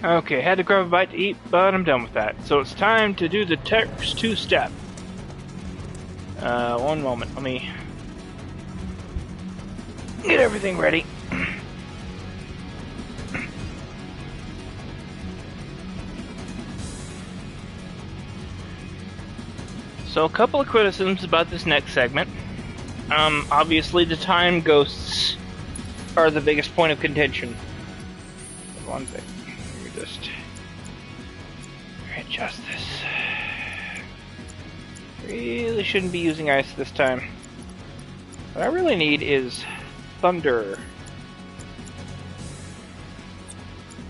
Okay, had to grab a bite to eat, but I'm done with that. So it's time to do the Turks two-step. One moment, let me get everything ready. So a couple of criticisms about this next segment. Obviously the time ghosts are the biggest point of contention. One thing, let me just readjust this. Really shouldn't be using ice this time. What I really need is thunder.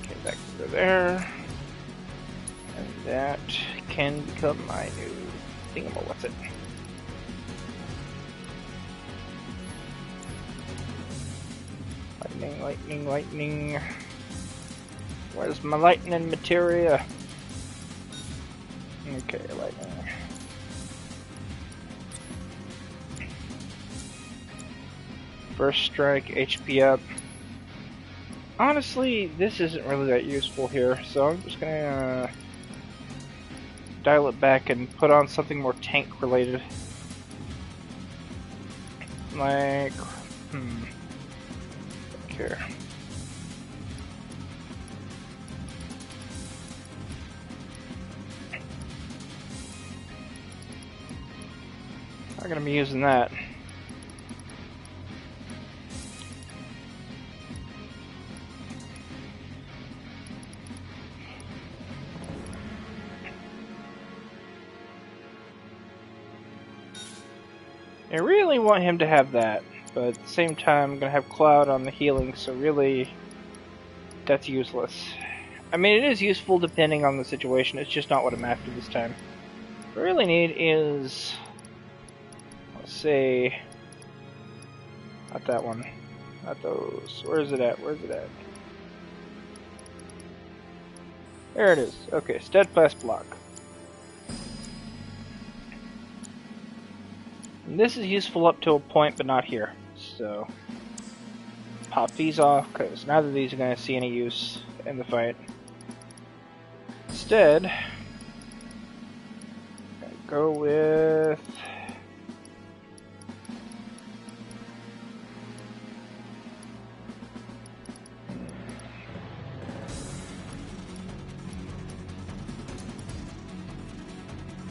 Okay, that can go there. And that can become my new thingamo, what's it? Lightning, lightning, lightning. Where's my lightning materia? Okay, lightning. First strike, HP up. Honestly, this isn't really that useful here, so I'm just gonna dial it back and put on something more tank related. Like, here. Not gonna be using that. I really want him to have that, but at the same time I'm gonna have Cloud on the healing, so really that's useless. I mean, it is useful depending on the situation, it's just not what I'm after this time. What I really need is, let's say, not that one, not those. Where is it at? Where's it at? There it is. Okay, steadfast block. And this is useful up to a point, but not here. So, pop these off, because neither of these are going to see any use in the fight. Instead, I'm going to go with...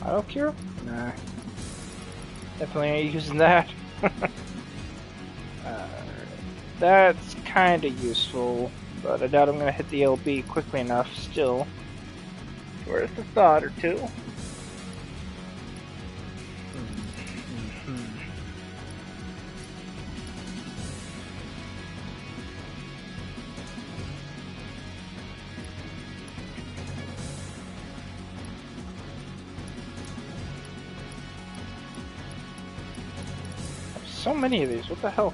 Auto cure? Nah. Definitely ain't using that. That's kinda useful, but I doubt I'm gonna hit the LB quickly enough still. Worth a thought or two. So many of these, what the hell?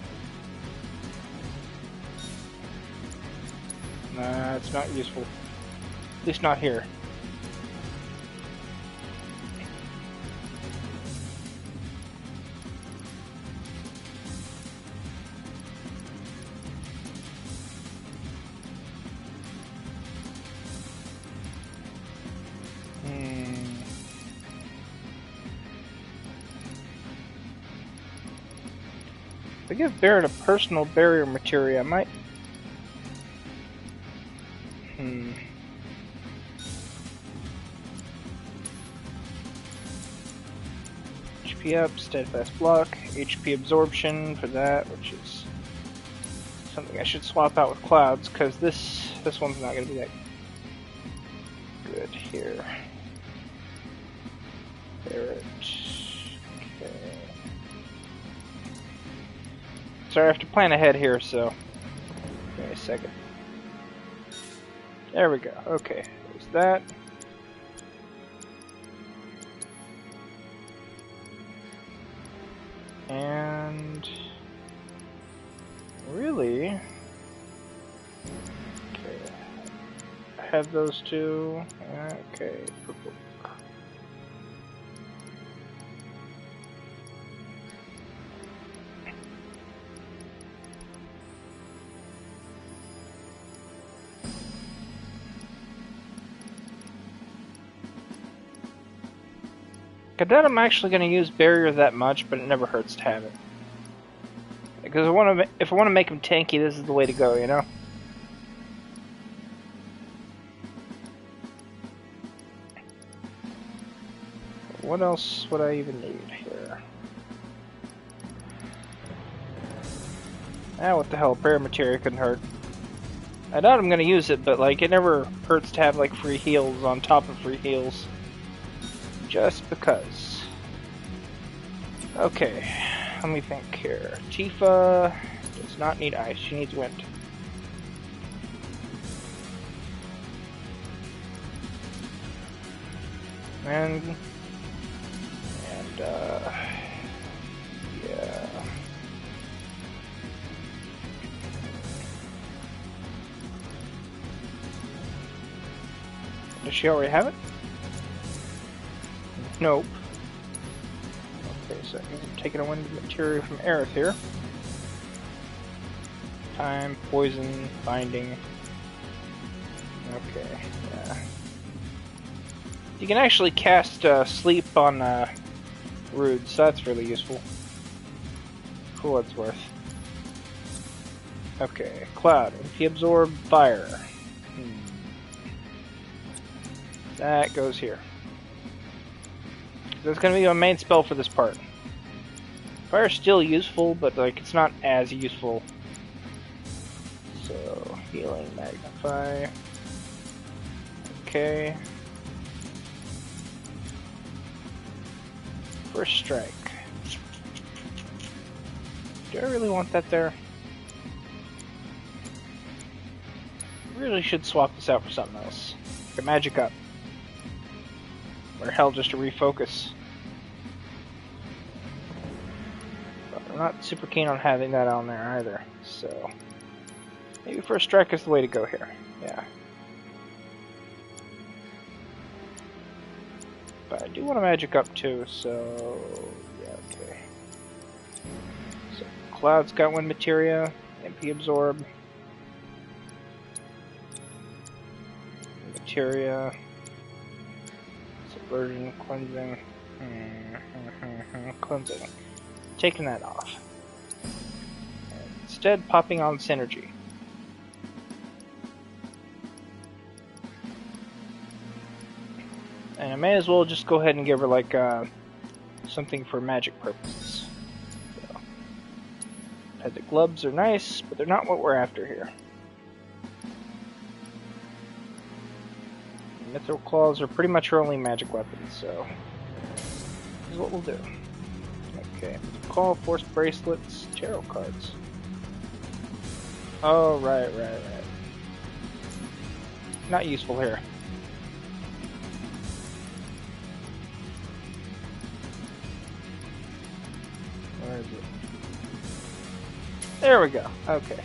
Nah, it's not useful. At least not here. If I give Barret a personal barrier materia, I might... HP up, steadfast block, HP absorption for that, which is something I should swap out with Clouds, because this one's not going to be that good here. Barret. Okay. Sorry, I have to plan ahead here, so give me a second. There we go. Okay, there's that. And really, okay, I have those two. Okay, purple. I doubt I'm actually going to use barrier that much, but it never hurts to have it. Because if I want to make him tanky, this is the way to go, you know? What else would I even need here? Ah, what the hell, prayer materia couldn't hurt. I doubt I'm gonna use it, but like, it never hurts to have like free heals on top of free heals. Just because. Okay, let me think here. Tifa does not need ice, she needs wind. And yeah. Does she already have it? Nope. Okay, so I'm taking a wind material from Aerith here. Time, poison, binding. Okay, yeah. You can actually cast sleep on Rude, so that's really useful. For what it's worth. Okay, Cloud. If he absorb fire. That goes here. That's gonna be my main spell for this part. Fire's still useful, but like it's not as useful. So healing, magnify. Okay. First strike. Do I really want that there? Really should swap this out for something else. Like a magic up. Or hell, just to refocus. But I'm not super keen on having that on there either, so maybe first strike is the way to go here. Yeah. But I do want to magic up too, so yeah, okay. So Cloud's got wind materia, MP absorb. Materia. Subversion, cleansing. Cleansing. Taking that off. And instead popping on synergy. And I may as well just go ahead and give her like something for magic purposes. So, the gloves are nice, but they're not what we're after here. Mithril claws are pretty much her only magic weapons, so this is what we'll do. Okay, call, force bracelets, tarot cards. Oh, right. Not useful here. Where is it? There we go. Okay.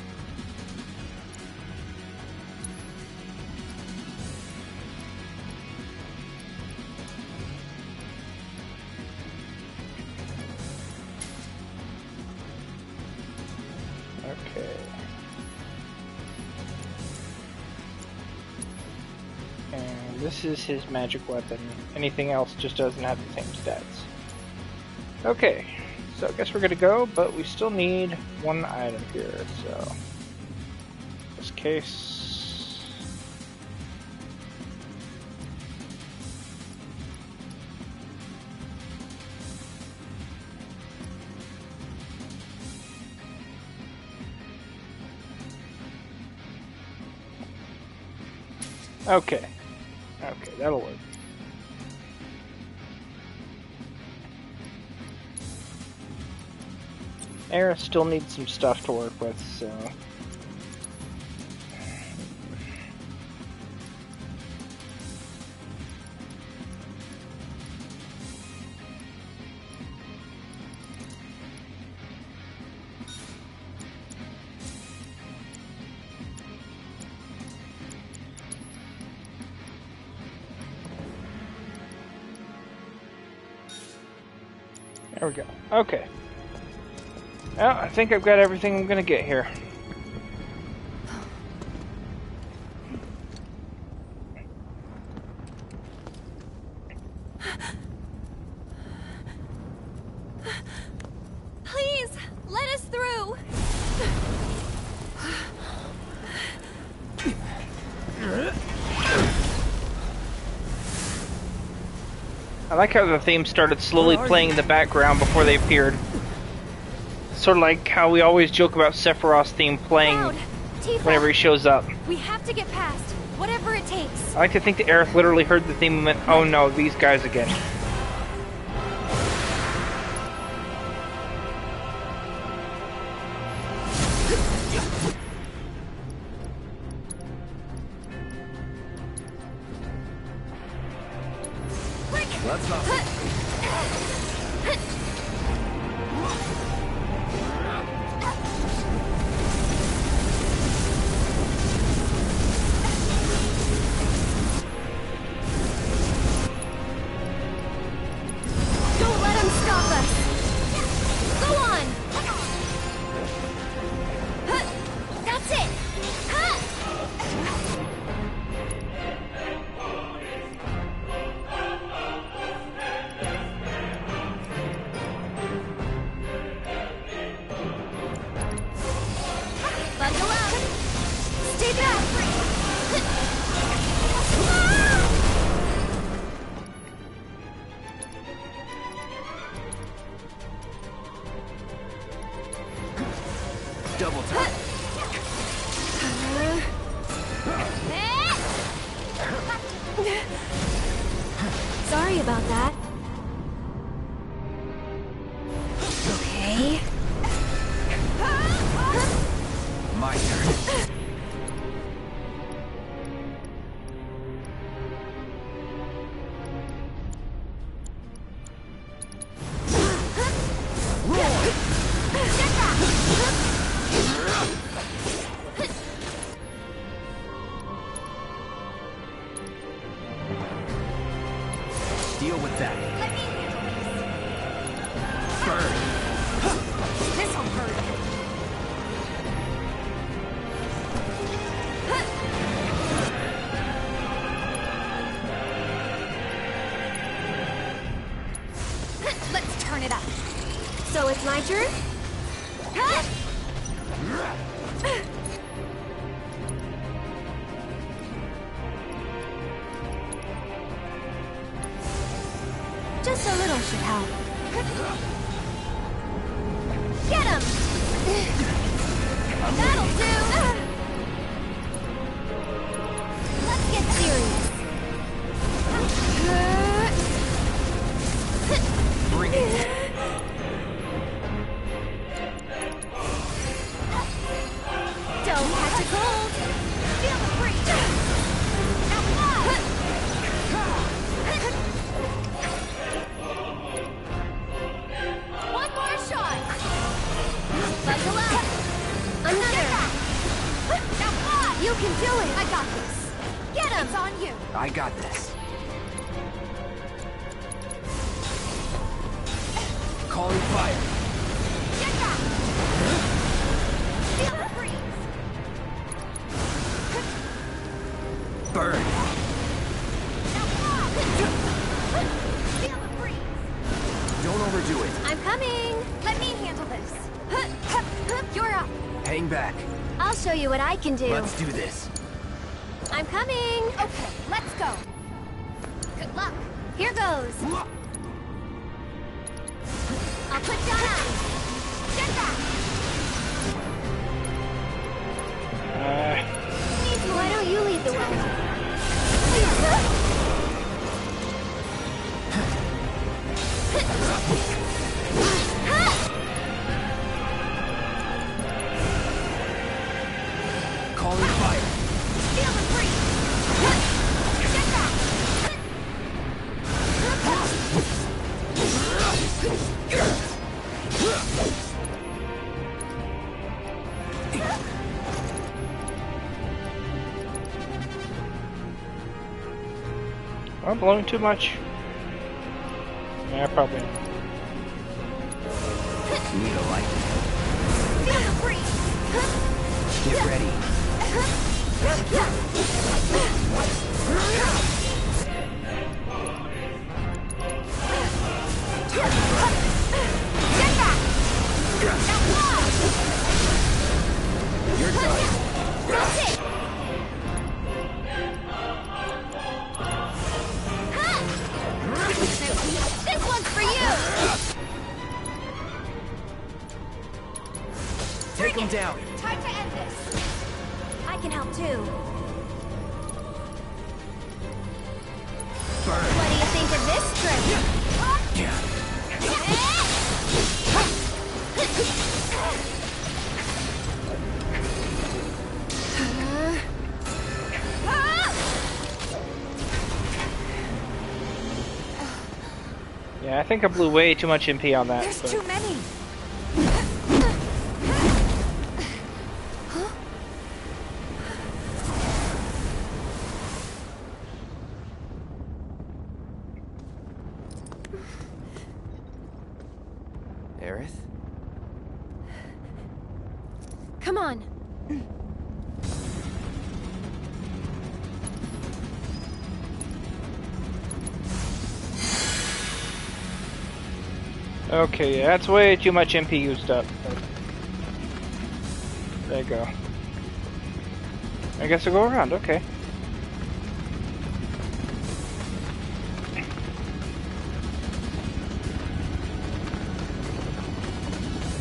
Okay. And this is his magic weapon. Anything else just doesn't have the same stats. Okay. So I guess we're gonna go, but we still need one item here, so in this case okay, that'll work. Aerith still needs some stuff to work with, so there we go. Okay. Well, I think I've got everything I'm gonna get here. I like how the theme started slowly playing in the background before they appeared. Sort of like how we always joke about Sephiroth's theme playing whenever he shows up. We have to get past, whatever it takes. I like to think that Aerith literally heard the theme and went, oh no, these guys again. Let's go. Don't let him stop us. Go on. That's it. Bundle up. Stay back. Double tap. Sorry about that. Okay. My turn. Deal with that. Let me handle this. Burn. This'll hurt. Let's turn it up. So it's my turn? Just a little should help. Get him! That'll do! Let's get serious. Bring it. Don't catch a cold! Feel the breeze! Now fly! One more shot! Buckle up! Another! Now fly! You can do it! I got this! Get him! It's on you! I got this. Calling fire. Get back! Feel the breeze! Burn. Now fly! Feel the breeze! Don't overdo it. I'm coming! Let me handle this. You're up. Hang back. I'll show you what I can do. Let's do this. I'm coming. Okay, let's go. Good luck. Here goes. I'll put down ice. Get back. Why don't you lead the way? Calling fire. Feel the breeze. Get back. I'm blowing too much. Yeah, probably. Need a light. Feel the breeze. Get ready. Get back. Now fly. You're done. That's it. down. Time to end this. I can help too. Burn. What do you think of this trick? Yeah, I think I blew way too much MP on that. There's but... too many. Aerith? Come on. Okay, yeah, that's way too much MP used up. But... There you go. I guess I'll go around, okay.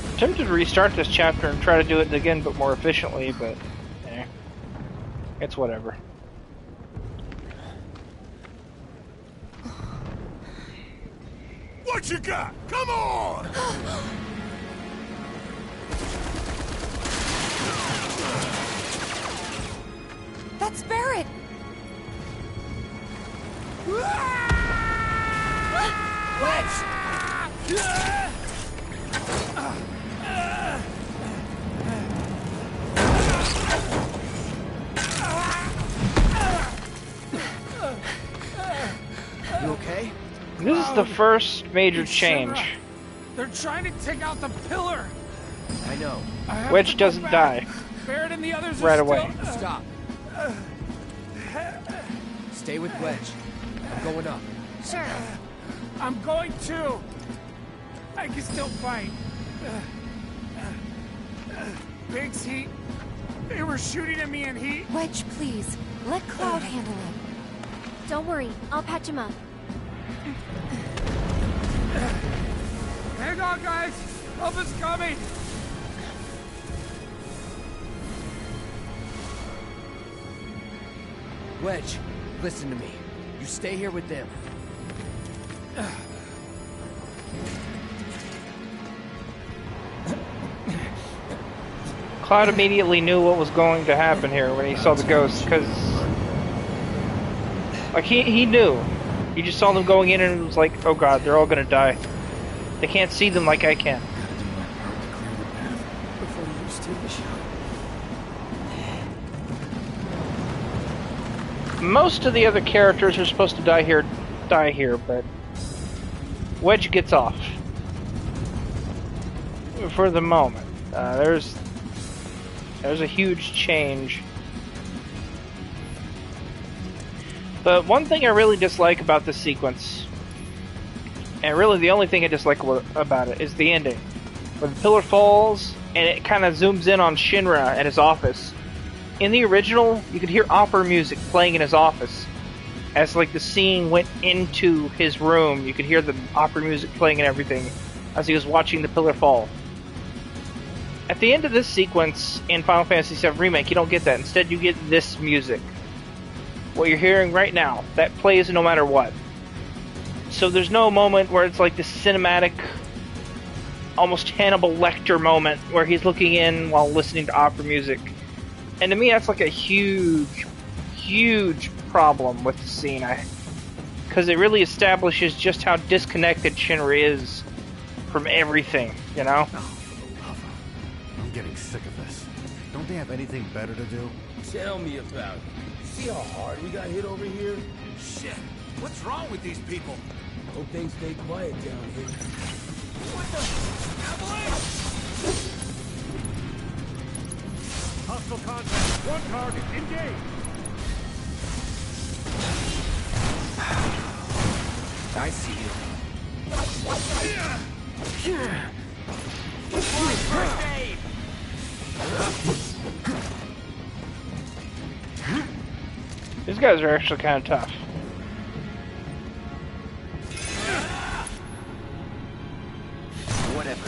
I'm tempted to restart this chapter and try to do it again, but more efficiently, but... eh. It's whatever. What you got? Come on! That's Barrett. You okay? This is the first major change. Shinra. They're trying to take out the pillar. I know. I have Wedge to go doesn't back. die. Barrett and the others Right are away. still... Stop. Stay with Wedge. I'm going up. Sure. I'm going too. I can still fight. Big's heat. They were shooting at me and he... Wedge, please. Let Cloud handle it. Don't worry. I'll patch him up. Hang on, guys. Help is coming. Wedge, listen to me. You stay here with them. Cloud immediately knew what was going to happen here when he saw the ghosts, because... Like, he knew. He just saw them going in and was like, oh god, they're all gonna die. They can't see them like I can. Before you steal the show. Most of the other characters are supposed to die here, but Wedge gets off for the moment. There's a huge change. But one thing I really dislike about this sequence, and really the only thing I dislike about it, is the ending. When the pillar falls, and it kind of zooms in on Shinra at his office. In the original, you could hear opera music playing in his office. As like the scene went into his room, you could hear the opera music playing and everything as he was watching the pillar fall. At the end of this sequence in Final Fantasy VII Remake, you don't get that. Instead, you get this music. What you're hearing right now, that plays no matter what. So there's no moment where it's like this cinematic, almost Hannibal Lecter moment where he's looking in while listening to opera music. And to me, that's like a huge, huge problem with the scene. Because it really establishes just how disconnected Shinra is from everything, you know? I'm getting sick of this. Don't they have anything better to do? Tell me about it. See how hard we got hit over here? Shit. What's wrong with these people? Hope things stay quiet down here. What the? Avalanche! Hostile contact. One target. Engage. I see you. First aid! These guys are actually kind of tough. Whatever.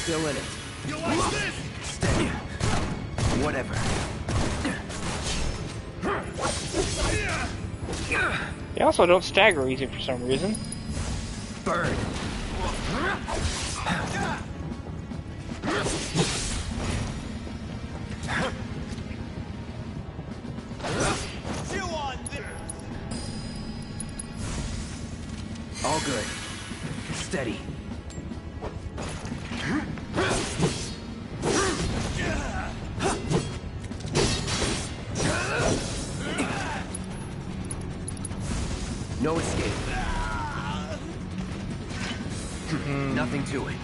still in it. You watch this! Steady. Whatever. They also don't stagger easy for some reason. Burn. All good. Steady. No escape. Nothing to it.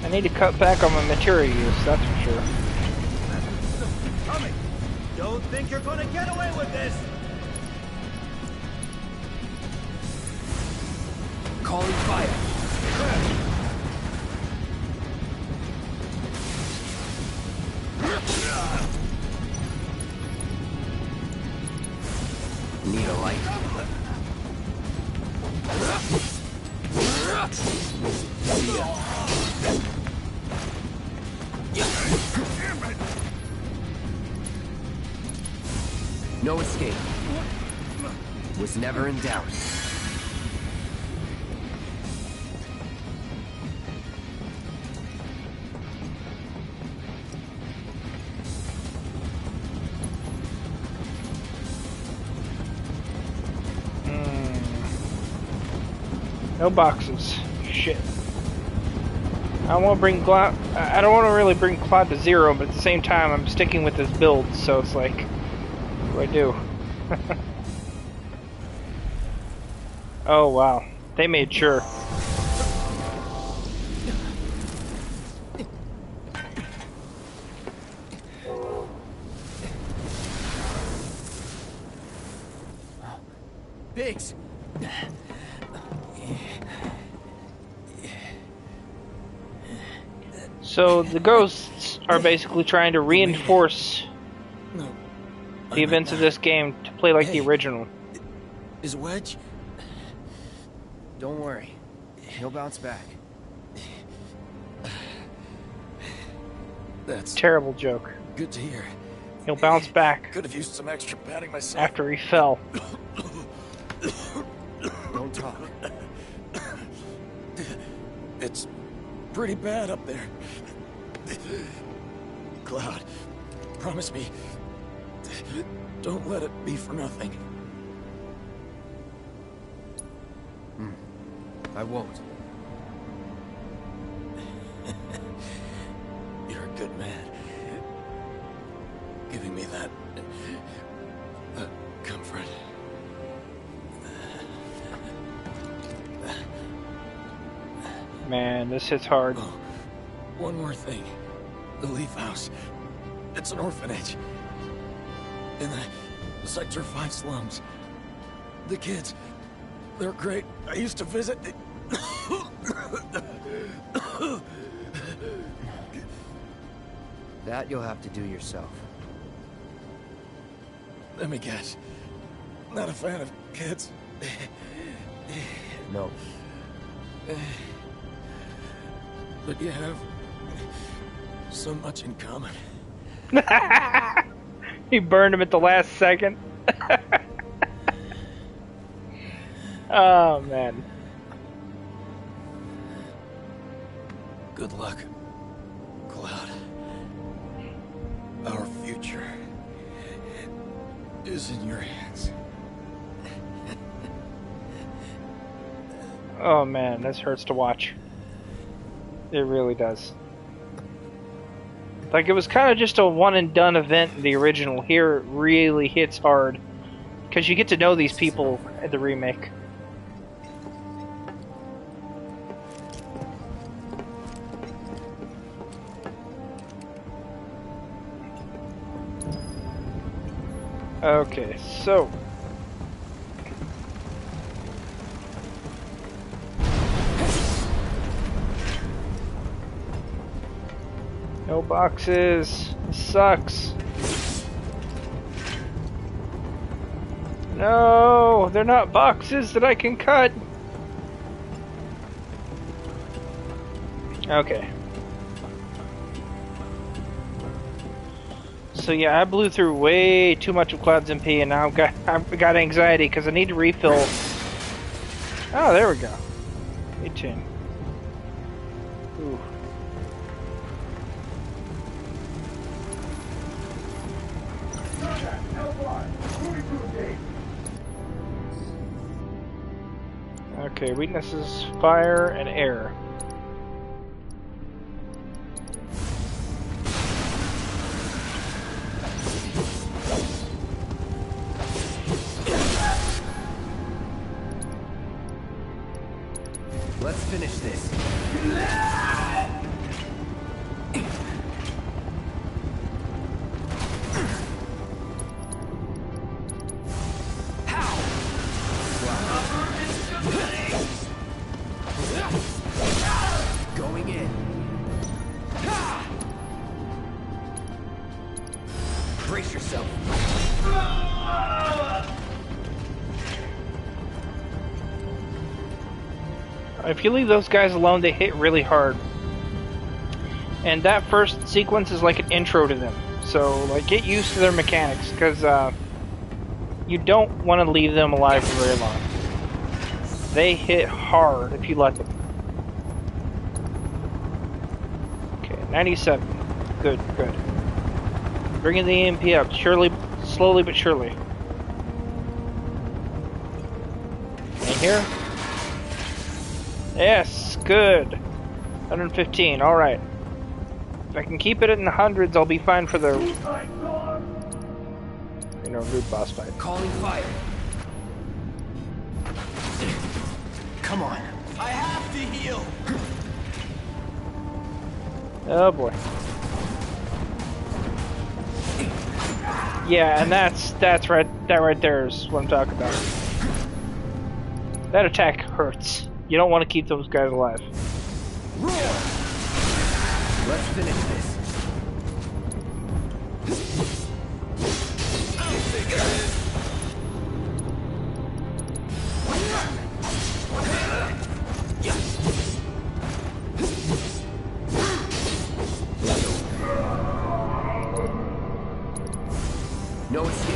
I need to cut back on my material use, that's for sure. Coming! Don't think you're gonna get away with this! Calling fire. Need a light. See ya. No escape. Was never in doubt. No boxes. Shit. I want to bring Cloud. I don't want to really bring Cloud to 0, but at the same time, I'm sticking with this build, so it's like, what do I do? Oh wow, they made sure. Biggs. So the ghosts are basically trying to reinforce the events of this game to play like the original. Is Wedge? Don't worry. He'll bounce back. That's Terrible joke. good to hear. He'll bounce back Could have used some extra padding myself. after he fell. Don't talk. It's pretty bad up there. Cloud, promise me, don't let it be for nothing. I won't. You're a good man. Giving me that comfort. Man, this hits hard. Oh, one more thing. The Leaf House. It's an orphanage. In the Sector 5 slums. The kids, they're great. I used to visit. That you'll have to do yourself. Let me guess. Not a fan of kids. No. But you have so much in common. He burned him at the last second. Oh man. Good luck, Cloud. Our future is in your hands. Oh man, this hurts to watch. It really does. Like, it was kind of just a one and done event in the original. Here it really hits hard. Because you get to know these people at the remake. Okay, so No boxes. This sucks. No, they're not boxes that I can cut. Okay. So yeah, I blew through way too much of Cloud's MP, and now I've got anxiety because I need to refill. Oh, there we go. 18. Ooh. Okay, weaknesses, fire and air. Let's finish this. Going in. Brace yourself. If you leave those guys alone, they hit really hard. And that first sequence is like an intro to them. So, like, get used to their mechanics, because you don't want to leave them alive for very long. They hit hard if you let them. Okay, 97. Good, good. Bringing the EMP up, slowly but surely. In here? Yes, good. 115, alright. If I can keep it in the hundreds, I'll be fine for the root boss fight. Calling fire. Come on. I have to heal. Oh boy. Yeah, and that right there is what I'm talking about. That attack hurts. You don't want to keep those guys alive. Roar! Let's finish this. No escape.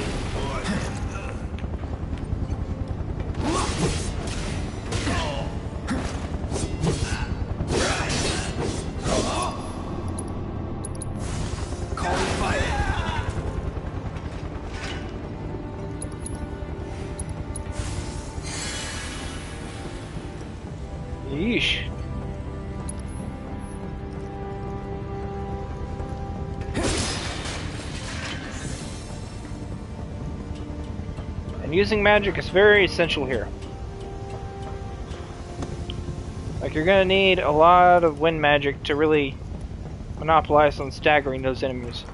Yeesh. And using magic is very essential here. Like, you're gonna need a lot of wind magic to really monopolize on staggering those enemies.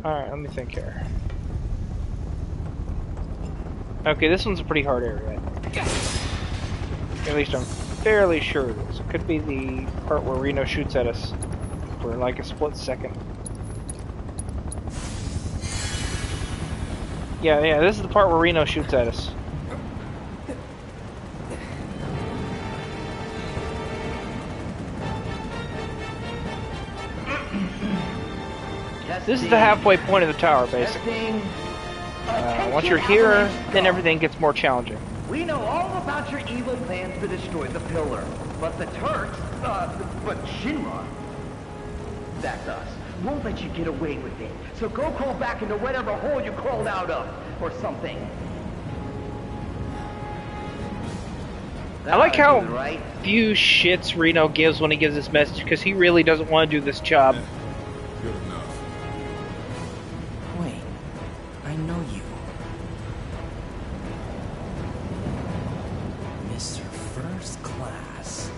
Alright, let me think here. Okay, this one's a pretty hard area. At least I'm fairly sure it is. It could be the part where Reno shoots at us for like a split second. Yeah, this is the part where Reno shoots at us. This is the halfway point of the tower, basically. Once you're here, then everything gets more challenging. We know all about your evil plans to destroy the pillar. But the Turks, but Shinra, that's us, won't let you get away with it. So go crawl back into whatever hole you crawled out of, or something. I like how few shits Reno gives when he gives this message, because he really doesn't want to do this job. Good enough. Wait, I know you. Mr. First Class.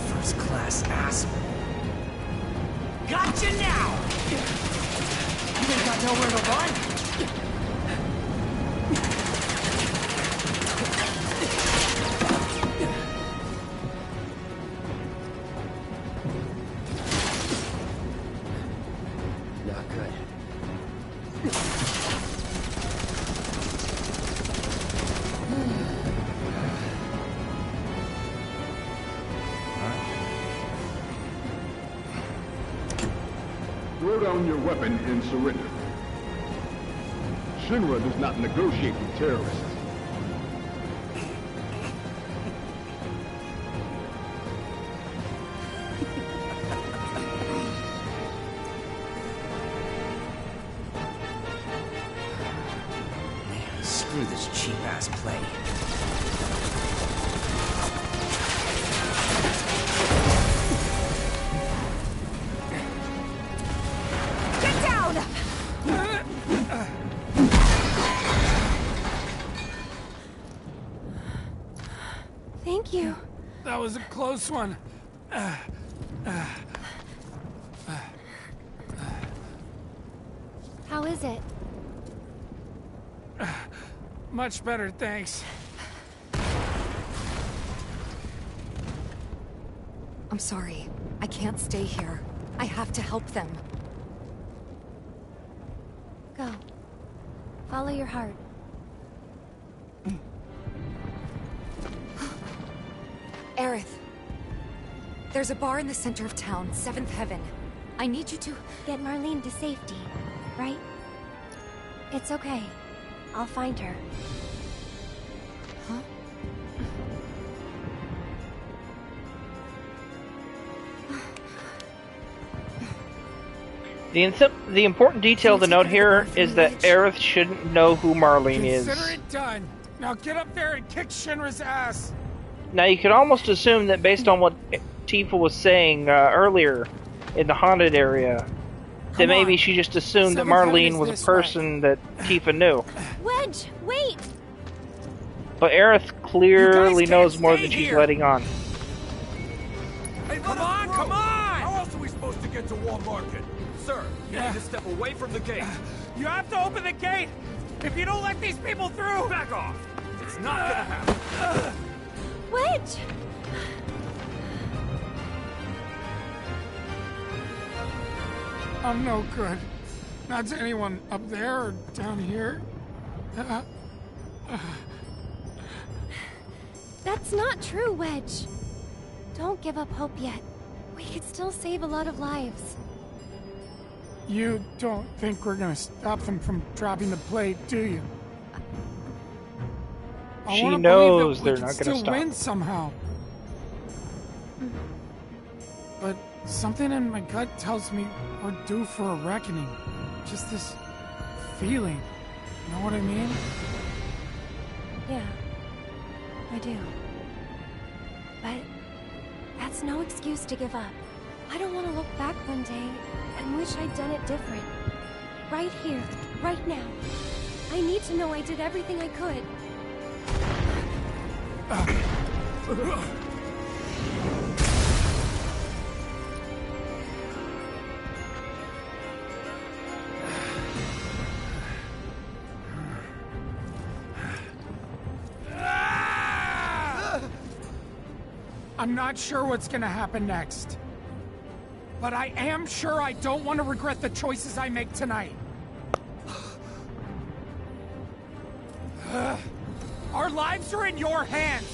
First Class asshole. Gotcha now! You ain't got nowhere to run. down your weapon and surrender. Shinra does not negotiate with terrorists. Screw this cheap-ass play. Get down! Thank you. That was a close one. How is it? Much better, thanks. I'm sorry. I can't stay here. I have to help them. Go. Follow your heart. Aerith. There's a bar in the center of town, Seventh Heaven. I need you to... Get Marlene to safety, right? It's okay. I'll find her. Huh? The important detail to note here is that Aerith shouldn't know who Marlene is. Consider it done. Now get up there and kick Shinra's ass. Now you could almost assume that based on what Tifa was saying earlier in the haunted area, that maybe she just assumed that Marlene was a person that Tifa knew. Wedge, wait! But Aerith clearly knows more than she's letting on. Hey, come on, come on! How else are we supposed to get to Wall Market? Sir, you need to step away from the gate. You have to open the gate! If you don't let these people through! Back off! It's not gonna happen. Wedge! I'm no good. Not to anyone up there or down here. That's not true, Wedge. Don't give up hope yet. We could still save a lot of lives. You don't think we're gonna stop them from dropping the plate, do you? I She wanna knows believe that they're we not can gonna still stop. win somehow. But something in my gut tells me we're due for a reckoning. Just this feeling. You know what I mean? Yeah, I do. But that's no excuse to give up. I don't want to look back one day and wish I'd done it different. Right here, right now. I need to know I did everything I could. I'm not sure what's gonna happen next. But I am sure I don't want to regret the choices I make tonight. Our lives are in your hands.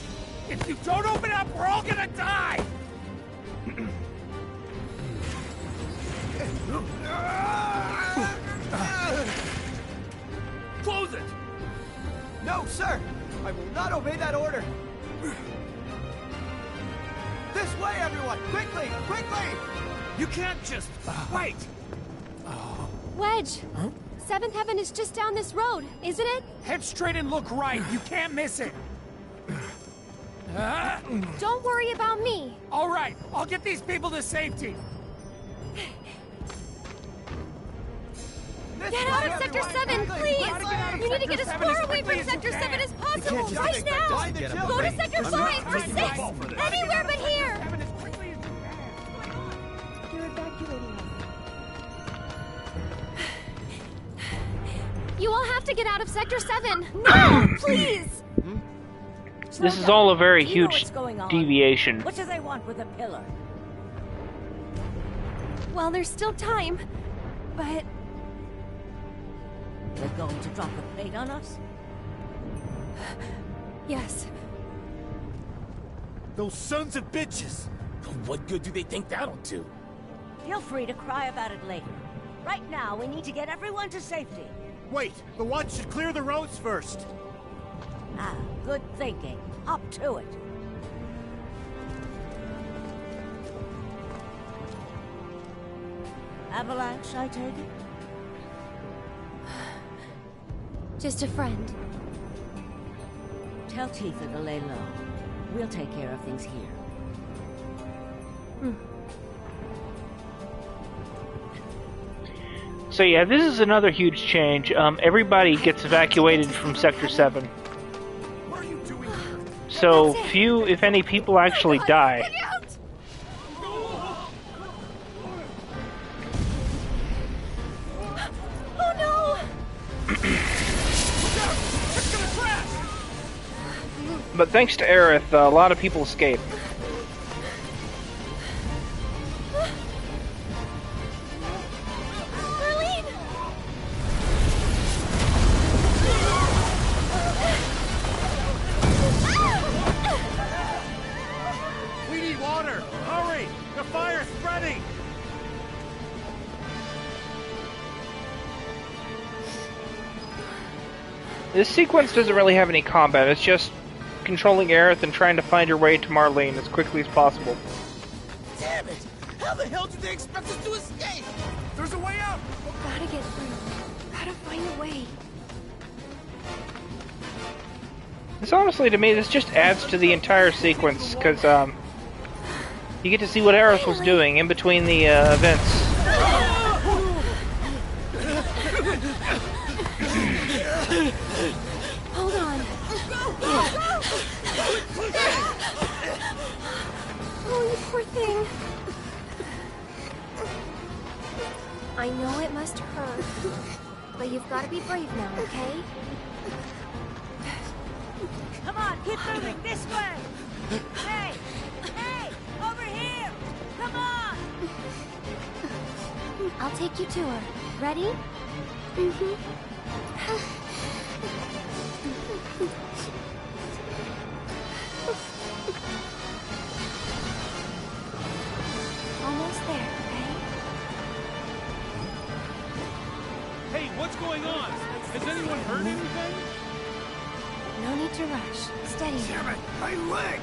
If you don't open up, we're all gonna die. Close it! No, sir! I will not obey that order! This way, everyone! Quickly! Quickly! You can't just... Wait! Wedge! Seventh Heaven is just down this road, isn't it? Head straight and look right. You can't miss it. Don't worry about me. All right, I'll get these people to safety. Get out of Sector 7, please! You need to get as far away from Sector 7 as possible, right now! Go to Sector 5 or 6! Anywhere but here! You're evacuating us. You all have to get out of Sector 7! No! Please! This is all a very huge deviation. What do they want with a pillar? Well, there's still time, but... They're going to drop a plate on us? Yes. Those sons of bitches! What good do they think that'll do? Feel free to cry about it later. Right now, we need to get everyone to safety. Wait, the watch should clear the roads first. Ah, good thinking. Up to it. Avalanche, I take it? Just a friend. Tell Tifa to lay low. We'll take care of things here. So yeah, this is another huge change. Everybody gets evacuated from Sector 7. So few, if any, people actually die. Oh no! But thanks to Aerith, a lot of people escape. We need water! Hurry! The fire's spreading! This sequence doesn't really have any combat, it's just controlling Aerith and trying to find your way to Marlene as quickly as possible. Damn it! How the hell did they expect us to escape? There's a way out! Gotta get through. Gotta find a way. This honestly, to me, this just adds to the entire sequence, because, you get to see what Aerith was doing in between the, events. Hold on. Oh, you poor thing. I know it must hurt, but you've got to be brave now, okay? Come on, keep moving this way! Hey! Hey! Over here! Come on! I'll take you to her. Ready? Almost there, okay? Hey, what's going on? Has anyone heard anything? No need to rush. Steady. Damn it! My leg!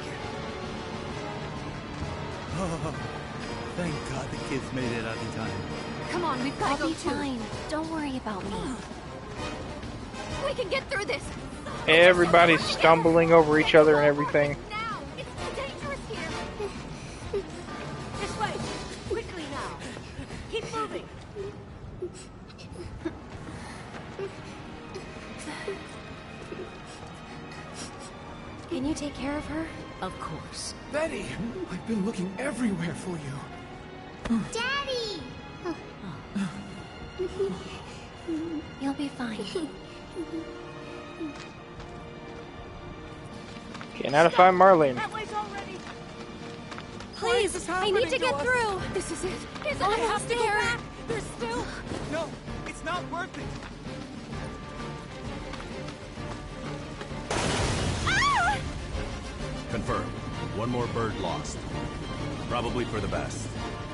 Oh, thank God the kids made it out in time. Come on, we've got I'll to go be too. fine. Don't worry about me. We can get through this. Everybody's stumbling over each other and everything. Now, it's too dangerous here. This way! Quickly now! Keep moving! Can you take care of her? Of course. Betty, I've been looking everywhere for you. Daddy! You'll be fine. Okay, now to find Marlene. That way's already... Please, I need to get through. This is it. Is I it have to get her. There's still... No, it's not worth it. Confirmed. One more bird lost. Probably for the best.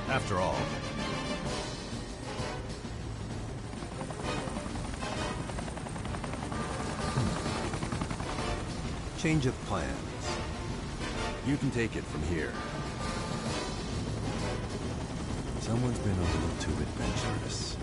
After all. Change of plans. You can take it from here. Someone's been a little too adventurous.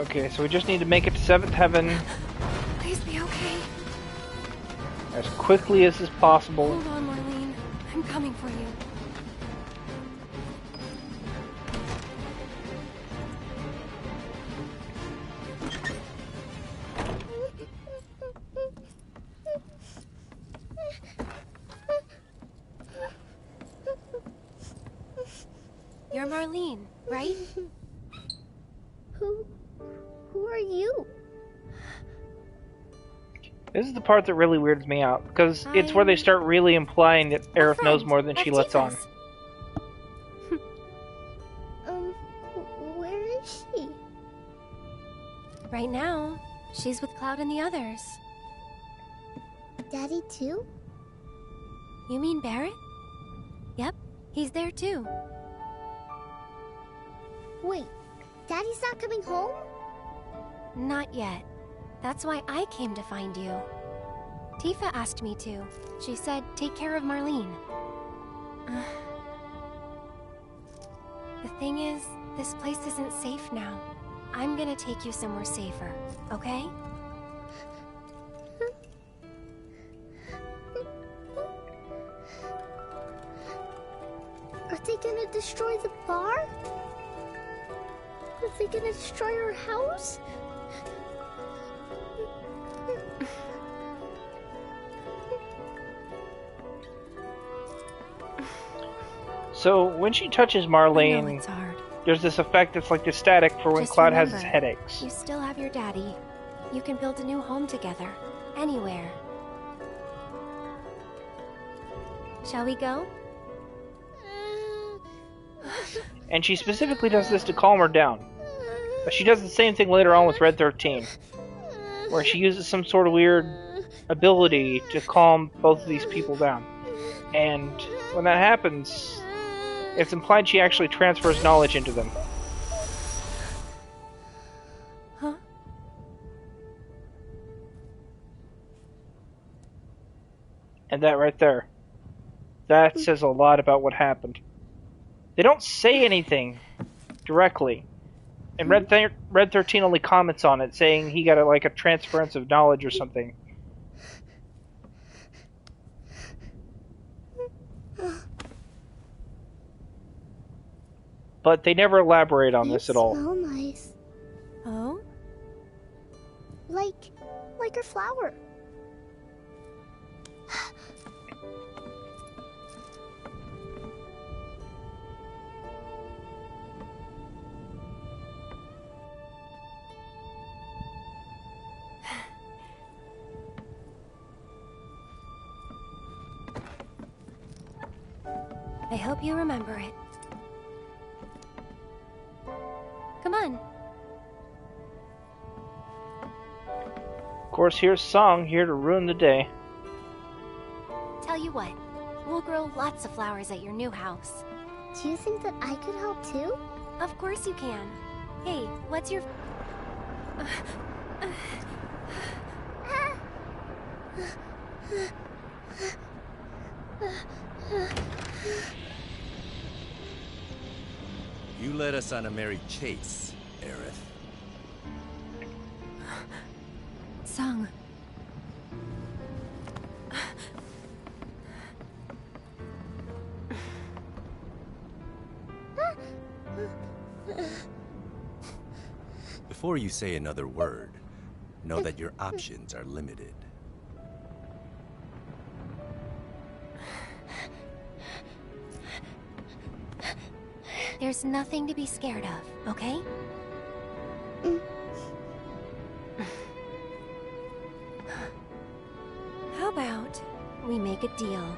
Okay, so we just need to make it to 7th Heaven Please be okay. as quickly as is possible. Hold on, Marlene. I'm coming for you. You're Marlene, right? Who are you? This is the part that really weirds me out, because it's where they start really implying that Aerith knows more than she lets on. Where is she? Ready? Right now, she's with Cloud and the others. Daddy too? You mean Barrett? Yep, he's there too. Wait, Daddy's not coming home? Not yet. That's why I came to find you. Tifa asked me to. She said, take care of Marlene. The thing is, this place isn't safe now. I'm gonna take you somewhere safer, okay? Are they gonna destroy the bar? Are they gonna destroy our house? So when she touches Marlene, there's this effect that's like the static for when Just Cloud has remember, his headaches. You still have your daddy. You can build a new home together. Anywhere. Shall we go? And she specifically does this to calm her down. But she does the same thing later on with Red 13, where she uses some sort of weird ability to calm both of these people down. And when that happens, it's implied she actually transfers knowledge into them. Huh? And that right there, that says a lot about what happened. They don't say anything directly. And Red 13 only comments on it, saying he got like a transference of knowledge or something. But they never elaborate on this at all. Smell nice. Oh? Like a flower. I hope you remember it. Come on. Of course, here's Song here to ruin the day. Tell you what, we'll grow lots of flowers at your new house. Do you think that I could help too? Of course you can. Hey, what's your... You led us on a merry chase, Aerith. Song. Before you say another word, know that your options are limited. There's nothing to be scared of, okay? How about we make a deal?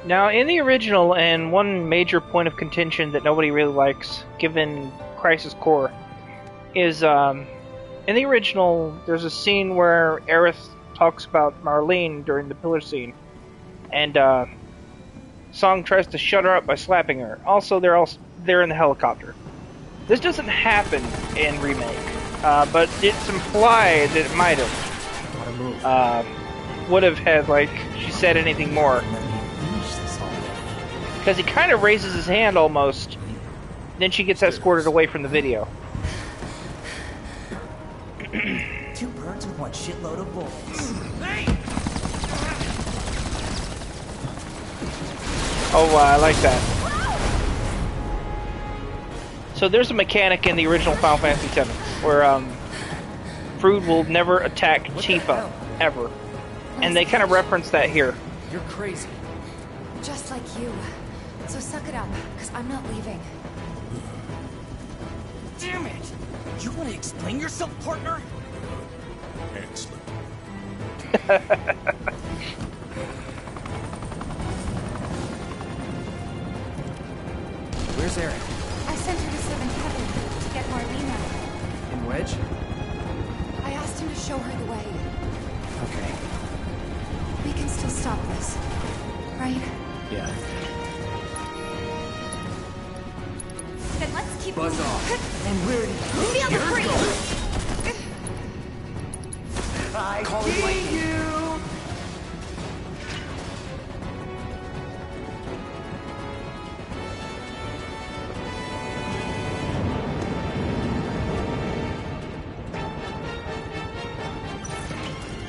Now, in the original, and one major point of contention that nobody really likes, given Crisis Core, is, in the original, there's a scene where Aerith talks about Marlene during the pillar scene, and, Song tries to shut her up by slapping her. Also, they're in the helicopter. This doesn't happen in Remake, but it's implied that it might have. Would have had, like, she said anything more. Because he kind of raises his hand almost, then she gets escorted away from the video. Two birds with one shitload of bullets. Oh, I like that. So there's a mechanic in the original Final Fantasy VII where Frood will never attack Tifa, ever. And they kind of reference that here. You're crazy. Just like you. So suck it up, because I'm not leaving. Damn it! You want to explain yourself, partner? Hand slip. Where's Erin? I sent her to Seventh Heaven to get Marlena. And Wedge? I asked him to show her the way. Okay. We can still stop this, right? Yeah. Then let's keep Buzz moving. off. And where do you Feel the freeze! I Call it see lightning. you!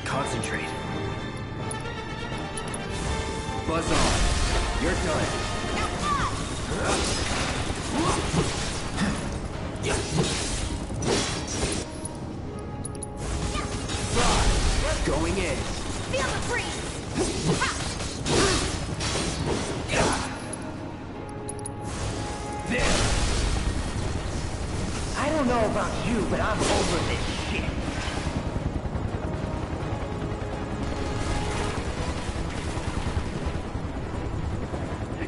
Concentrate. Buzz off. You're done. Going in. Feel the freeze! There. I don't know about you, but I'm over this shit.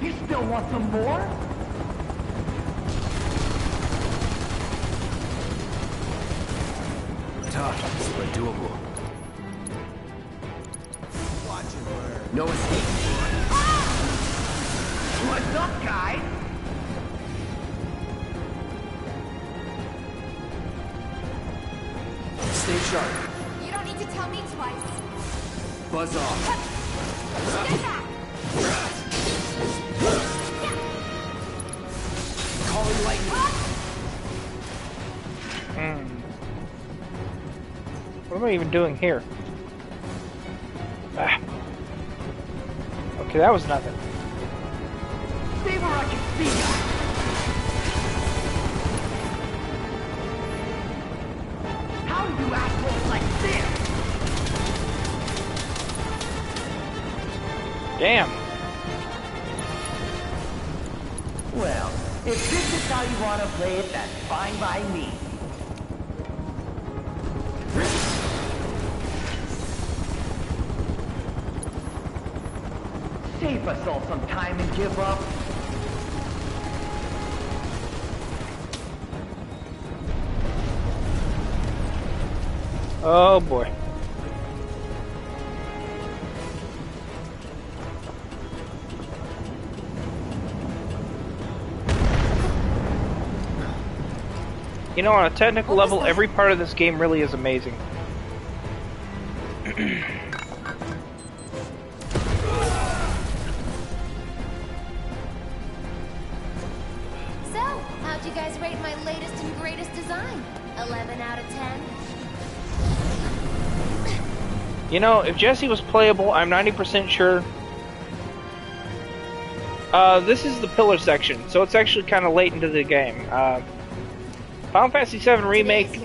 You still want some more? Tough, but doable. No escape. What's up, guys? Stay sharp. You don't need to tell me twice. Buzz off. Get back! Calling lightning. What am I even doing here? Ah. Okay, that was nothing. Stay where I can see you. How do you assholes like this? Damn. Well, if this is how you want to play it, that's fine by me. Save us all some time and give up. Oh boy. You know, on a technical level, every part of this game really is amazing. So, how'd you guys rate my latest and greatest design? 11 out of 10? You know, if Jesse was playable, I'm 90% sure. This is the pillar section, so it's actually kind of late into the game. Final Fantasy VII Remake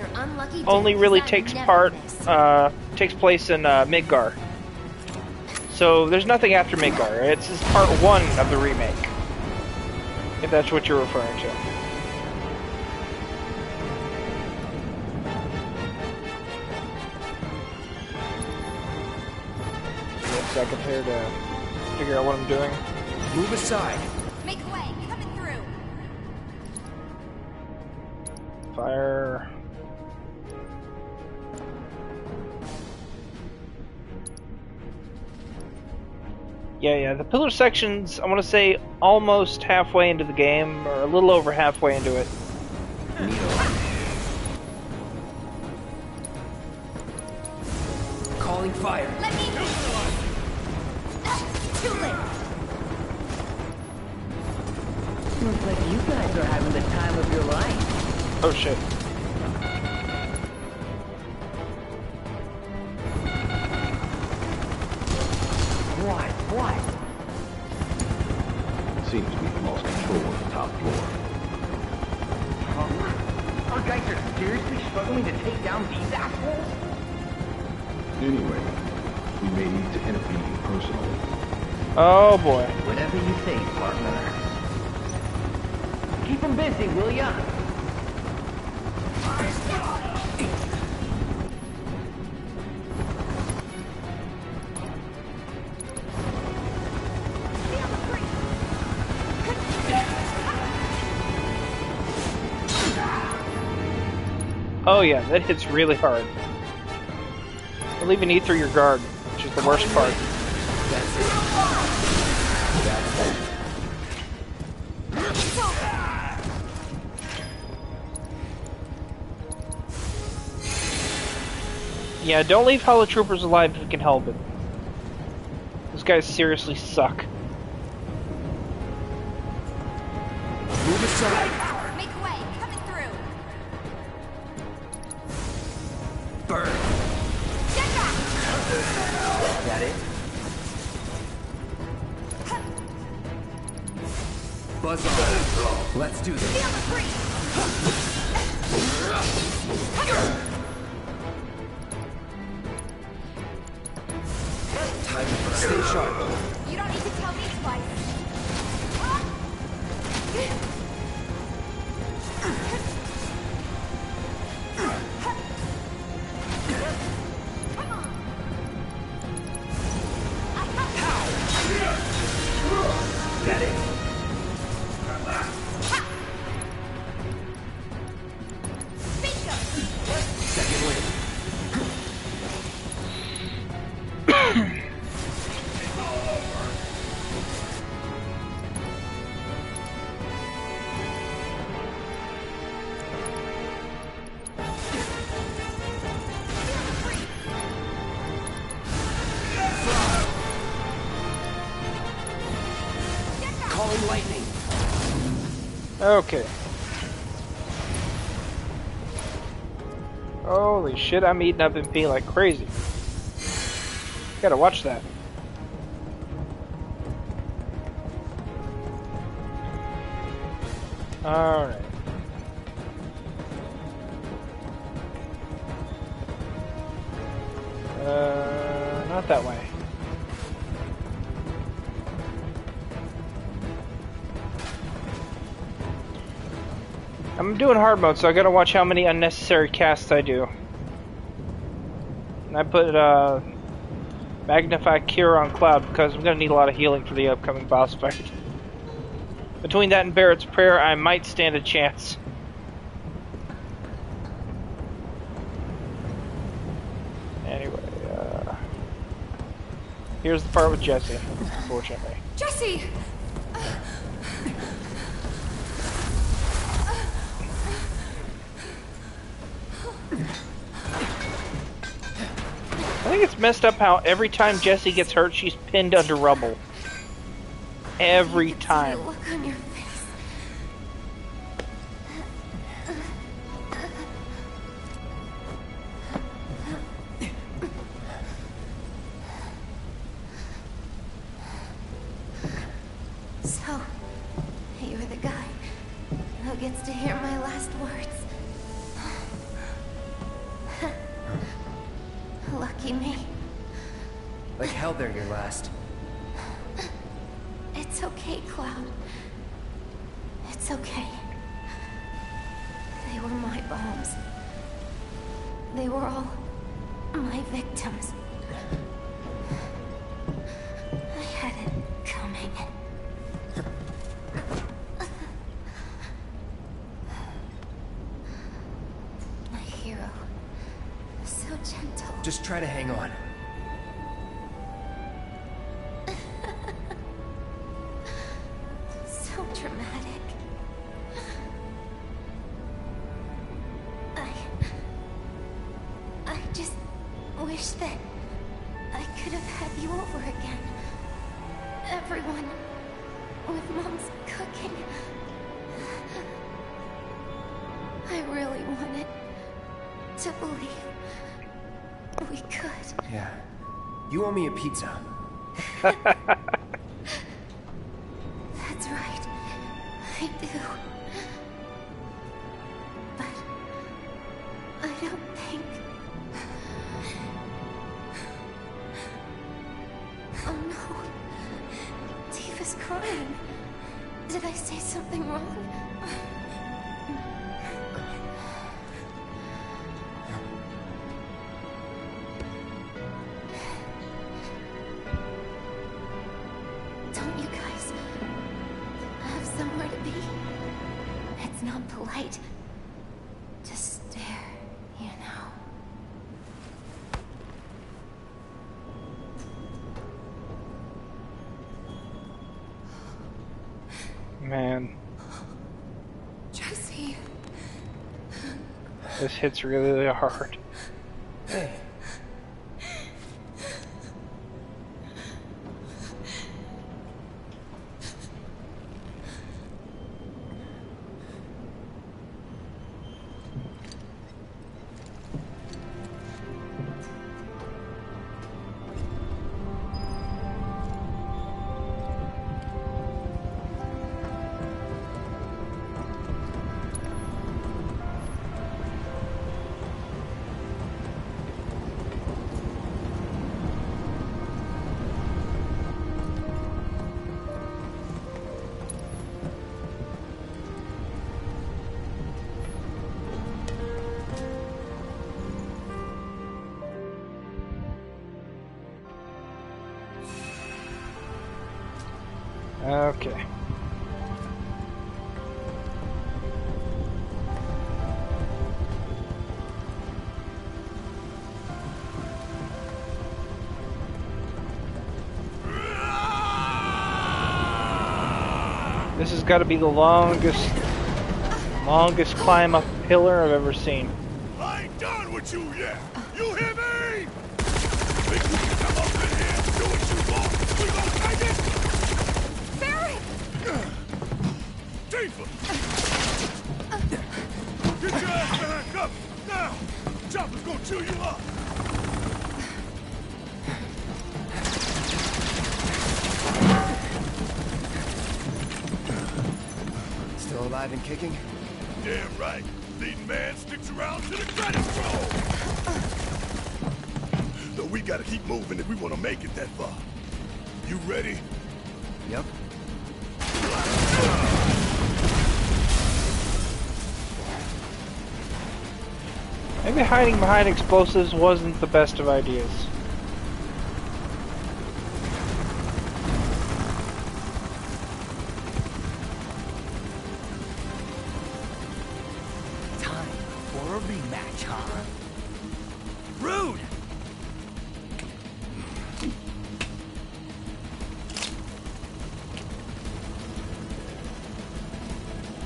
only really takes place in Midgar. So there's nothing after Midgar. It's just part 1 of the remake, if that's what you're referring to. Give me a second here to figure out what I'm doing. Move aside. Make way, coming through. Fire. Yeah, the pillar section's, I want to say, almost halfway into the game, or a little over halfway into it. Calling fire. Let me be. Too late. Looks like you guys are having the time of your life. Oh shit. What? Seems we've lost control of the top floor. Our guys are seriously struggling to take down these assholes? Anyway, we may need to intervene personally. Oh boy. Whatever you say, partner. Keep them busy, will ya? Oh yeah, that hits really hard. It'll even eat through your guard, which is the worst part. That's it. That's that. Yeah, don't leave Hollow Troopers alive if you can help it. Those guys seriously suck. Move aside. Make way, coming through. Burn. Get back. That it? Buzz on. Let's do this. Feel the breeze. Time to stay sharp. You don't need to tell me twice. Come on. That it? Bingo. Second wave. Calling lightning. Okay. Holy shit, I'm eating up MP like crazy. Gotta watch that. Alright. Not that way. I'm doing hard mode, so I gotta watch how many unnecessary casts I do. And I put Magnify Cure on Cloud because I'm gonna need a lot of healing for the upcoming boss fight. Between that and Barrett's Prayer, I might stand a chance. Anyway, here's the part with Jesse, unfortunately. Jesse! I think it's messed up how every time Jessie gets hurt, she's pinned under rubble. Every time. Look on your face. So, you're the guy who gets to hear my last words. Lucky me. Like hell they're your last. It's okay, Cloud. It's okay. They were my bombs. They were all my victims. I had it coming. My hero. So gentle. Just try to hang on. So dramatic. I just wish that I could have had you over again. Everyone with Mom's cooking. I really wanted to believe we could. Yeah. You owe me a pizza. That's right. I do. But I don't think... Oh no. Tifa's crying. Did I say something wrong? Don't you guys have somewhere to be? It's not polite to stare This hits really hard. Hey. Okay. This has got to be the longest climb up a pillar I've ever seen. I ain't done with you yet. You hear me? Think you can come up in here and do what you want? We gonna take it? Barrett! Tifa! Get your ass back up now! Chopper's gonna chew you up! Still alive and kicking? Damn right. Leading man sticks around to the credits roll. So we gotta keep moving if we want to make it that far. You ready? Yep. Maybe hiding behind explosives wasn't the best of ideas. Time for a rematch, huh? Rude!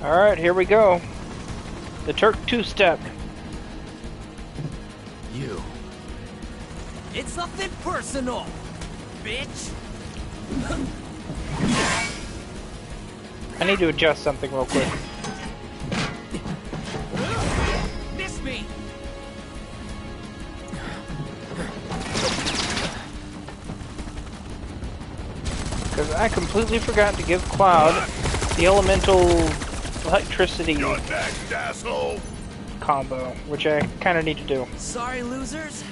Alright, here we go. The Turk two-step. You. It's nothing personal, bitch! I need to adjust something real quick. Miss me! Because I completely forgot to give Cloud the elemental electricity You're next, asshole! combo, which I kind of need to do. Sorry, losers.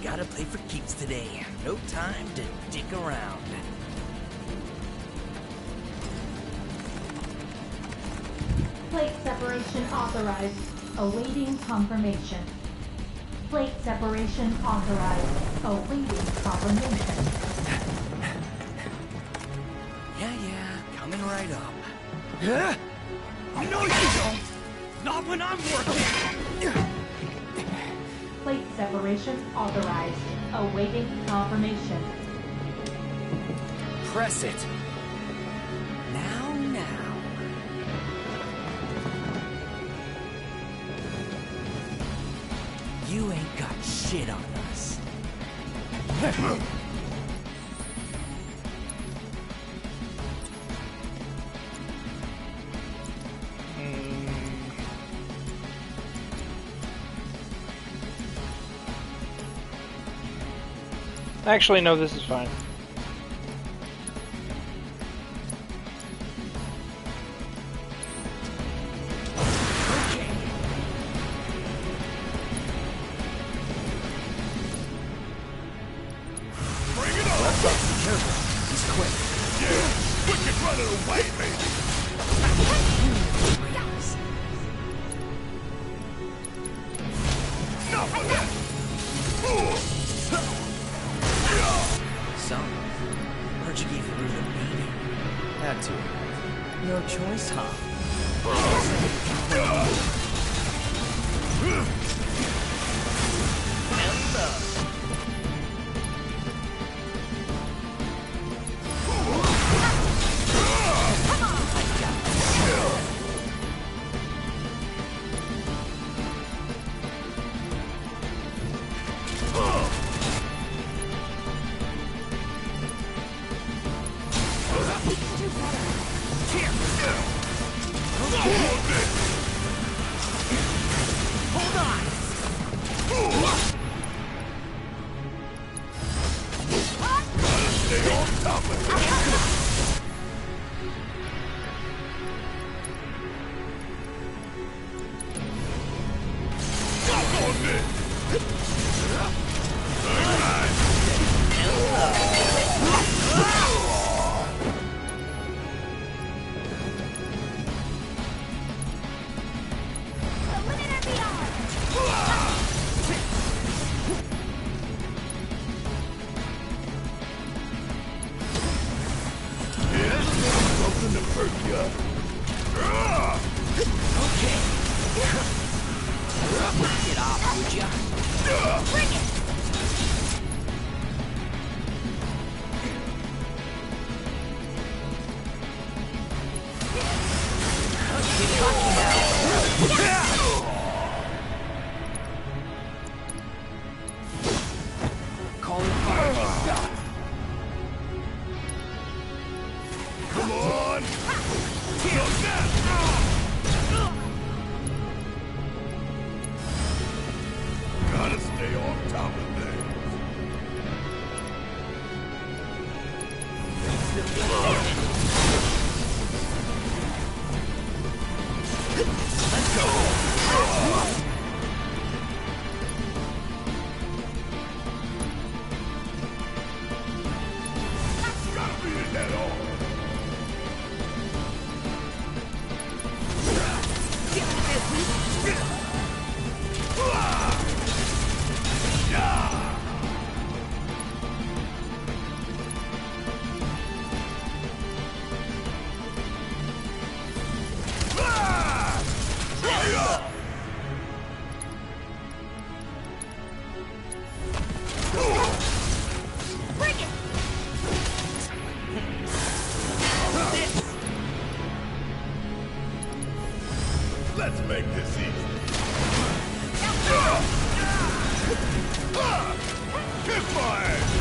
Gotta play for keeps today. No time to dick around. Plate separation authorized. Awaiting confirmation. Plate separation authorized. Awaiting confirmation. Yeah, coming right up. Huh? No, you don't! Not when I'm working! Plate separation authorized. Awaiting confirmation. Press it. Now. You ain't got shit on us. Actually, no, this is fine. Some Let's make this easy. Kiss my ass!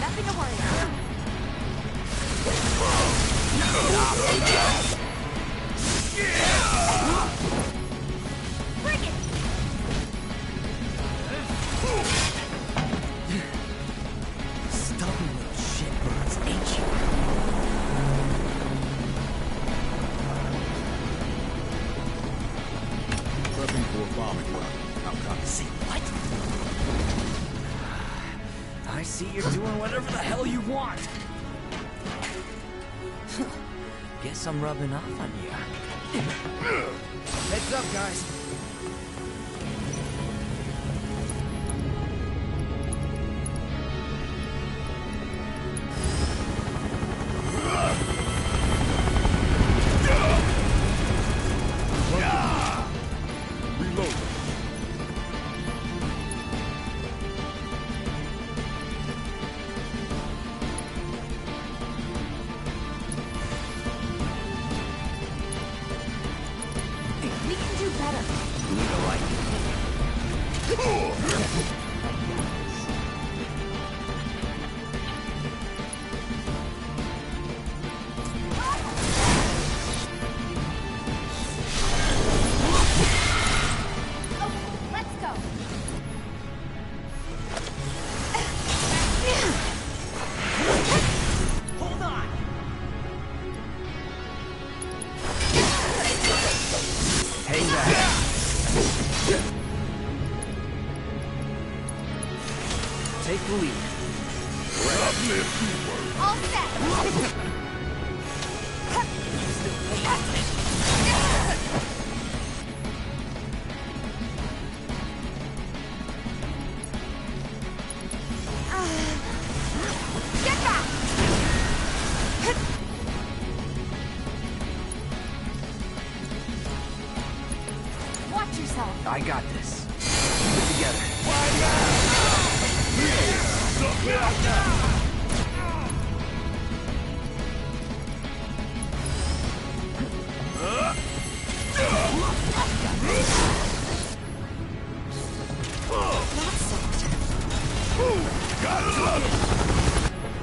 Nothing to worry Bring it! Stubborn little shitbirds, ain't you? Prepping for a bombing run. How copy? See what? I see you're doing whatever the hell you want. Guess I'm rubbing off on you. Heads up, guys. We can do better. Do we go like Let's go. Hold on! Hang back. Take the lead. All set. Get back! Watch yourself. I got this. Keep it together.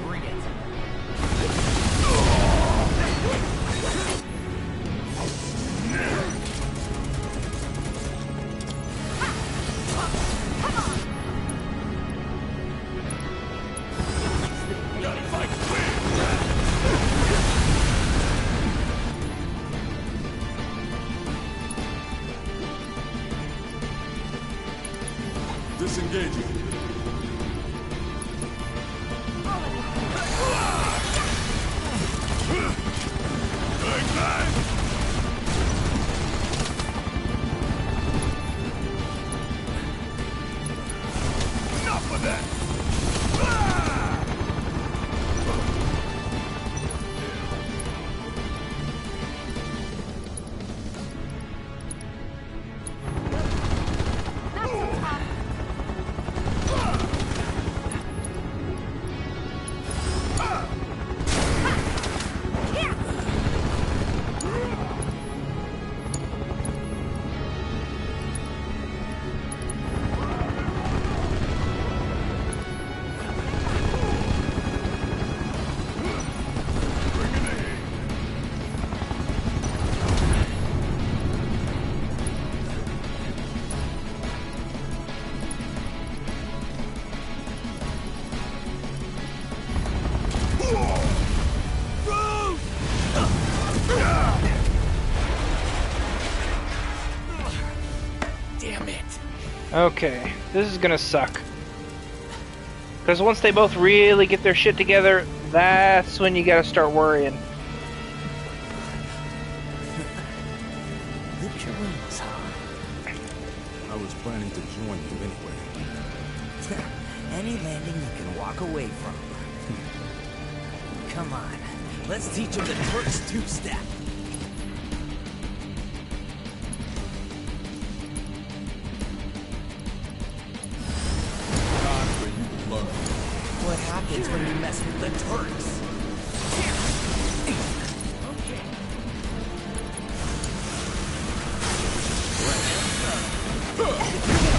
Bring it. Disengaging. Bang, bang. Enough of that. Damn it. Okay, this is gonna suck. Because once they both really get their shit together, that's when you gotta start worrying. The dreams, huh? I was planning to join you anyway. Any landing you can walk away from. Come on, let's teach them the Turks two-step. What happens when you mess with the Turks?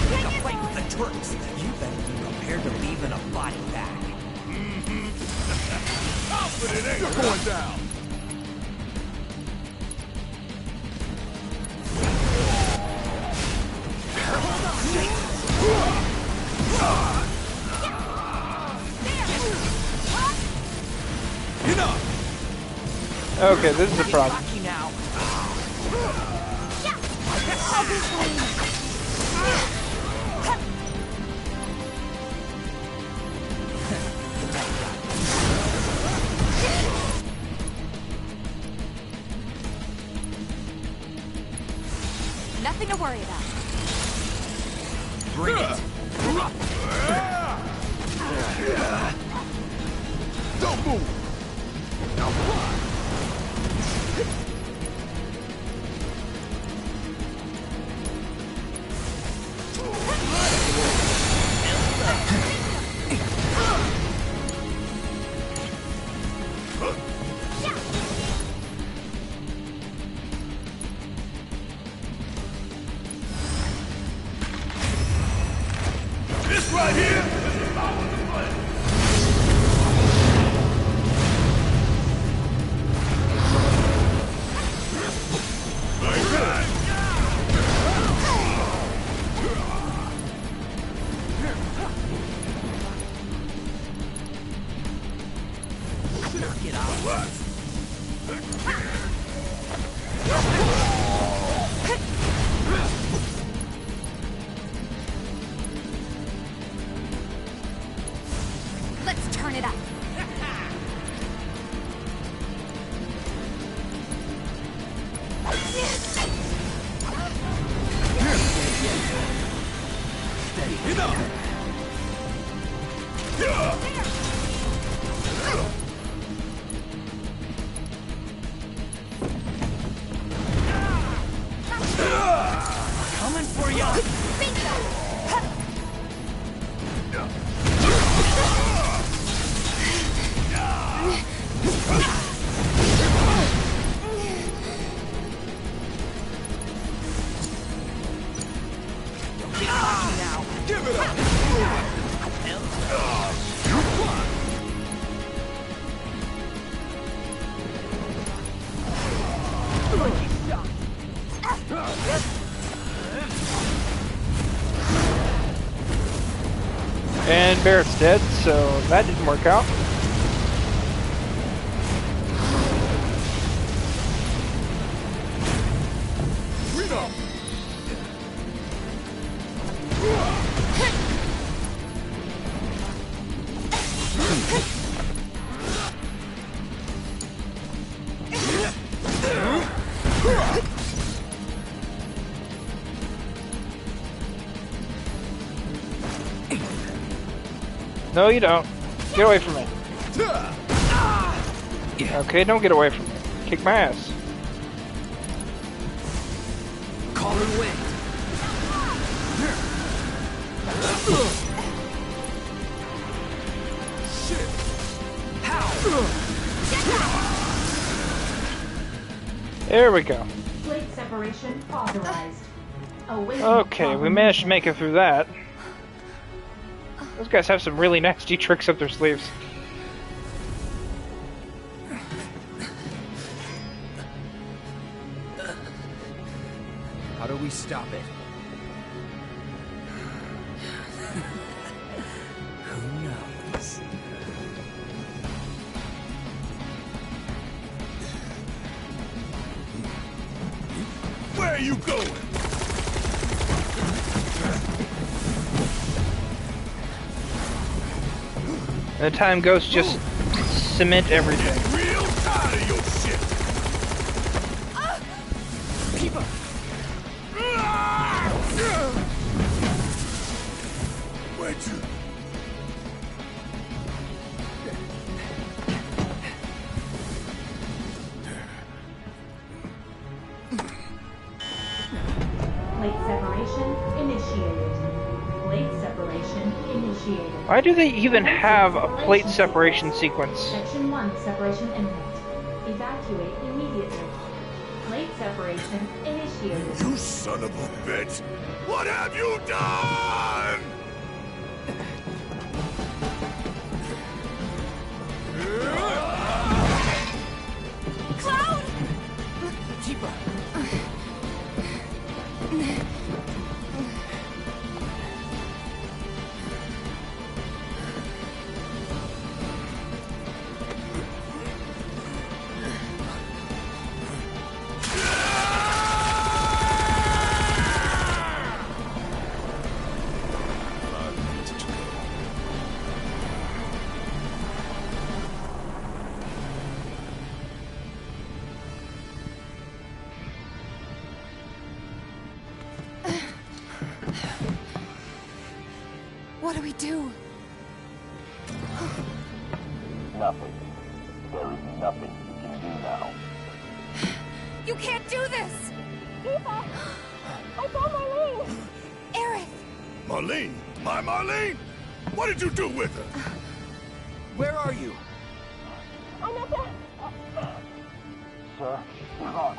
Pick a fight with the Turks. You better be prepared to leave in a body bag. But it ain't going down. Okay, this is a problem. Nothing to worry about. Bring it. Don't move. Now fly. This right here is the power of the blade. Knock it out. Let's turn it up. Steady. Enough. Coming for ya. Now. Give it up. And Barrett's dead, so that didn't work out. No, you don't. Get away from me. Okay, don't get away from me. Kick my ass. Call her wind. Shit. There we go. Plate separation authorized. Awaiting Okay, we managed to make it through that. Those guys have some really nasty tricks up their sleeves. How do we stop it? Who knows? Where are you going? And the time ghosts just cement everything. Real tired of your shit. Keep up. Where'd you? Plate separation initiated. Plate separation initiated. Why do they even have a plate separation sequence? Section 1 separation imminent. Evacuate immediately. Plate separation initiated. You son of a bitch! What have you done? Cloud! Keep up. What do we do? Nothing. There is nothing you can do now. You can't do this! Eva! I saw Marlene! Aerith! Marlene? My Marlene? What did you do with her? Where are you? I'm at the... Sir, you're on.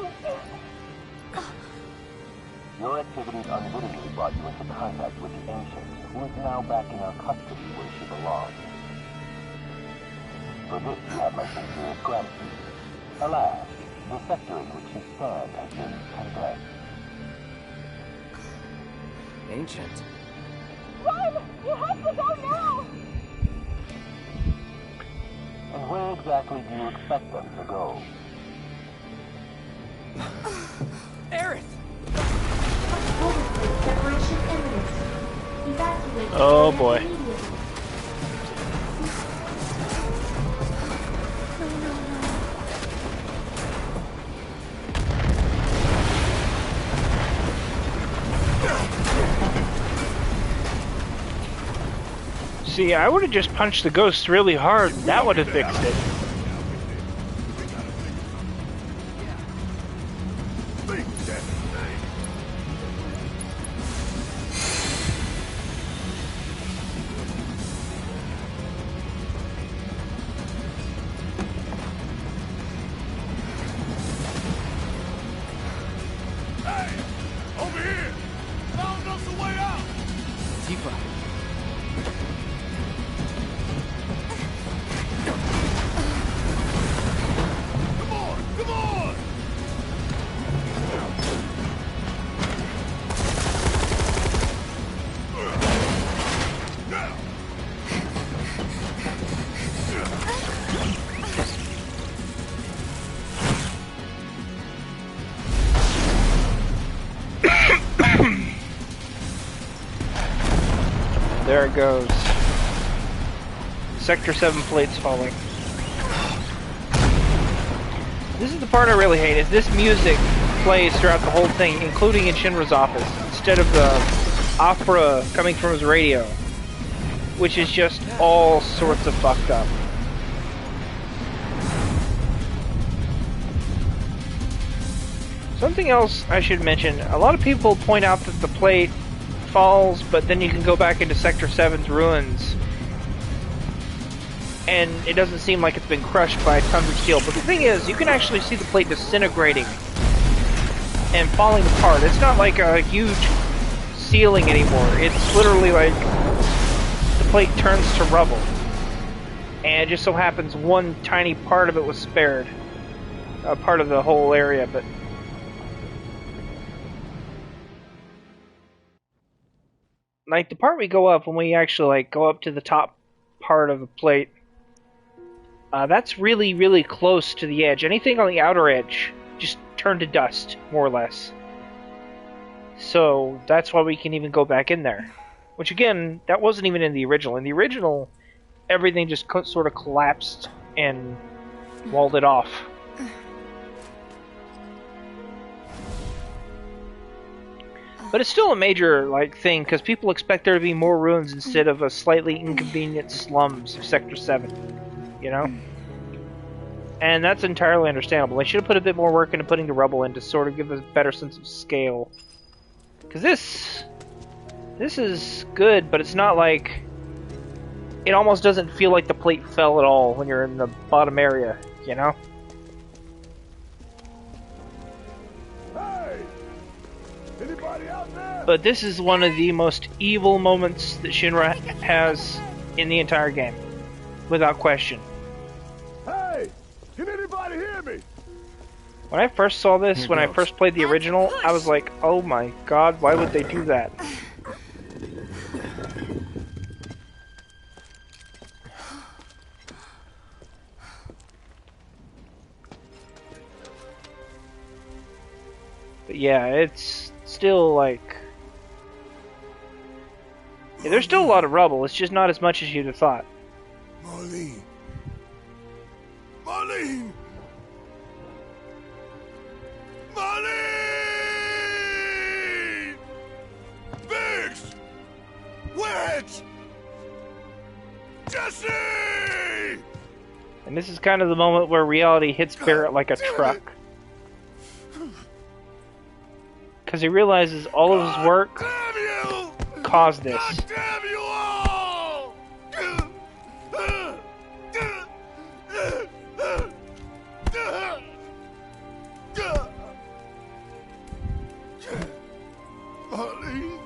Your activities unwittingly brought you into contact with the Ancient, who is now back in our custody where she belongs. For this you have my sincerest gratitude. Alas, the sector in which you stand has been condemned. Ancient. Run! You have to go now! And where exactly do you expect them to go? Aerith! Plate separation imminent. Evacuate. Oh boy. immediately. See, I would have just punched the ghost really hard. That would have fixed it. Hey! Over here! Found us a way out! Tifa. Come on! Come on! Now! There it goes. Sector 7 plates falling. This is the part I really hate, is this music plays throughout the whole thing, including in Shinra's office, instead of the opera coming from his radio. which is just all sorts of fucked up. Something else I should mention, a lot of people point out that the plate falls, but then you can go back into Sector 7's ruins, and it doesn't seem like it's been crushed by tons of steel. But the thing is, you can actually see the plate disintegrating and falling apart. It's not like a huge ceiling anymore. It's literally like the plate turns to rubble. And it just so happens one tiny part of it was spared. A part of the whole area, but... like, the part we go up, when we actually, like, go up to the top part of the plate, that's really, really close to the edge. Anything on the outer edge just turned to dust, more or less. So, that's why we can even go back in there. Which, again, that wasn't even in the original. In the original, everything just sort of collapsed and walled it off. But it's still a major thing, because people expect there to be more ruins instead of a slightly inconvenient slums of Sector 7. You know? And that's entirely understandable. They should have put a bit more work into putting the rubble in to sort of give us a better sense of scale. Because this is good, but it's not like... it almost doesn't feel like the plate fell at all when you're in the bottom area, you know? But this is one of the most evil moments that Shinra has in the entire game. Without question. Hey! Can anybody hear me? When I first saw this, when I first played the original, I was like, oh my god, why would they do that? But yeah, it's still like... yeah, there's still a lot of rubble, it's just not as much as you'd have thought. Marlene! Marlene! Marlene! Biggs! Wedge! Jesse! And this is kind of the moment where reality hits Barrett like a truck. Because he realizes all of his work caused this. Damn you all! Marlene.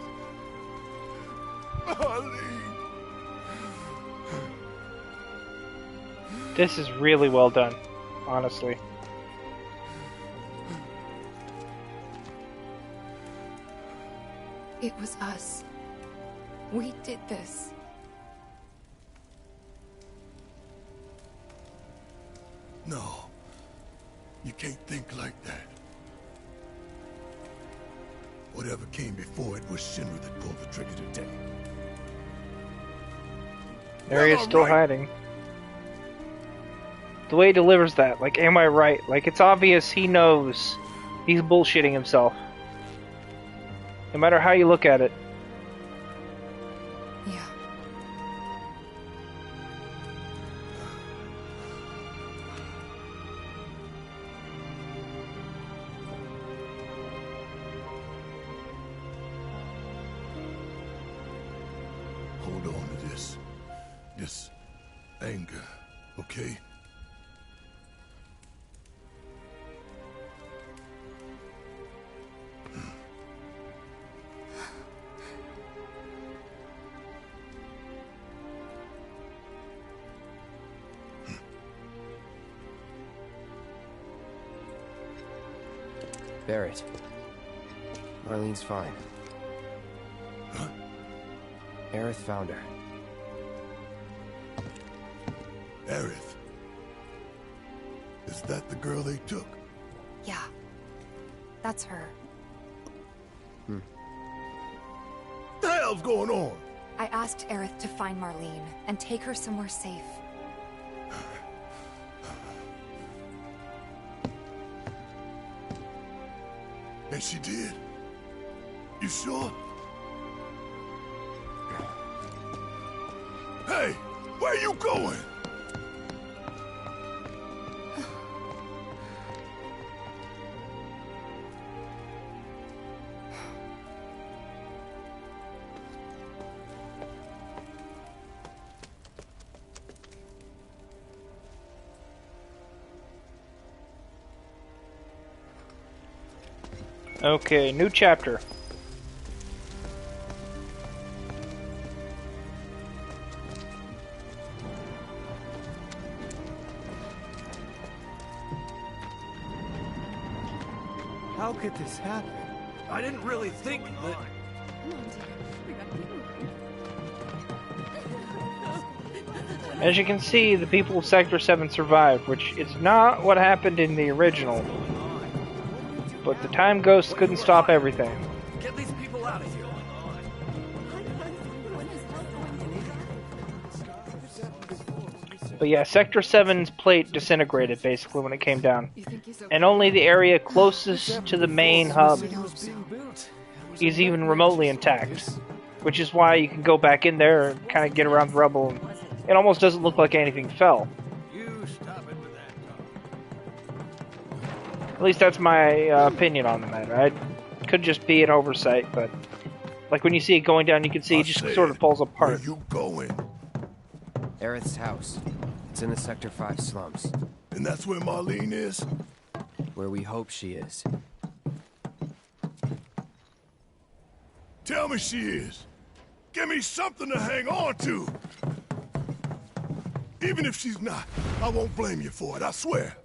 Marlene. This is really well done, honestly. It was us. We did this. No. You can't think like that. Whatever came before it was Shinra that pulled the trigger today. There he is, still hiding. The way he delivers that, like, am I right? Like, it's obvious he knows he's bullshitting himself. No matter how you look at it. Yeah. Hold on to this anger, okay? Barrett. Marlene's fine. Huh? Aerith found her. Aerith. Is that the girl they took? Yeah. That's her. What the hell's going on? I asked Aerith to find Marlene and take her somewhere safe. And she did? You sure? Where you going? Okay, new chapter. How could this happen? I didn't really think that... As you can see, the people of Sector 7 survived, which is not what happened in the original. But the time ghosts couldn't stop everything. Get these people out of here. But yeah, Sector 7's plate disintegrated basically when it came down. And only the area closest to the main hub is even remotely intact. Which is why you can go back in there and kind of get around the rubble. And it almost doesn't look like anything fell. At least that's my opinion on the matter. It could just be an oversight, but like when you see it going down, you can see it just sort of falls apart. Where you going? Aerith's house. It's in the Sector 5 slums. And that's where Marlene is? Where we hope she is. Tell me she is. Give me something to hang on to. Even if she's not, I won't blame you for it, I swear.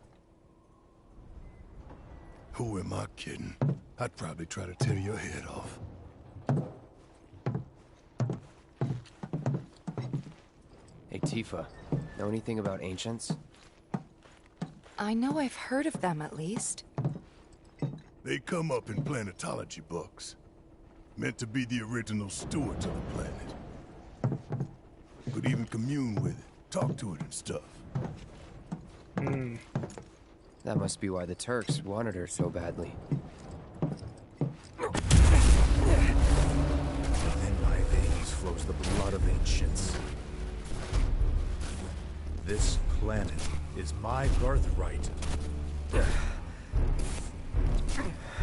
Who am I kidding? I'd probably try to tear your head off. Hey, Tifa. Know anything about ancients? I know I've heard of them, at least. They come up in planetology books. Meant to be the original stewards of the planet. Could even commune with it, talk to it and stuff. That must be why the Turks wanted her so badly. In my veins flows the blood of ancients. This planet is my birthright.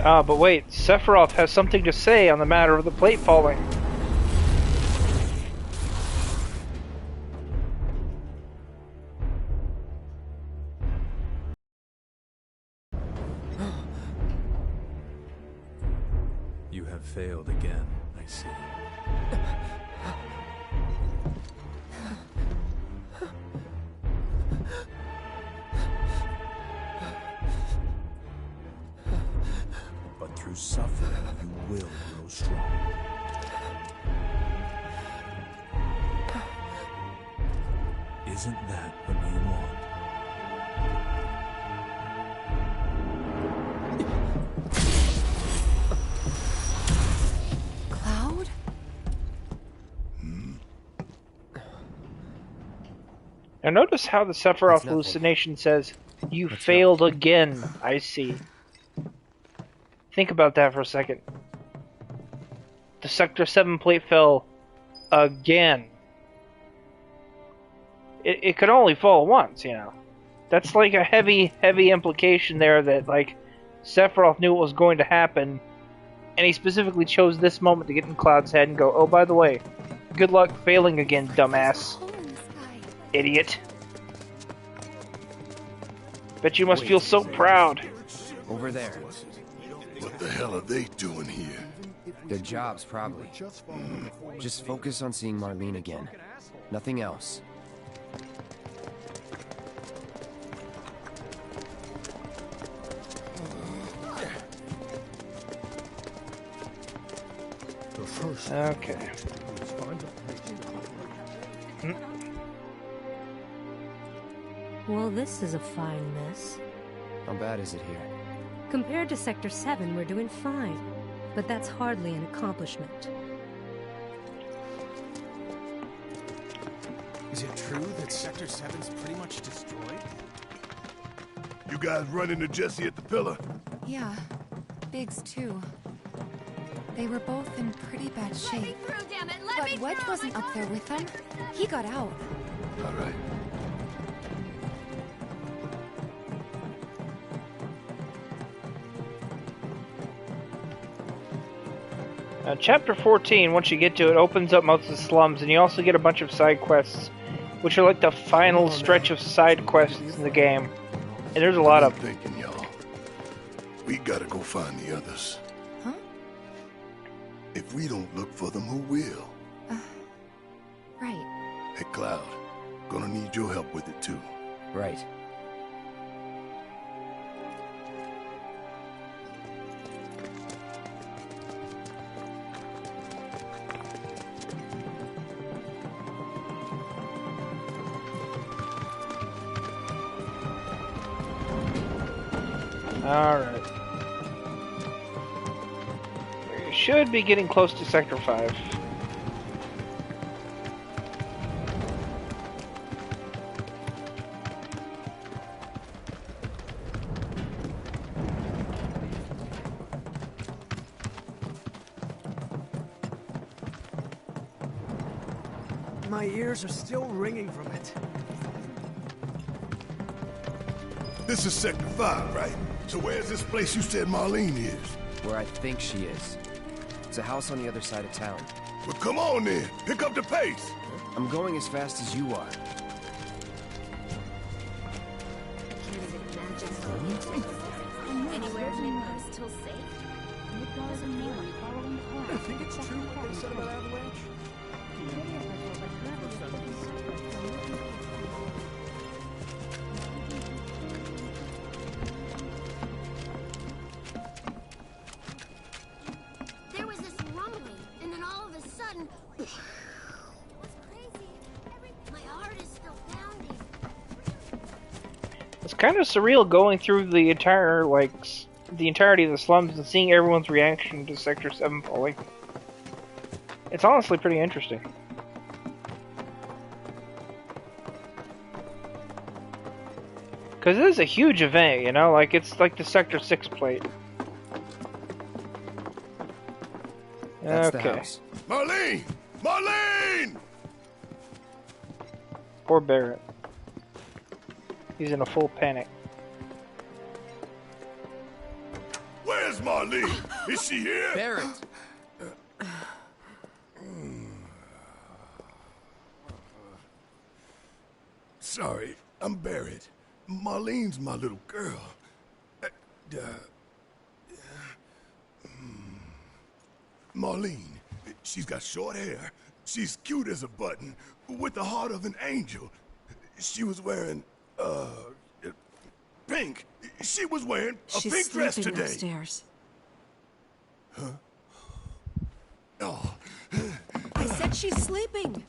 Ah, but wait, Sephiroth has something to say on the matter of the plate falling. You have failed again, I see. But through suffering, you will grow strong. Isn't that what you want? Cloud? Now notice how the Sephiroth hallucination says, "You failed again, I see." Think about that for a second. The Sector 7 plate fell again. It could only fall once, you know. That's like a heavy implication there that, like, Sephiroth knew what was going to happen, and he specifically chose this moment to get in Cloud's head and go, "Oh, by the way, good luck failing again, dumbass. Idiot. Bet you must feel so proud." Over there. What the hell are they doing here? Their jobs, probably. Just focus on seeing Marlene again. Nothing else. Okay. Well, this is a fine mess. How bad is it here? Compared to Sector 7, we're doing fine. But that's hardly an accomplishment. Is it true that Sector 7's pretty much destroyed? You guys run into Jesse at the pillar? Yeah. Biggs, too. They were both in pretty bad shape. But Wedge wasn't up there with them. He got out. All right. Chapter 14, once you get to it, opens up most of the slums, and you also get a bunch of side quests, which are like the final stretch of side quests in the game. And there's a lot of them. Thinking, y'all. We gotta go find the others. Huh? If we don't look for them, who will? Right. Hey, Cloud. Gonna need your help with it, too. Right. Alright. We should be getting close to Sector 5. My ears are still ringing from it. This is Sector 5, right? So where's this place you said Marlene is? Where I think she is. It's a house on the other side of town. Well, come on then. Pick up the pace. I'm going as fast as you are. Anywhere I'm still safe? It doesn't mean I'm following the plan. I think it's true what they said about Avalanche. There was this rumbling, and then all of a sudden... It was crazy. My heart is still pounding. It's kind of surreal going through the entire, the entirety of the slums and seeing everyone's reaction to Sector 7 falling. It's honestly pretty interesting. Because it is a huge event, you know? Like, it's like the Sector 6 plate. That's the Okay. house. Marlene! Marlene! Poor Barrett. He's in a full panic. Where's Marlene? Is she here? Barrett! Sorry, I'm Barrett. Marlene's my little girl. Marlene, she's got short hair. She's cute as a button, with the heart of an angel. She was wearing, pink. She was wearing a She's pink dress sleeping today. upstairs. Huh? Oh. I said she's sleeping.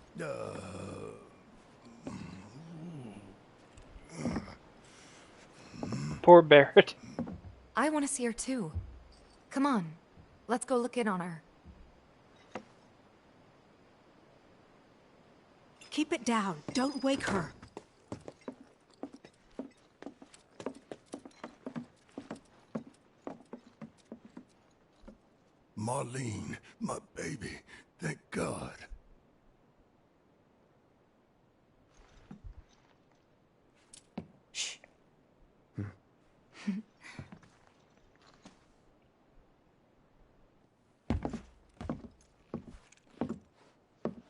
Poor Barrett. I want to see her too. Come on, let's go look in on her. Keep it down. Don't wake her. Marlene, my baby. Thank God. Shh.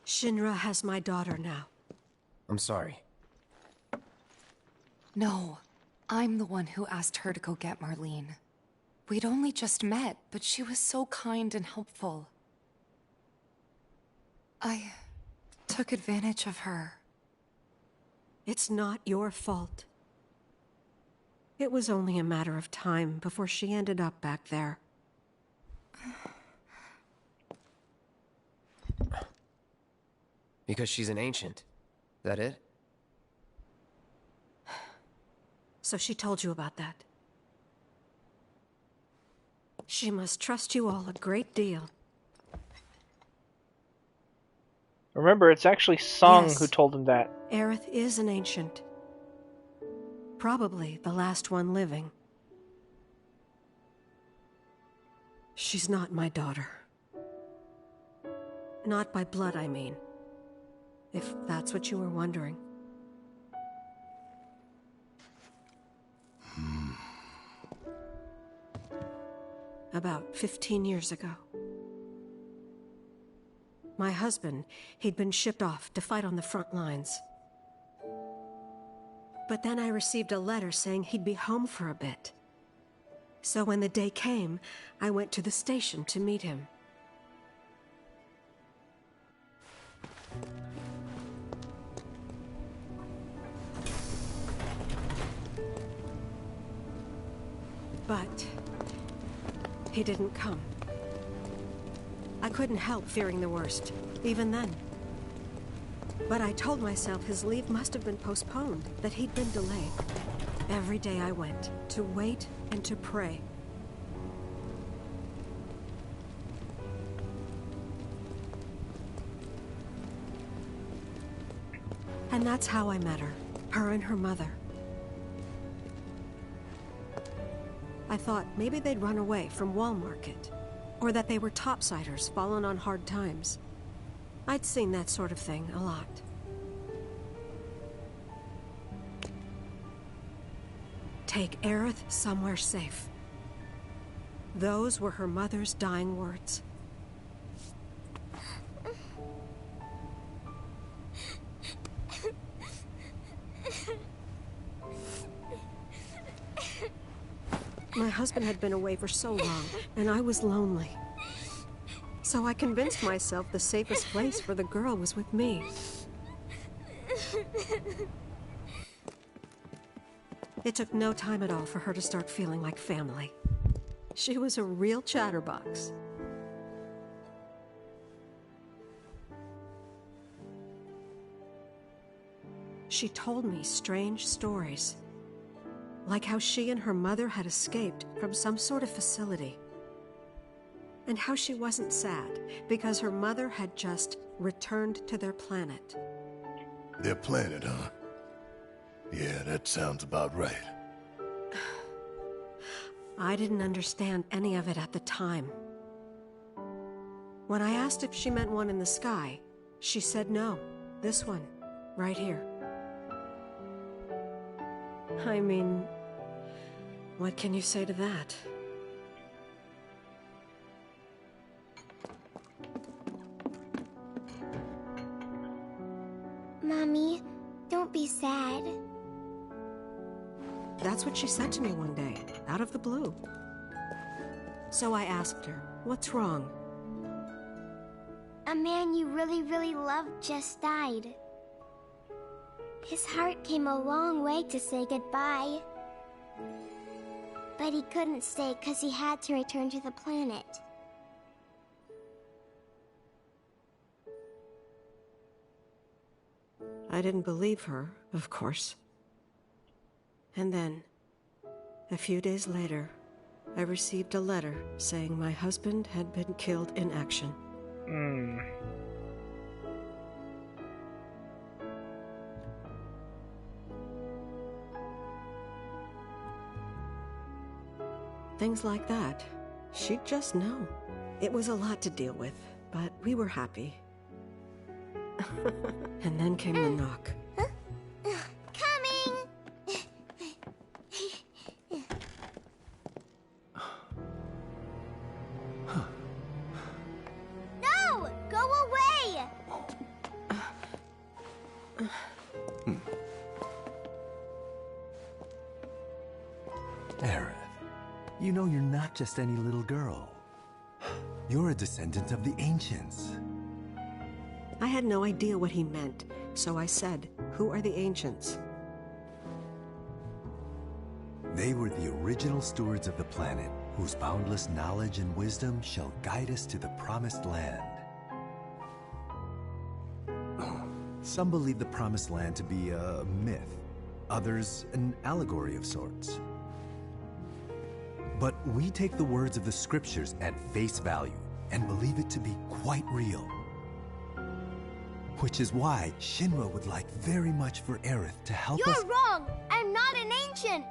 Shinra has my daughter now. I'm sorry. No, I'm the one who asked her to go get Marlene. We'd only just met, but she was so kind and helpful. I took advantage of her. It's not your fault. It was only a matter of time before she ended up back there. Because she's an ancient. That it? So she told you about that. She must trust you all a great deal. Remember, it's actually Sung Yes. who told him that. Aerith is an ancient. Probably the last one living. She's not my daughter. Not by blood, I mean. If that's what you were wondering. about 15 years ago. My husband, he'd been shipped off to fight on the front lines. But then I received a letter saying he'd be home for a bit. So when the day came, I went to the station to meet him. But he didn't come. I couldn't help fearing the worst, even then. But I told myself his leave must have been postponed, that he'd been delayed. Every day I went, to wait and to pray. And that's how I met her and her mother. I thought maybe they'd run away from Wall Market, or that they were topsiders fallen on hard times. I'd seen that sort of thing a lot. Take Aerith somewhere safe. Those were her mother's dying words. My husband had been away for so long, and I was lonely. So I convinced myself the safest place for the girl was with me. It took no time at all for her to start feeling like family. She was a real chatterbox. She told me strange stories, like how she and her mother had escaped from some sort of facility, and how she wasn't sad because her mother had just returned to their planet. Their planet, huh? Yeah, that sounds about right. I didn't understand any of it at the time. When I asked if she meant one in the sky, she said no. This one, right here. I mean, what can you say to that? Mommy, don't be sad. That's what she said to me one day, out of the blue. So I asked her, what's wrong? A man you really, really loved just died. His heart came a long way to say goodbye. But he couldn't stay because he had to return to the planet. I didn't believe her, of course. And then, a few days later, I received a letter saying my husband had been killed in action. Things like that. She'd just know. It was a lot to deal with, but we were happy. And then came the knock. Coming! No! Go away! Aerith, you know you're not just any little girl. You're a descendant of the Ancients. I had no idea what he meant, so I said, "Who are the Ancients?" They were the original stewards of the planet, whose boundless knowledge and wisdom shall guide us to the Promised Land. Some believe the Promised Land to be a myth, others an allegory of sorts. But we take the words of the scriptures at face value and believe it to be quite real. Which is why Shinra would like very much for Aerith to help us— You're wrong! I'm not an ancient!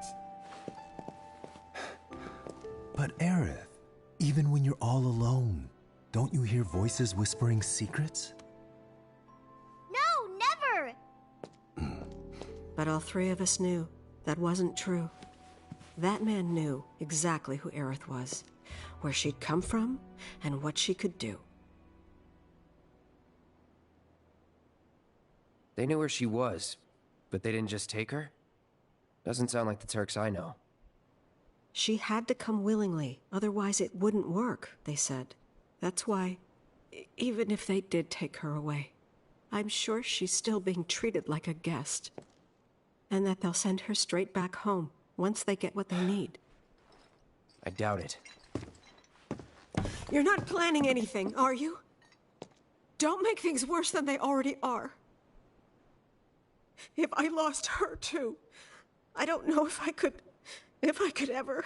But Aerith, even when you're all alone, don't you hear voices whispering secrets? No, never! But all three of us knew that wasn't true. That man knew exactly who Aerith was, where she'd come from, and what she could do. They knew where she was, but they didn't just take her? Doesn't sound like the Turks I know. She had to come willingly, otherwise it wouldn't work, they said. That's why, even if they did take her away, I'm sure she's still being treated like a guest. And that they'll send her straight back home, once they get what they need. I doubt it. You're not planning anything, are you? Don't make things worse than they already are. If I lost her too, I don't know if I could ever.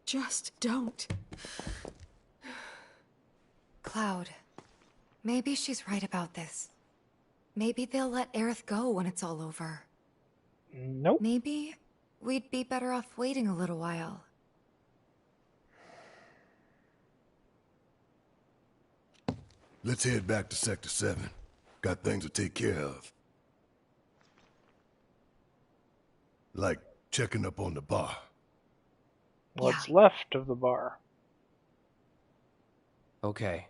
Just don't. Cloud, maybe she's right about this. Maybe they'll let Aerith go when it's all over. Nope. Maybe we'd be better off waiting a little while. Let's head back to Sector 7. Got things to take care of. Like checking up on the bar. What's left of the bar. Okay.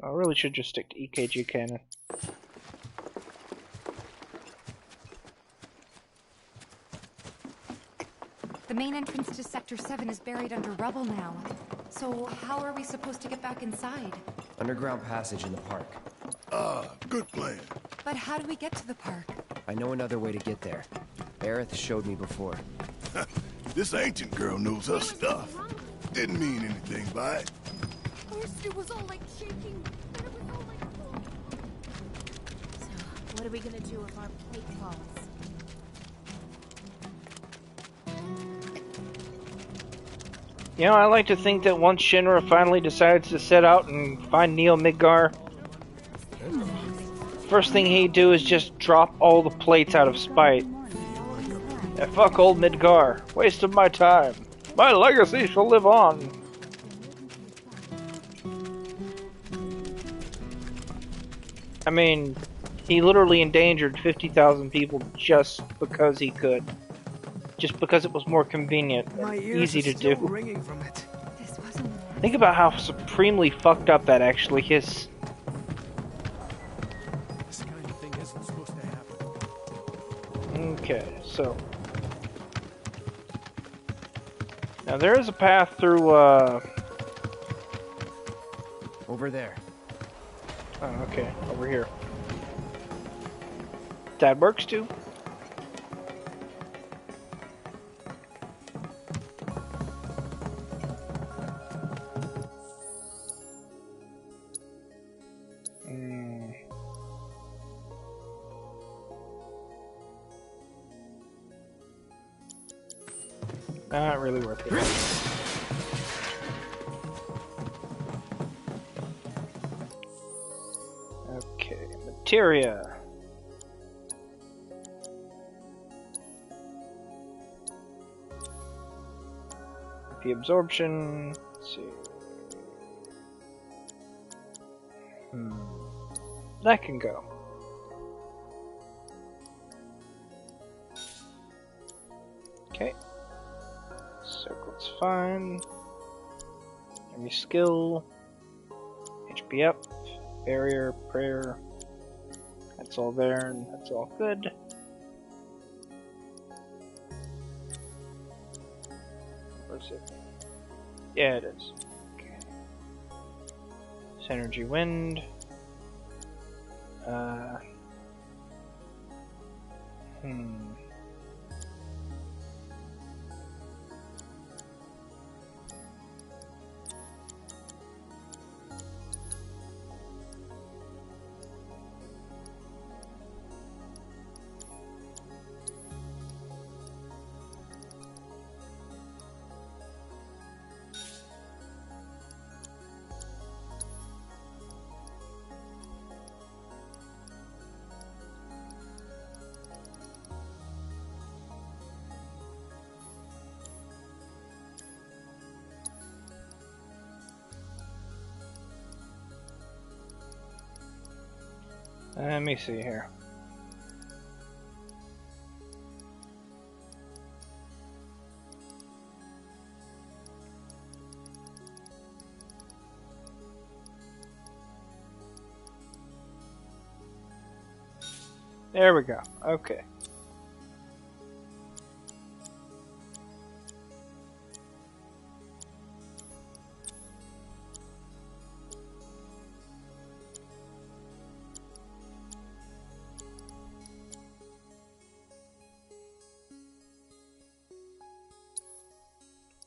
I really should just stick to EKG cannon. The main entrance to Sector 7 is buried under rubble now. So how are we supposed to get back inside? Underground passage in the park. Ah, good plan. But how do we get to the park? I know another way to get there. Aerith showed me before. This ancient girl knows her stuff. Didn't mean anything by it. First it was all like shaking, then it was all like... So, what are we gonna do if our plate falls? You know, I like to think that once Shinra finally decides to set out and find Neo Midgar, first thing he'd do is just drop all the plates out of spite. Yeah, fuck old Midgar. Waste of my time. My legacy shall live on. I mean, he literally endangered 50,000 people just because he could. Just because it was more convenient, easy to do. From it. Think about how supremely fucked up that actually is. This kind of thing isn't supposed to happen. Okay, so now there is a path through. Over there. Oh, okay, over here. That works too. Not really worth it. Okay, materia. The absorption. Let's see. That can go. Okay. Circle's fine. Enemy skill. HP up. Barrier, prayer. That's all there and that's all good. Where's it? Yeah, it is. Okay. Synergy wind. Let me see here. There we go. Okay.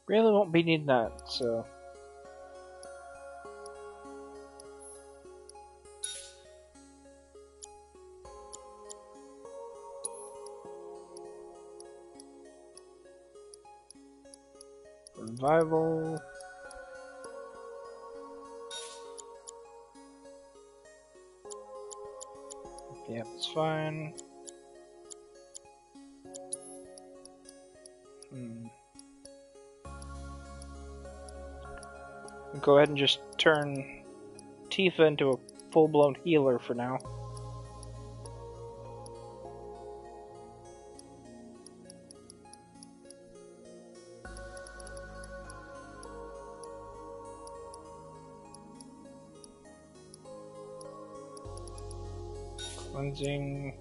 Really won't be needing that, so. Revival. Yeah, that's fine. Go ahead and just turn Tifa into a full-blown healer for now. Cleansing.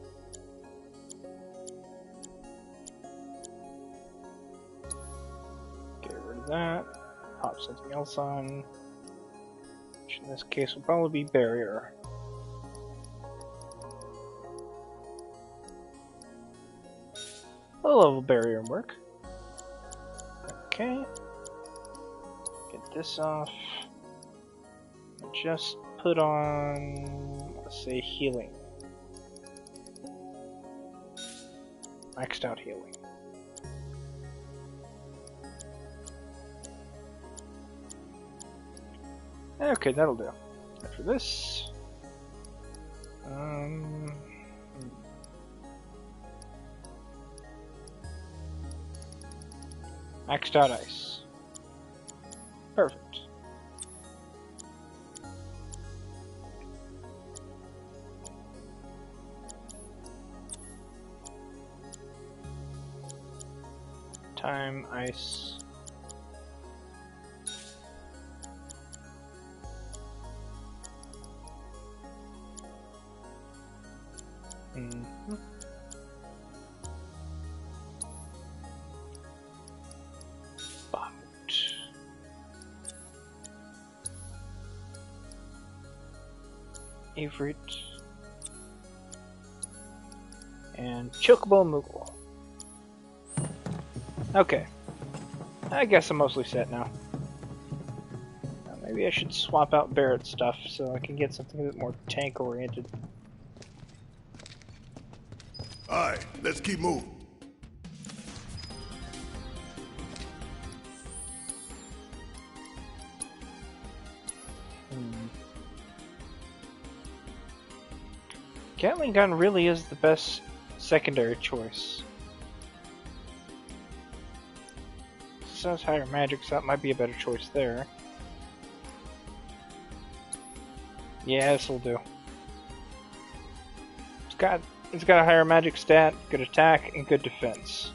Get rid of that. Pop something else on. Which in this case will probably be barrier. Low level barrier work. Okay. Get this off. Just put on, let's say, healing. Maxed out healing. Okay, that'll do. After this, maxed out ice. Perfect. Time, ice. Favorite and Chocobo Moogle. Okay, I guess I'm mostly set now. Maybe I should swap out Barrett's stuff so I can get something a bit more tank oriented. Alright, let's keep moving. Gatling gun really is the best secondary choice. Says higher magic, so that might be a better choice there. Yeah, this'll do. It's got a higher magic stat, good attack, and good defense.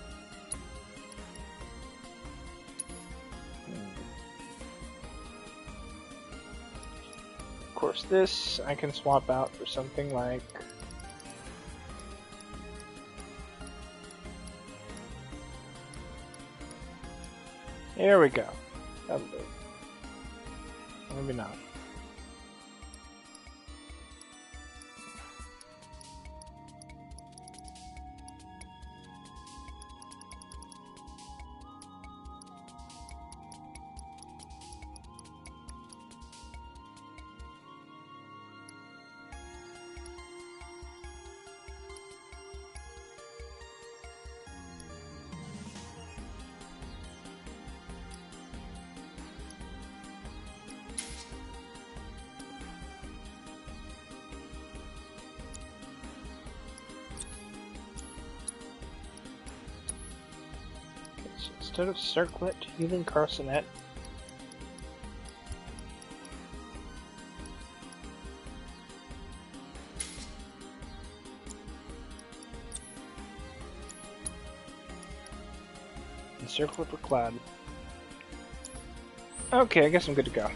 Of course, this I can swap out for something like. There we go. That'll do. Maybe not. instead of circlet, healing carcinet. And circlet for Cloud. Okay, I guess I'm good to go.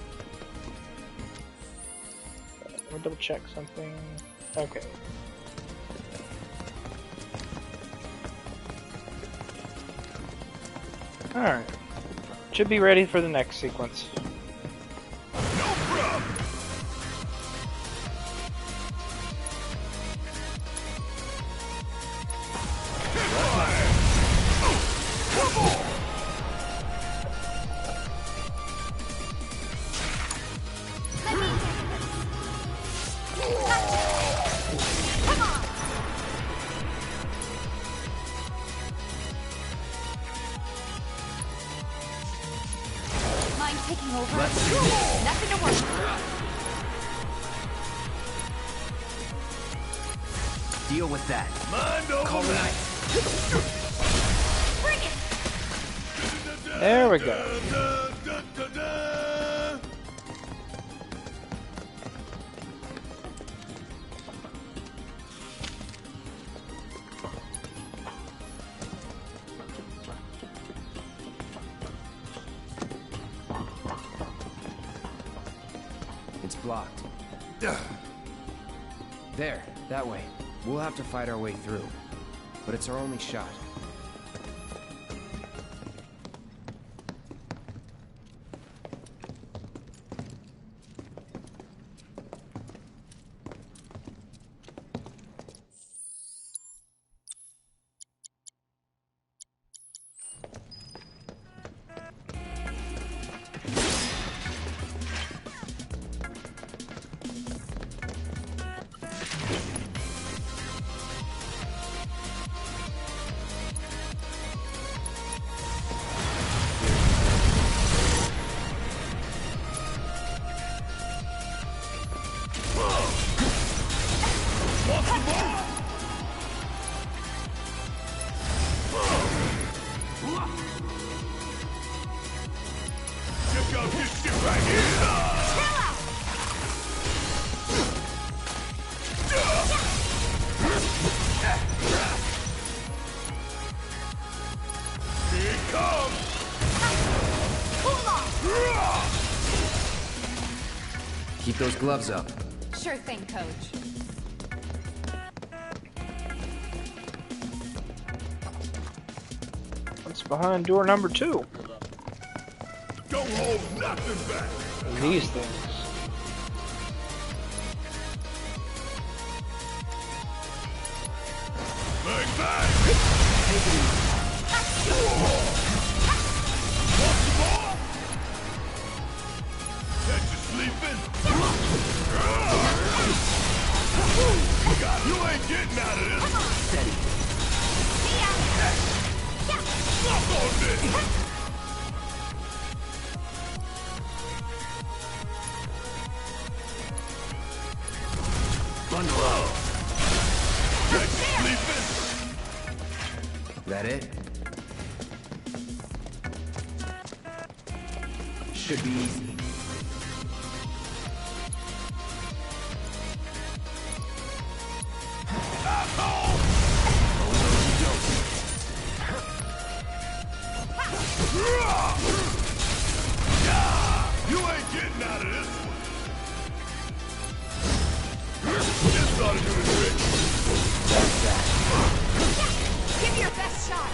Let me double check something. Okay. Alright. Should be ready for the next sequence. Deal with that. Call the knife. There we go. It's blocked. There, that way. We'll have to fight our way through, but it's our only shot. Keep those gloves up. Sure thing, Coach. What's behind door number 2? Don't hold nothing back. These things. Bang, bang. Take it easy. What's the ball? Catch you sleeping? You ain't getting out of this. Steady. Stop on this. Bundle up. Catch you sleeping? That it? Should be easy. You ain't getting out of this one. This ought to do the trick. That's that. Give me your best shot.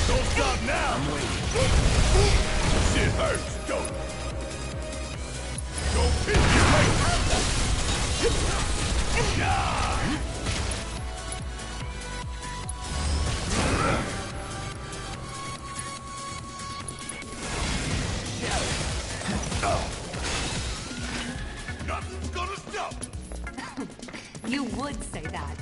Don't stop now. I'm waiting. Shit hurts, don't it? Don't piss your face. Nothing's gonna stop. You would say that.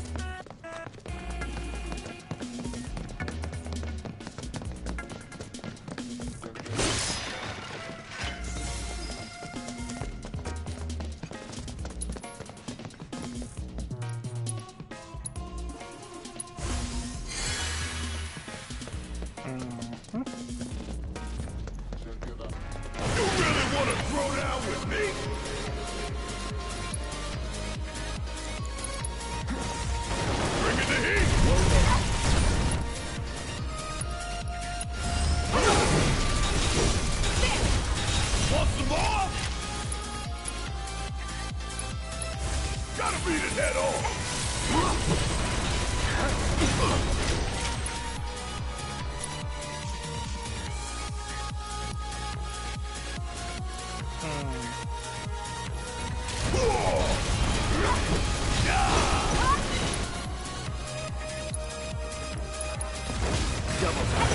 double time.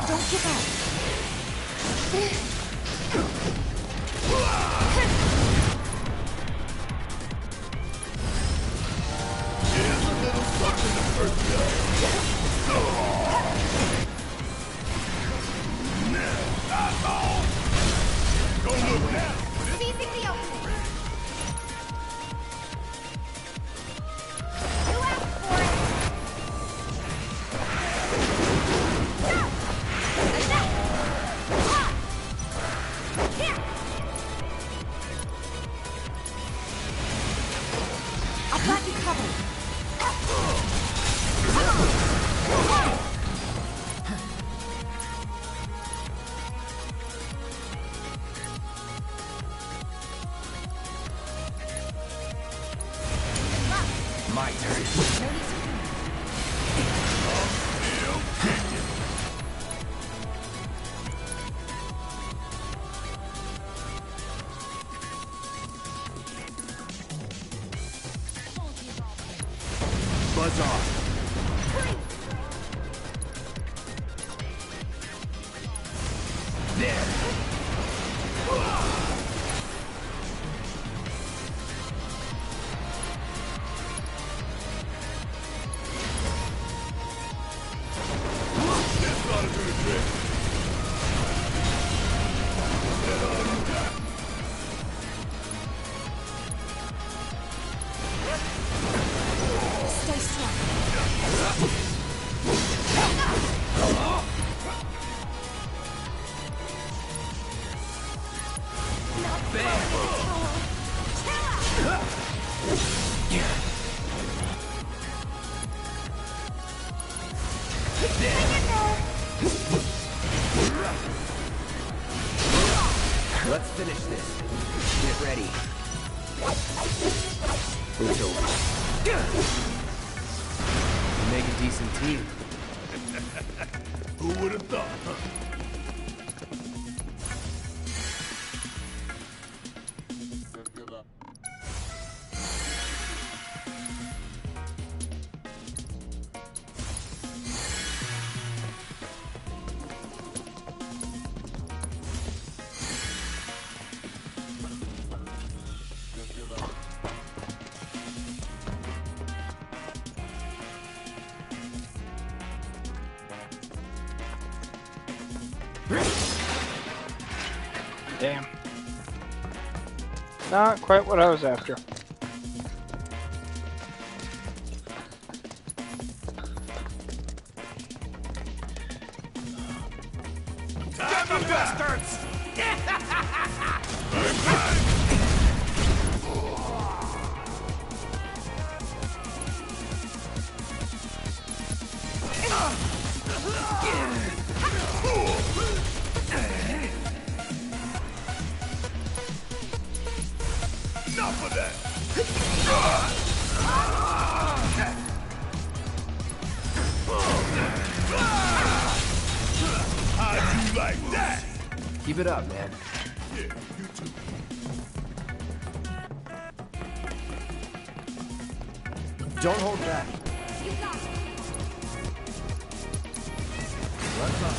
Don't give up. Here's a little something to perk you up. Go look now. Seizing the opening. You asked for it. I've got you covered. My turn. Buzz off. There. This ought to do the trick. Stay strong. Let's finish this. Get ready. It's over. Make a decent team. Who would have thought, huh? Damn. Not quite what I was after. Time to bastards! Enough of that! How'd you like that? Keep it up, man. Yeah, you too. Don't hold back. You got it. Let's up.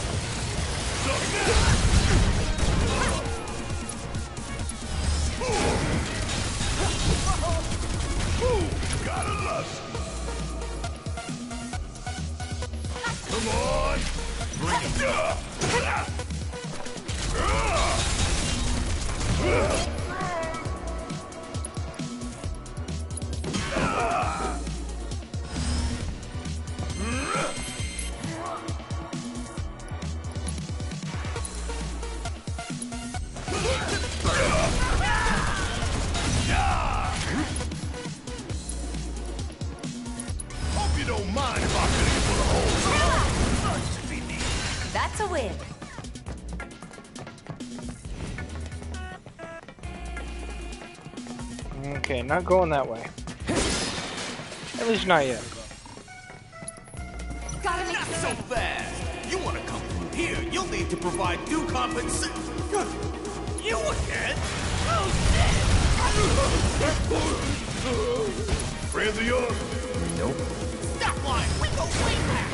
Gotta love it. Come on! Bring it! Hope you don't mind if I fill you full of holes. Should be neat. That's a win. Okay, not going that way. At least not yet. Gotta make Not so fast. You want to come through here? you'll need to provide due compensation. You again? Friends of yours? Nope. Stop lying! We go way back!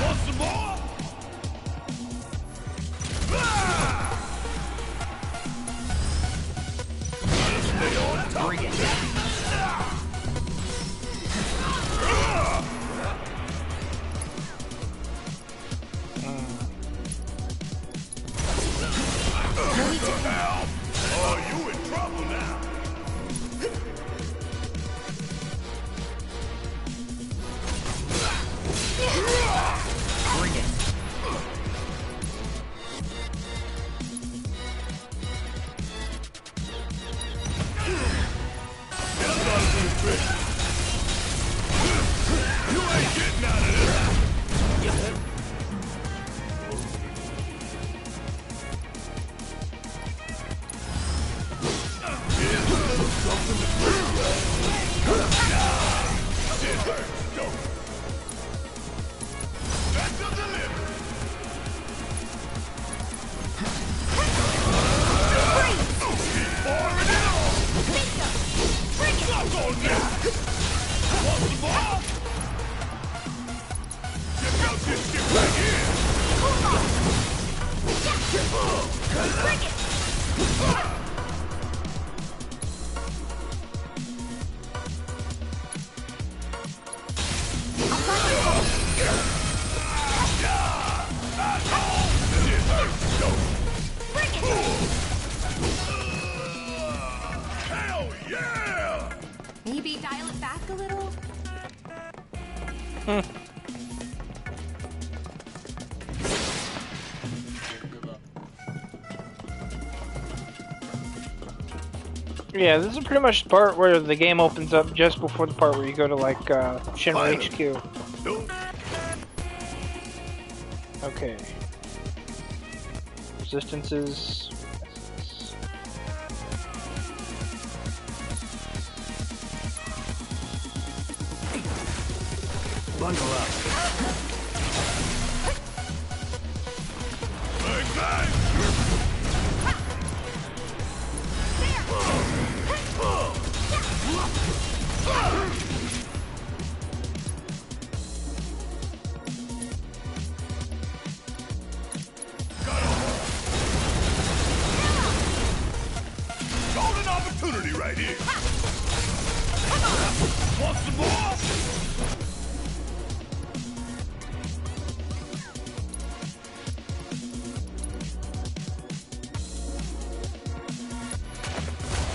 Want some more? Stay on top. Bring it. Oh, you in trouble now. Bring it. That's not a good trick. You ain't getting out of this. Here's a little something to bring. Shit hurts, don't it? That's a delivery. Keep firing it on. Suck on that. Want some more? Check out this shit right here. Bring it. Hell yeah! Maybe dial it back a little? Yeah, this is pretty much the part where the game opens up just before the part where you go to, like, Shinra HQ. Okay. Resistances. Bundle up. Golden opportunity right here. Want some more?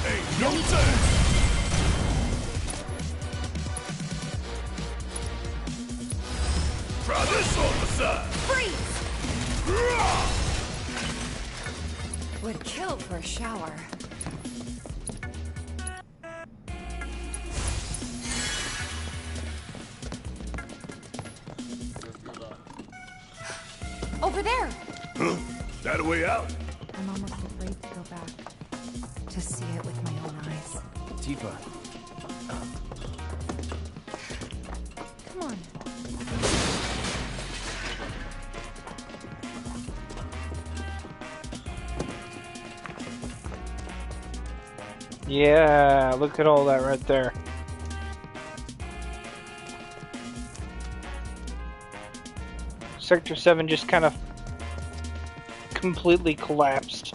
Ain't no sense. Try this on the side. Freeze! Would kill for a shower. Over there! Huh? That a way out? I'm almost afraid to go back. To see it with my own eyes. Tifa. Come on. Yeah, look at all that right there. Sector 7 just kind of completely collapsed.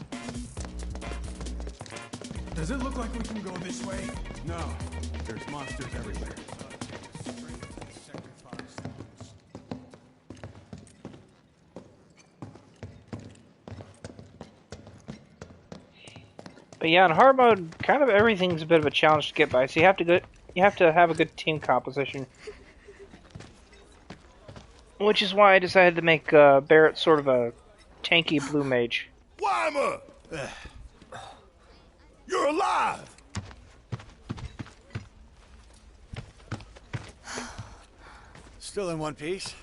Does it look like we can go this way? No. There's monsters everywhere. But yeah, in hard mode, kind of everything's a bit of a challenge to get by. So you have to have a good team composition. Which is why I decided to make Barrett sort of a tanky blue mage. Wymer! You're alive! Still in one piece?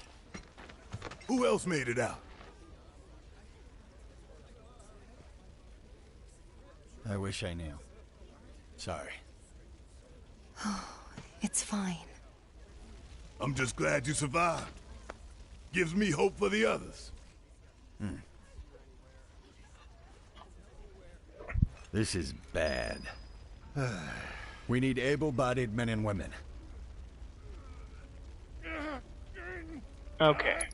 Who else made it out? I wish I knew. Sorry. It's fine. I'm just glad you survived. Gives me hope for the others. This is bad. We need able-bodied men and women. Okay.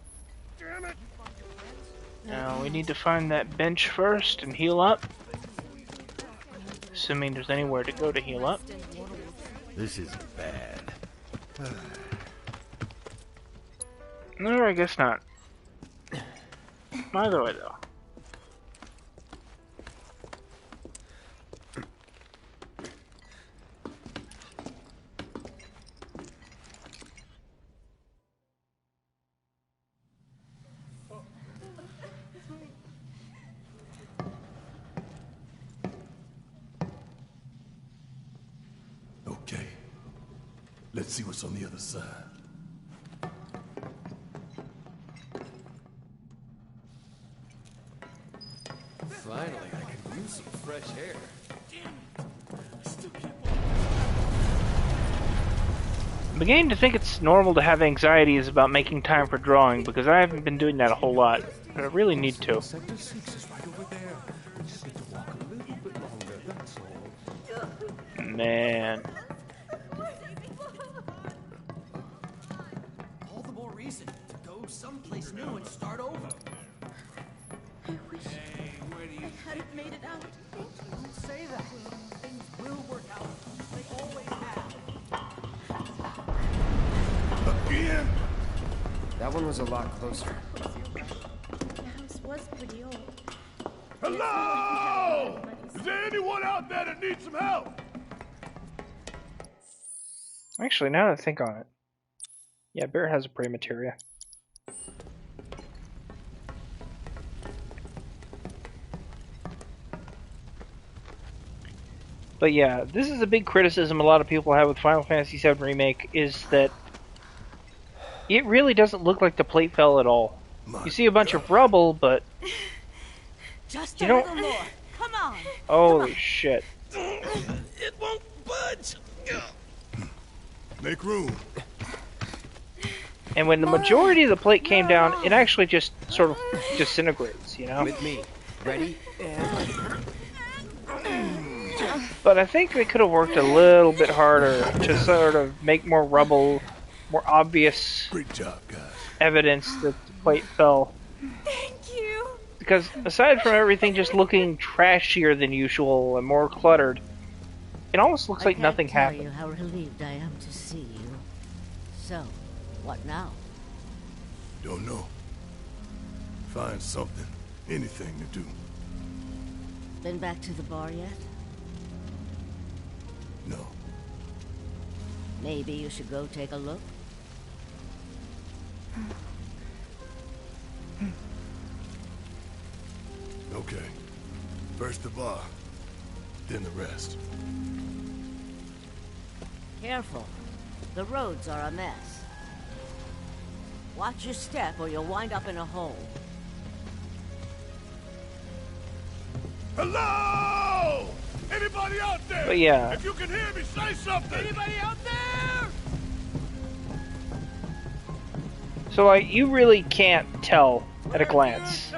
Now we need to find that bench first and heal up. Assuming there's anywhere to go to heal up. This is bad. No, I guess not. Either way, though. Okay. Let's see what's on the other side. Finally, I could use some fresh air. I'm beginning to think it's normal to have anxieties about making time for drawing, because I haven't been doing that a whole lot, but I really need to. Man. All the more reason to go someplace new and start over. I wish I hadn't made it out. Don't say that. Things will work out. They always have. Again? That one was a lot closer. The house was pretty old. Hello! Is there anyone out there that needs some help? Actually, now that I think on it. Yeah, Bear has a prey materia. But yeah, this is a big criticism a lot of people have with Final Fantasy VII Remake, is that it really doesn't look like the plate fell at all. You see a bunch of rubble, but Just you a don't... little more. Come on. Holy shit. It won't budge. Make room. And when the majority of the plate came down, it actually just sort of disintegrates, you know? With me. Ready? And... But I think they could have worked a little bit harder to sort of make more rubble, more obvious Great job, guys. evidence that the plate fell. Thank you. Because aside from everything just looking trashier than usual and more cluttered, it almost looks like nothing happened. I can't tell you how relieved I am to see you. So, what now? Don't know. Find something. Anything to do. Been back to the bar yet? No. Maybe you should go take a look. Okay. First the bar, then the rest. Careful. The roads are a mess. Watch your step or you'll wind up in a hole. Hello! Anybody out there? But yeah. If you can hear me, say something! Anybody out there? So like, you really can't tell at a glance.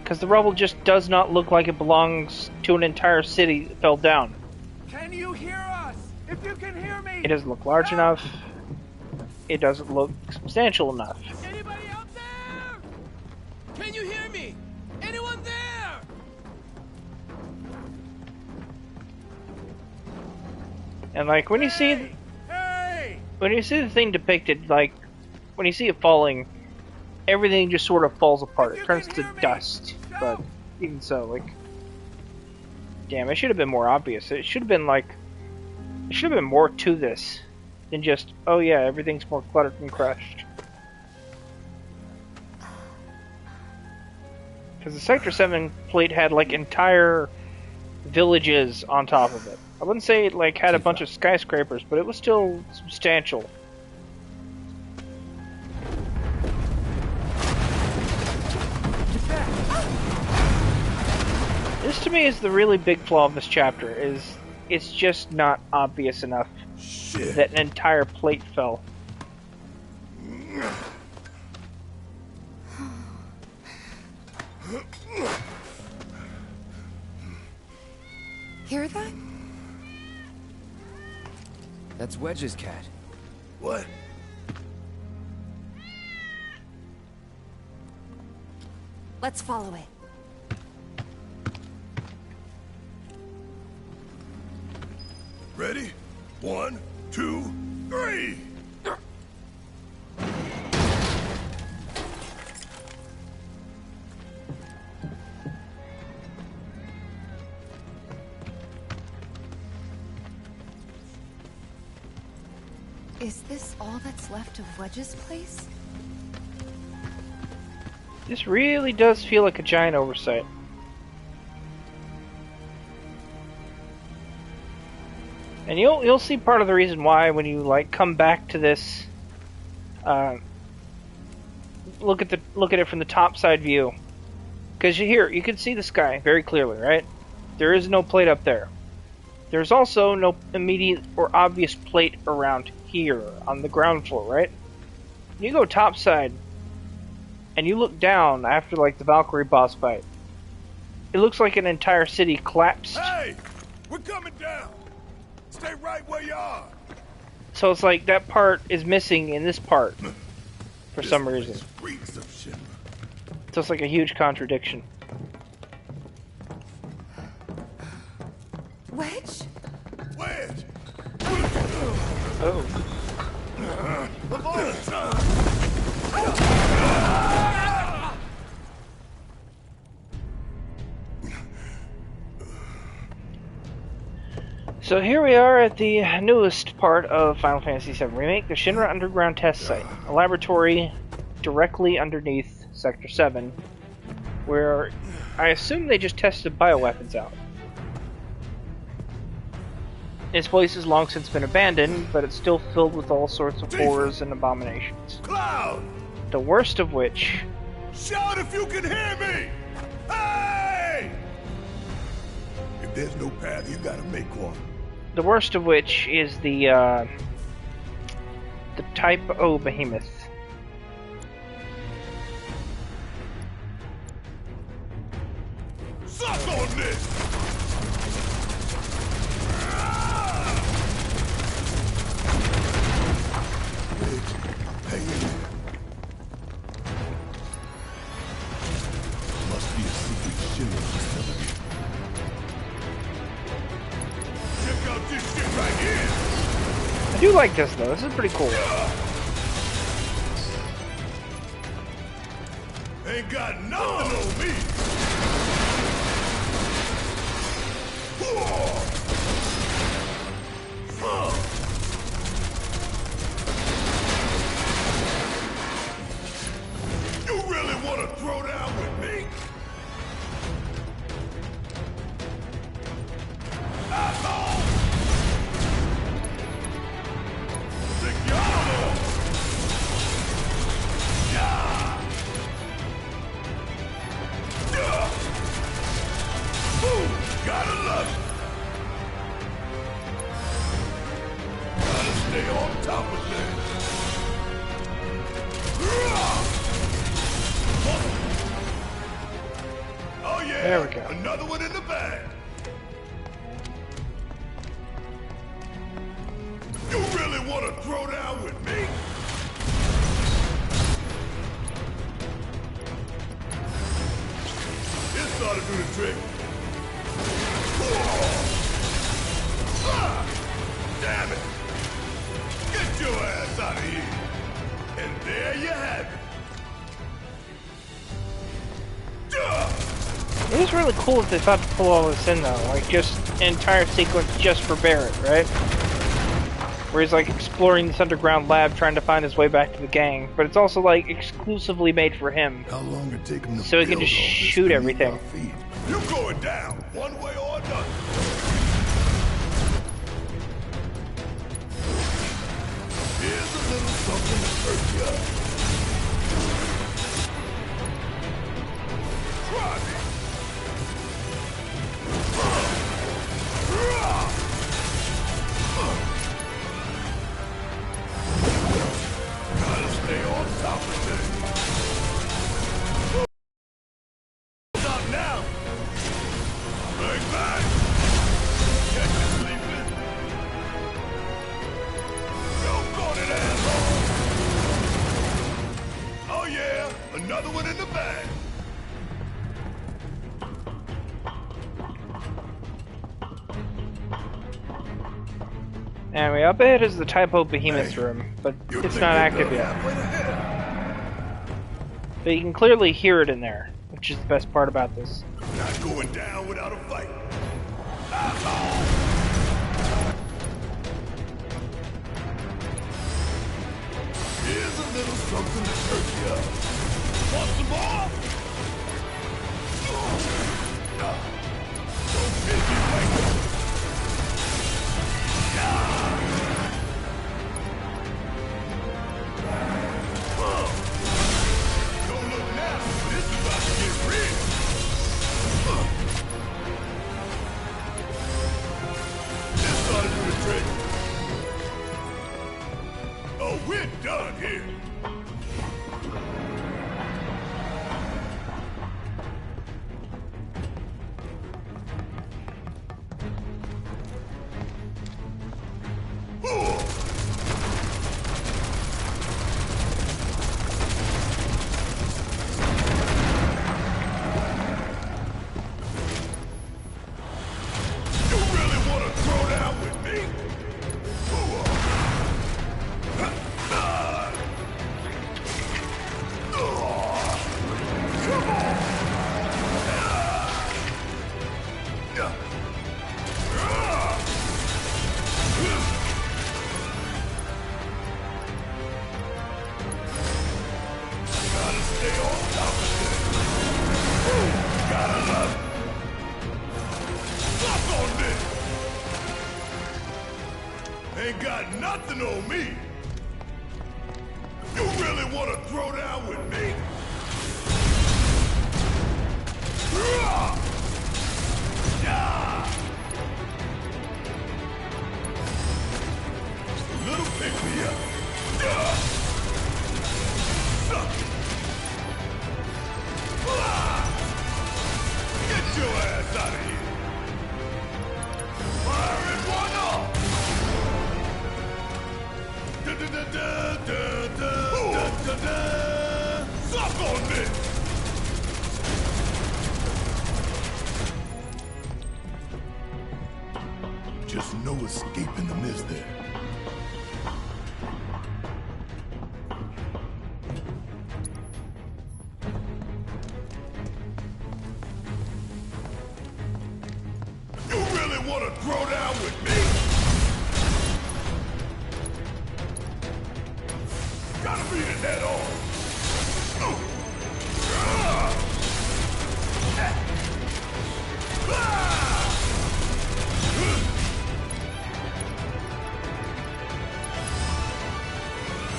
Because the rubble just does not look like it belongs to an entire city that fell down. Can you hear us? If you can hear me! It doesn't look large enough. It doesn't look substantial enough. Anybody out there? Can you hear me? Anyone there? And like when you see the thing depicted, like when you see it falling, everything just sort of falls apart. It turns to dust. But even so, like, damn, it should have been more obvious. It should have been like, there should have been more to this than just, oh yeah, everything's more cluttered and crushed. Because the Sector 7 plate had like entire villages on top of it. I wouldn't say it like had a bunch of skyscrapers, but it was still substantial. This to me is the really big flaw of this chapter, is it's just not obvious enough that an entire plate fell. Hear that? That's Wedge's cat. What? Let's follow it. Ready? 1, 2, 3! Is this all that's left of Wedge's place? This really does feel like a giant oversight. And you'll see part of the reason why when you like come back to this. Look at it from the top side view, because you can see the sky very clearly, right? There is no plate up there. There's also no immediate or obvious plate around here on the ground floor, right? You go topside and you look down after like the Valkyrie boss fight. It looks like an entire city collapsed. Hey! We're coming down! Stay right where you are! So it's like that part is missing in this part for some reason. So it's like a huge contradiction. Wedge? Wedge! Oh. Of all the time! So here we are at the newest part of Final Fantasy VII Remake, the Shinra Underground Test Site, a laboratory directly underneath Sector 7, where I assume they just tested bioweapons out. This place has long since been abandoned, but it's still filled with all sorts of horrors and abominations. Cloud! The worst of which... Shout if you can hear me! Hey! If there's no path, you gotta make one. The worst of which is the Type O behemoth. Suck on this! Hang in there. Must be a secret Shinra facility. Check out this shit right here! I do like this though, this is pretty cool. Ain't got nothing on me! You really want to throw down with me? Asshole! Stick your arm on! Ooh, gotta love it! Gotta stay on top of things. Oh yeah, there we go. Another one in the bag. You really want to throw down with me? This ought to do the trick. Damn it! Get your ass out of here! And there you have it! It is really cool that they thought to pull all this in though, like just an entire sequence just for Barrett, right? Where he's like exploring this underground lab trying to find his way back to the gang, but it's also like exclusively made for him. How long it take him to so he can just shoot everything. You going down, one way or another. Here's a little something to hurt you. Try me. Another one in the bag. Anyway, up ahead is the Typo Behemoth's room, but it's not active yet. But you can clearly hear it in there, which is the best part about this. Not going down without a fight. Here's a little something to perk you up. Want some more? Don't get me like Don't look now. This is about to get real. This ought to do the trick. Oh, we're done here. Ain't got nothing on me. You really want to throw down with me? Just a little pick me up. Suck it. Get your ass out of here. Firing one off. Suck on this! Just no escaping the mist there. You really want to throw down with me? Gotta beat it head on.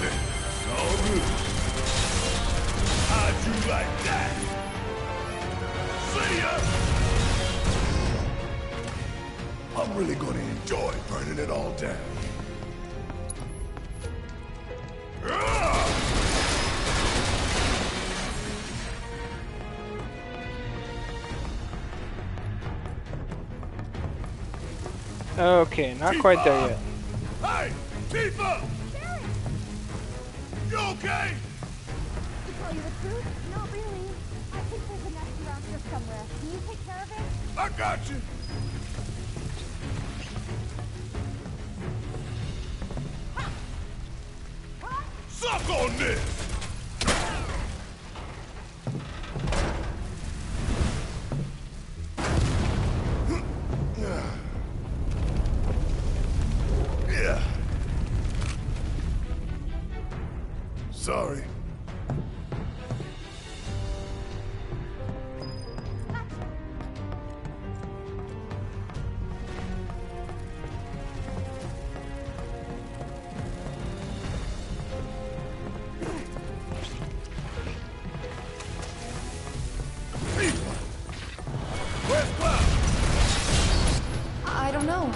It's all good. How'd you like that? See ya! I'm really gonna enjoy burning it all down. Okay, not quite there yet. Hey! Tifa! You okay? To tell you the truth, not really. I think there's a nest around here somewhere. Can you take care of it? I got you. Suck on this! Yeah. Sorry. Where's Cloud? I don't know.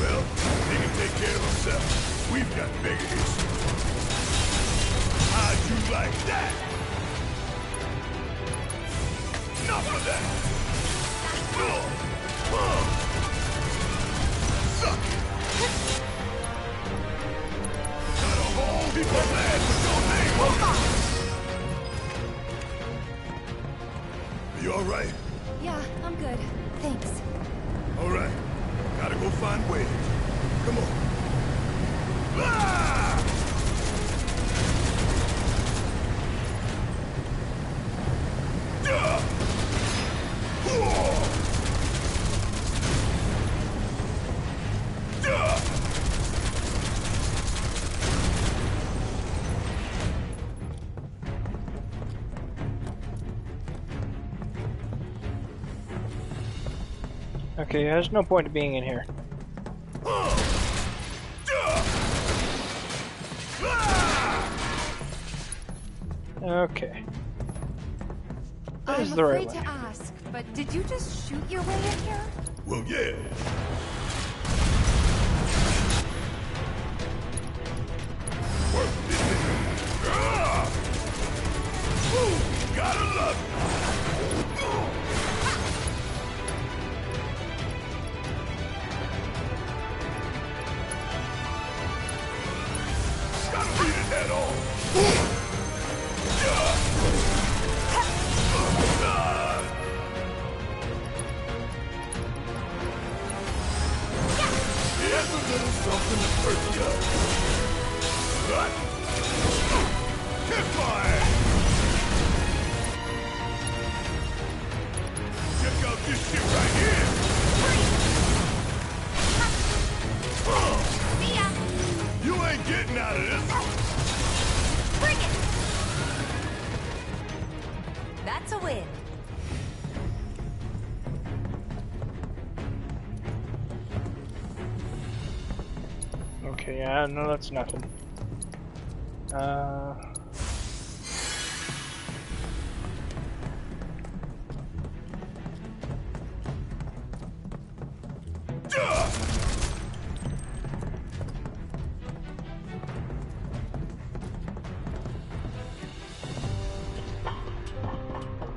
Well, he can take care of himself. We've got bigger issues. How'd you like that? Enough of that! Suck it! Got a whole heap of ass with your name on it! all right? Yeah, I'm good. Thanks. All right. Gotta go find Wedge. Come on. Ah! Okay, there's no point to being in here. Okay. This I'm is the right afraid way. to ask, but did you just shoot your way in here? Well, yeah. Work this thing. Ah! Woo! Gotta love it. Gotta beat it head on. Here's a little something to perk you up. What? Kick my ass! Check out this shit right here! See ya! You ain't getting out of this! Bring it! That's a win. Okay, yeah, no, that's nothing.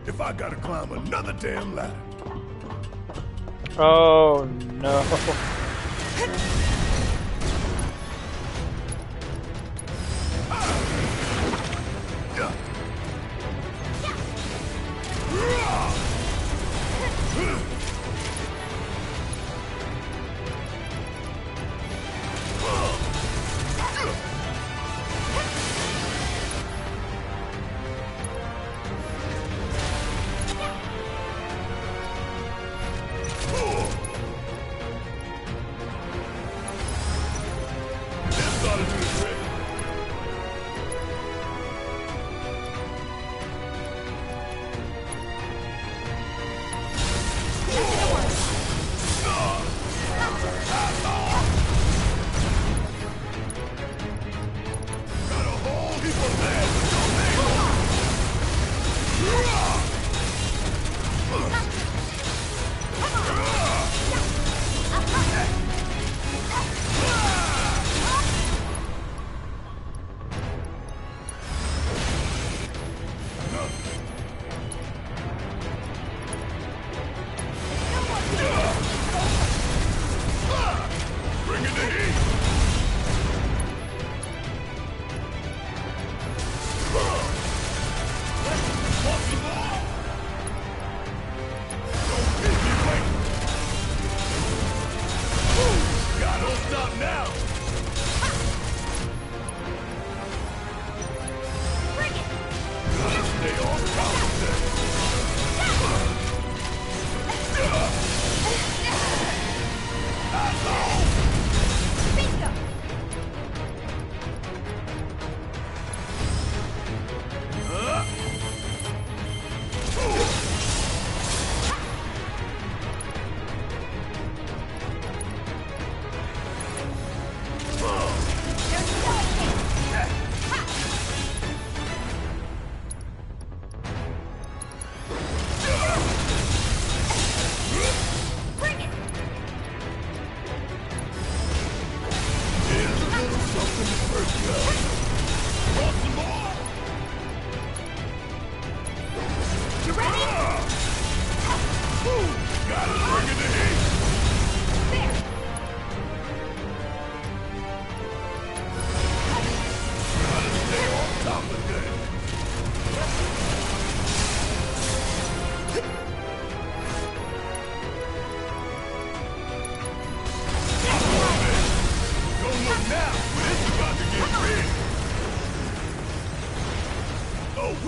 If I gotta climb another damn ladder. Oh no.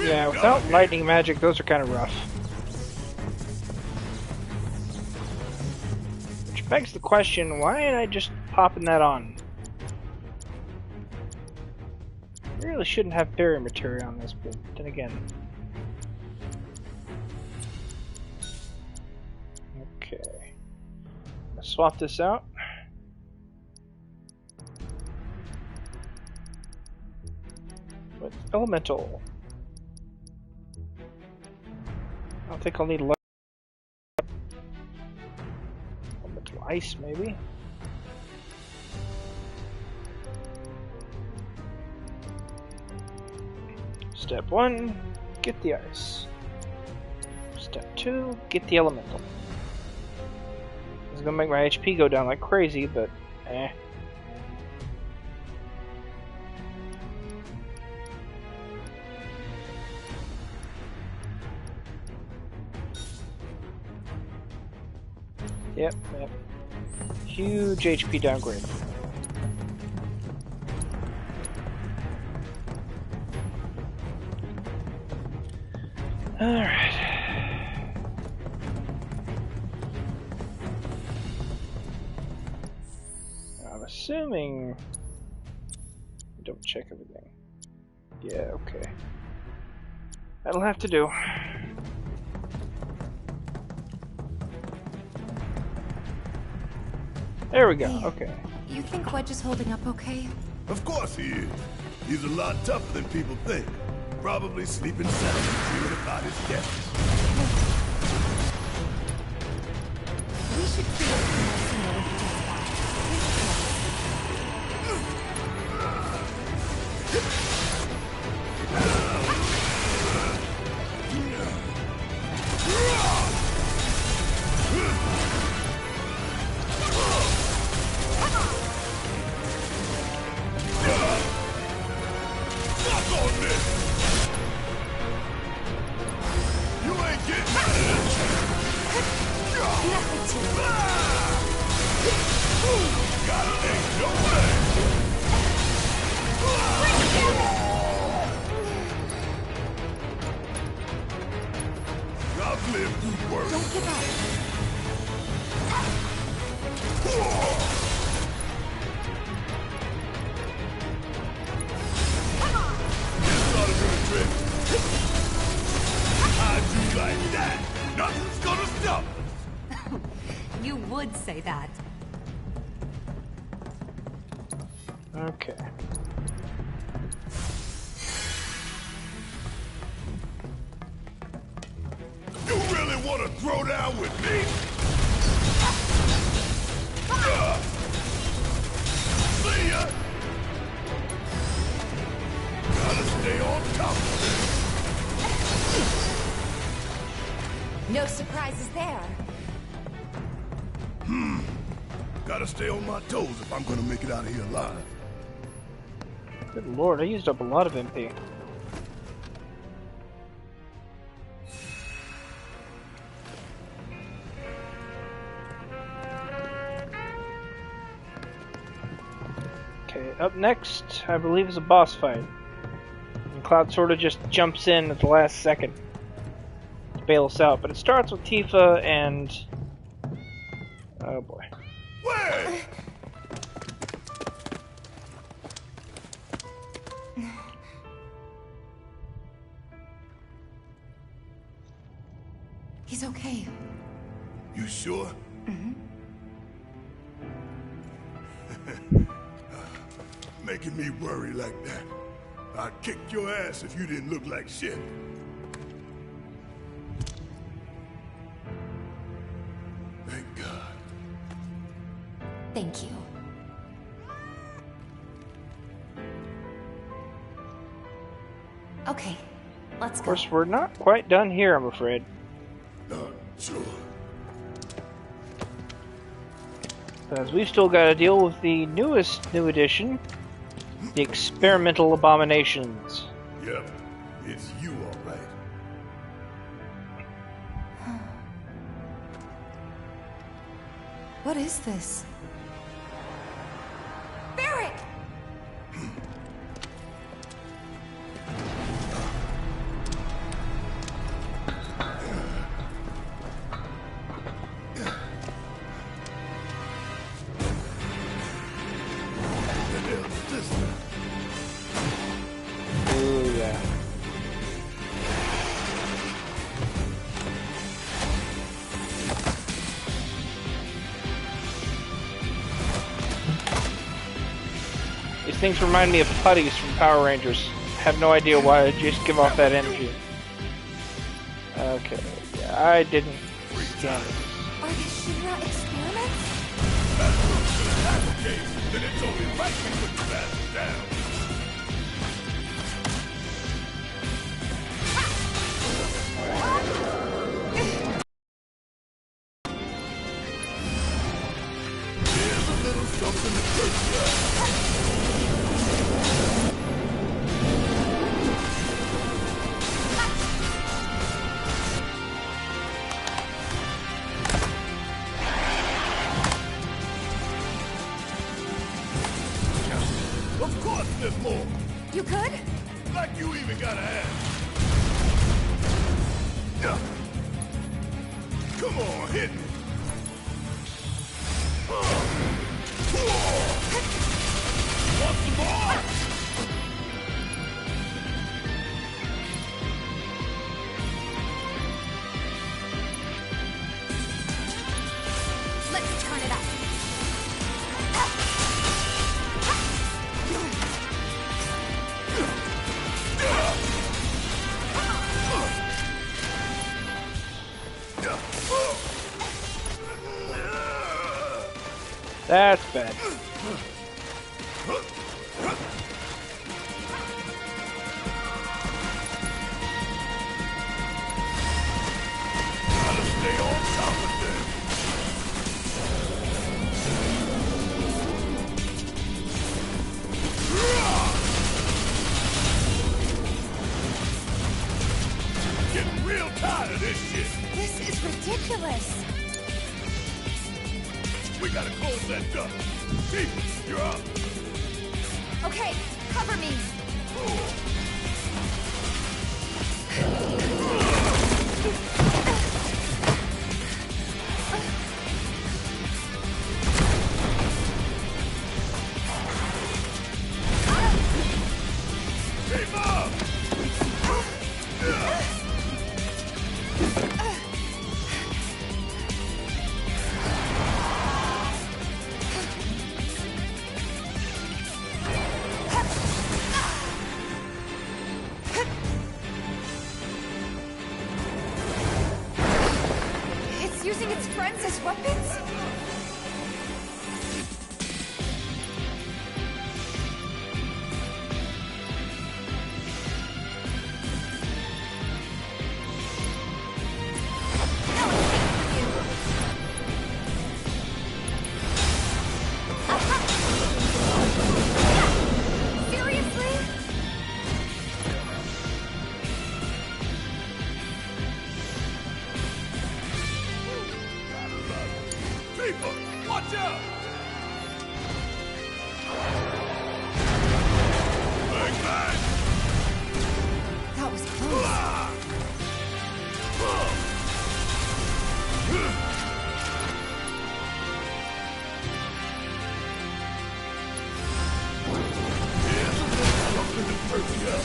Yeah, without lightning magic, those are kind of rough. Which begs the question, why ain't I just popping that on? I really shouldn't have barrier material on this, but then again. Okay. Let's swap this out. With elemental. I don't think I'll need elemental ice, maybe. Step 1, get the ice. Step 2, get the elemental. This is gonna make my HP go down like crazy, but eh. Yep. Huge HP downgrade. Alright. I'm assuming... Double check everything. Yeah, okay. That'll have to do. There we go, Hey, okay. You think Wedge is holding up okay? Of course he is. He's a lot tougher than people think. Probably sleeping sound, dreaming about his death. We should see what he wants to know when he gets back. Don't give up. How'd you like that? Nothing's gonna stop us. You would say that. Okay. You really want to throw down with me? See ya! Gotta stay on top of it. No surprises there. Gotta stay on my toes if I'm gonna make it out of here alive. Good lord, I used up a lot of MP. Okay, up next, I believe, is a boss fight. And Cloud sort of just jumps in at the last second to bail us out, but it starts with Tifa and... oh boy. Where? He's okay. You sure? Making me worry like that. I'd kick your ass if you didn't look like shit. Thank God. Thank you. Okay, let's Of go. course, we're not quite done here, I'm afraid. Not sure. Because we've still got to deal with the newest new edition, the experimental abominations. Yep, it's you all right. What is this? Barrick! things remind me of putties from Power Rangers. I have no idea why I just give off that energy. Okay, yeah, I didn't scan it. Are these Shinra experiments? That's the case, then it's only right we put the bastard down. Here's a little something to perk you up. Of course there's more. You could? Like you even gotta ask. Come on, hit me. Want some more? Let's turn it up. That's bad. Gotta stay on top of them. Getting real tired of this shit. This is ridiculous. We gotta close that duct. Chief, you're up. Okay, cover me. Keep up! It's using its friends as weapons? People, watch out! Bang, bang! That was close. Here's a little something to perk you up.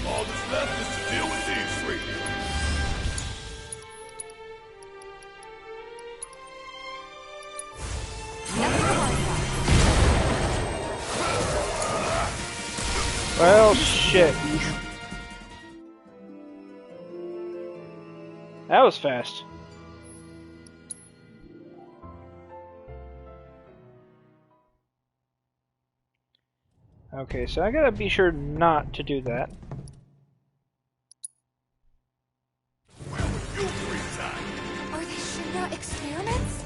All that's left is to deal with these three. Well, shit. That was fast. Okay, so I gotta be sure not to do that. You free time. Are these Shinra experiments?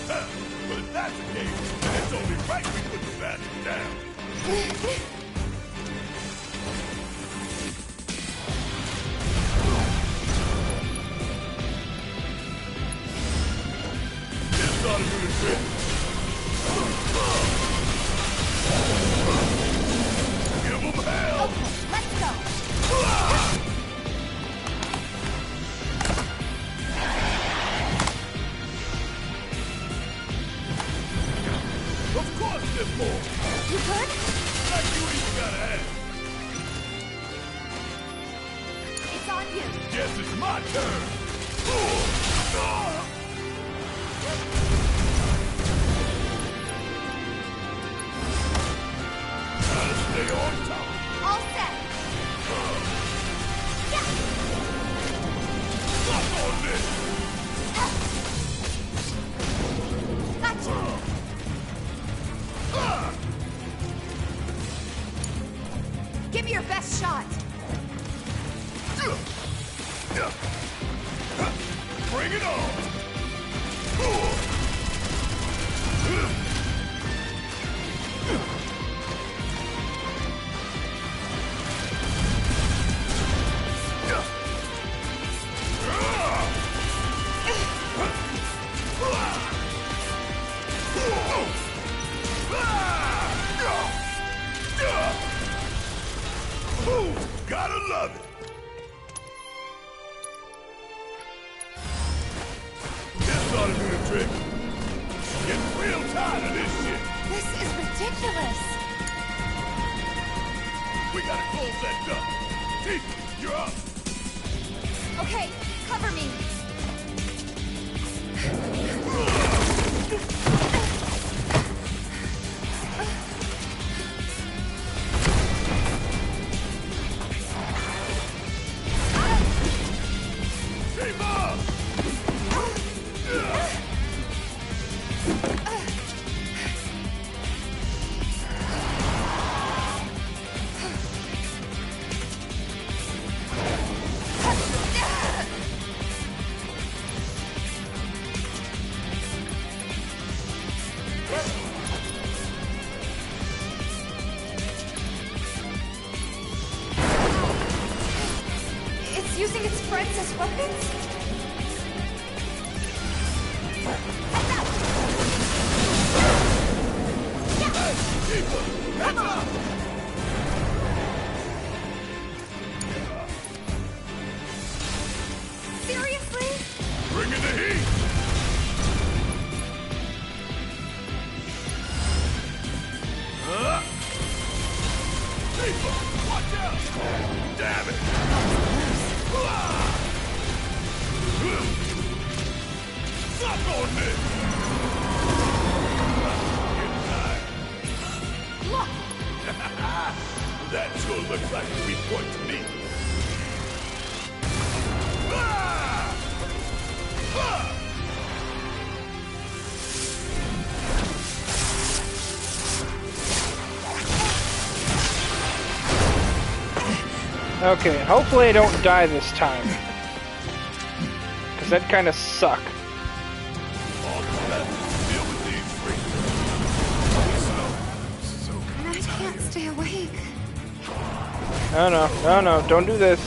But if that's the case, then it's only right we put the bastard down. This ought to do the trick. you! Guess it's my turn! Gotta stay on top. All set! Stop on this! Gotcha! Give me your best shot! Bring it on! Gotta love it! This ought to do the trick. Getting real tired of this shit. This is ridiculous! We gotta close that duck. Tifa, you're up. Okay, cover me! It's using its friends as weapons? Come on! Seriously? Bring in the heat! Tifa, watch out! Damn it! Suck on this! Get tired. Look! That sure looks like a weak point to me. Okay, hopefully I don't die this time. Because that'd kind of suck. I can't stay awake. No, don't do this.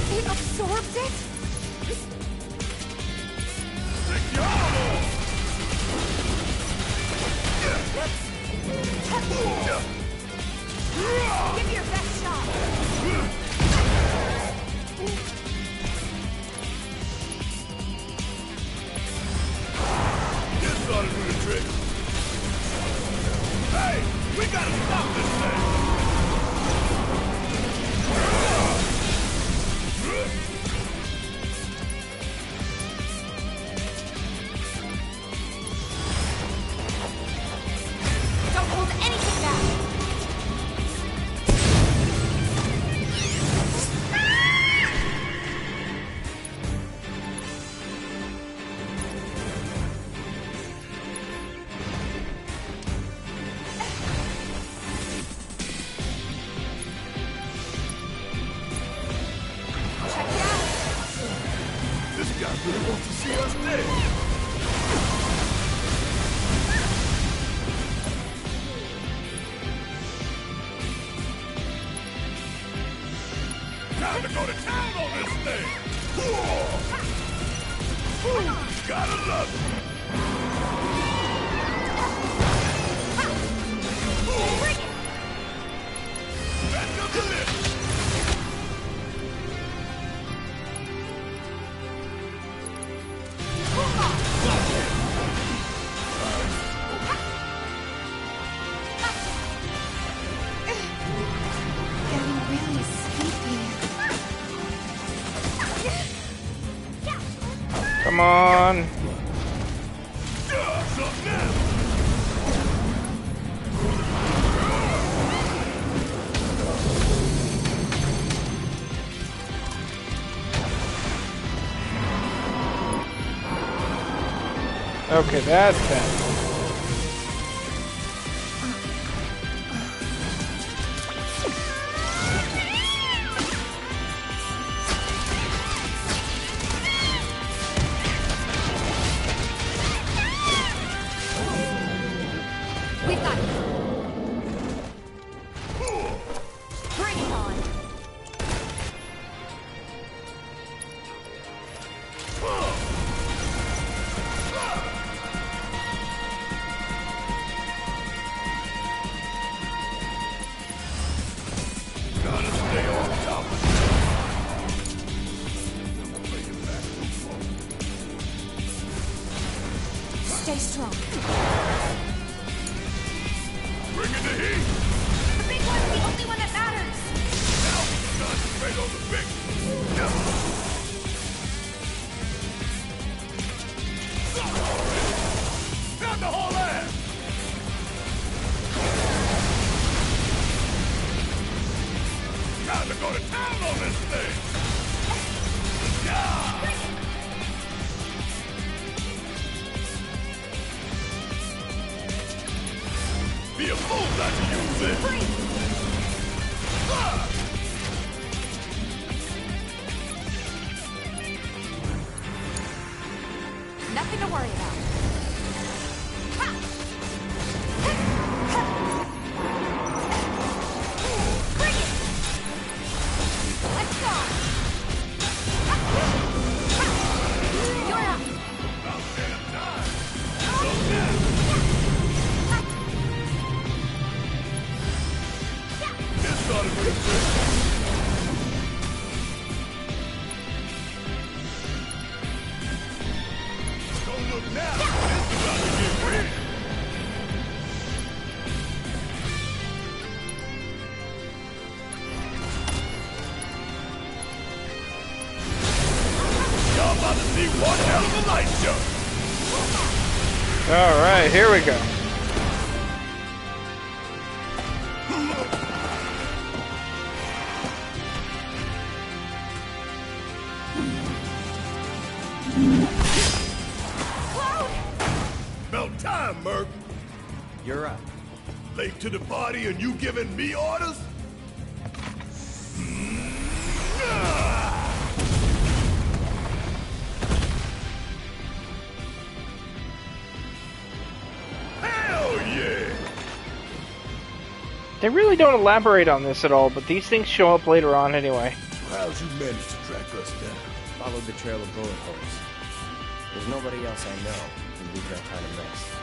It absorbed it? Give me your best shot. This ought to do the trick. Hey, we gotta stop this thing. Don't hold anything back. guy really wants to see us dead. Time to go to town on this thing! Whoa. Gotta love it! Back up the lift! Getting really sleepy. Come on. Okay, that's bad. We got it. Bring it on. Gotta stay on top of it. Stay strong. Bring in the heat! The big one's the only one that matters. Now concentrate on the big Not the whole ass! Time to go to town on this thing! Yeah! Be a fool not to use it! Ah! Nothing to worry about. Bring it! Let's go! You're up! This ought to be good. Don't look now. This is about to get weird. Y'all about to see one hell of a light show. All right, here we go. About time, Merc. You're up. Late to the party and you giving me orders? Hell yeah! They really don't elaborate on this at all, but these things show up later on anyway. How'd you manage to track us down? Followed the trail of bullet holes. There's nobody else I know who leave that kind of mess.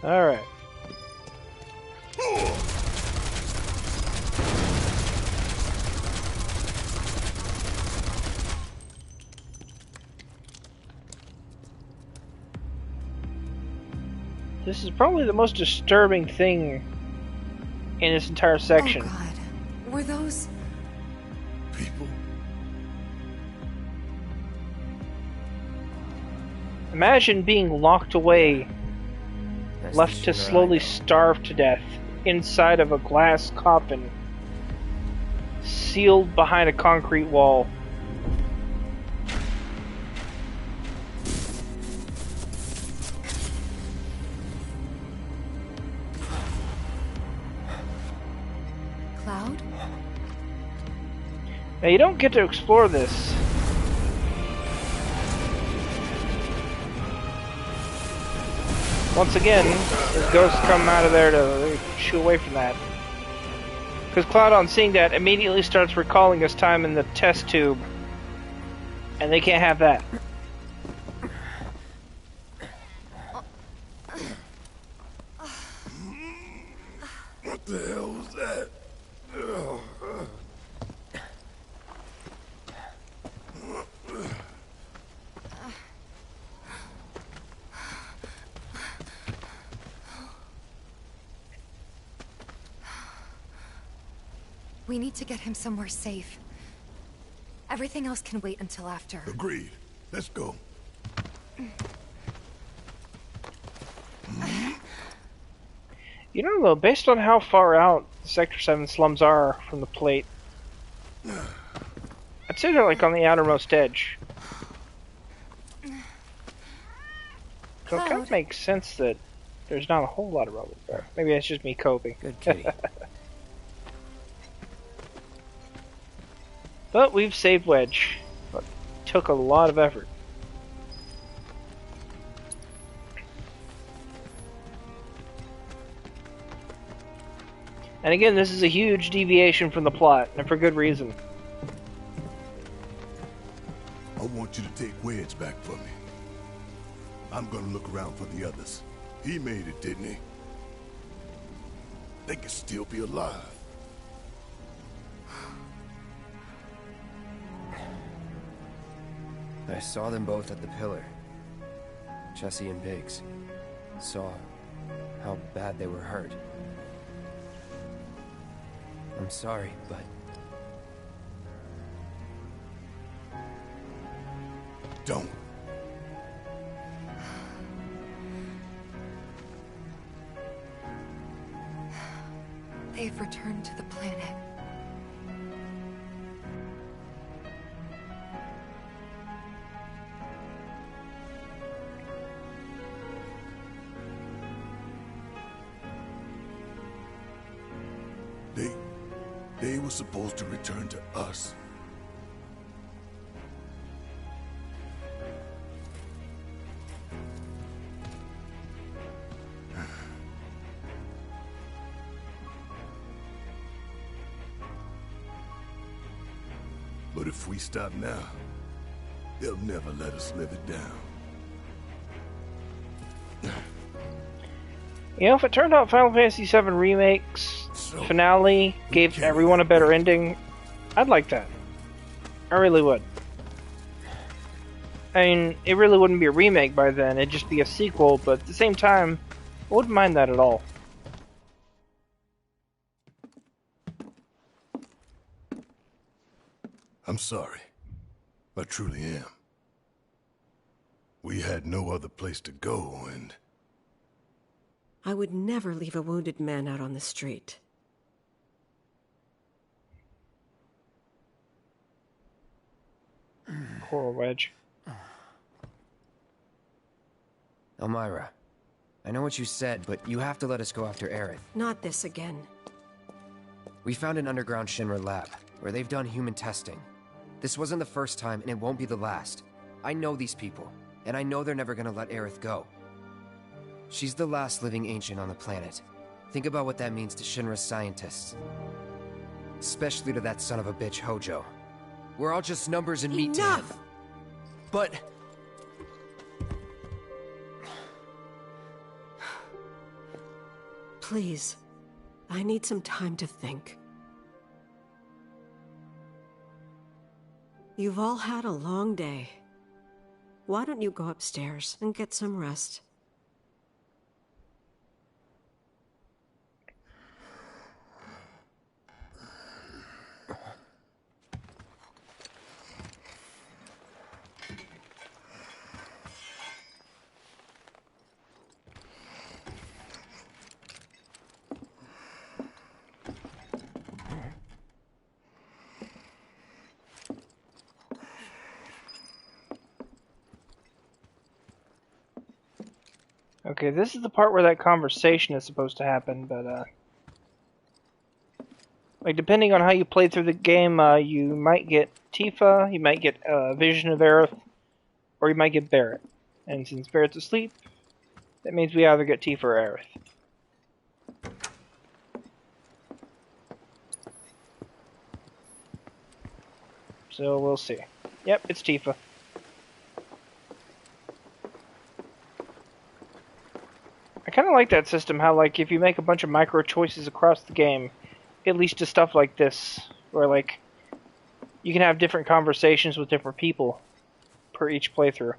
All right. This is probably the most disturbing thing in this entire section. Oh God. Were those... People? Imagine being locked away, That's left the to sugar I slowly know. starve to death inside of a glass coffin, sealed behind a concrete wall. Cloud? Now you don't get to explore this. Once again, there's ghosts come out of there to shoo away from that. Because Cloud, on seeing that, immediately starts recalling his time in the test tube. And they can't have that. What the hell was that? We need to get him somewhere safe. Everything else can wait until after. Agreed. Let's go. You know, though, based on how far out Sector 7 slums are from the plate, I'd say they're like on the outermost edge. So it kind of makes sense that there's not a whole lot of room there. Maybe that's just me coping. Good kitty. But we've saved Wedge. But it took a lot of effort. And again, this is a huge deviation from the plot, and for good reason. I want you to take Wedge back for me. I'm gonna look around for the others. He made it, didn't he? They could still be alive. I saw them both at the pillar. Jesse and Biggs. Saw how bad they were hurt. I'm sorry, but... Don't. They've returned to the planet. They were supposed to return to us. But if we stop now, they'll never let us live it down. You know, if it turned out Final Fantasy VII Remake's finale gave everyone a better ending, I'd like that. I really would. I mean, it really wouldn't be a remake by then, it'd just be a sequel, but at the same time, I wouldn't mind that at all. I'm sorry. I truly am. We had no other place to go, and... I would never leave a wounded man out on the street. Poor Wedge. Elmira, I know what you said, but you have to let us go after Aerith. Not this again. We found an underground Shinra lab, where they've done human testing. This wasn't the first time, and it won't be the last. I know these people, and I know they're never gonna let Aerith go. She's the last living ancient on the planet. Think about what that means to Shinra's scientists. Especially to that son of a bitch, Hojo. We're all just numbers and meat to him. But... Please, I need some time to think. You've all had a long day. Why don't you go upstairs and get some rest? Okay, this is the part where that conversation is supposed to happen, but, Like, depending on how you play through the game, you might get Tifa, you might get Vision of Aerith, or you might get Barret. And since Barret's asleep, that means we either get Tifa or Aerith. So we'll see. Yep, it's Tifa. I kind of like that system, how, like, if you make a bunch of micro choices across the game, it leads to stuff like this, where, like, you can have different conversations with different people per each playthrough.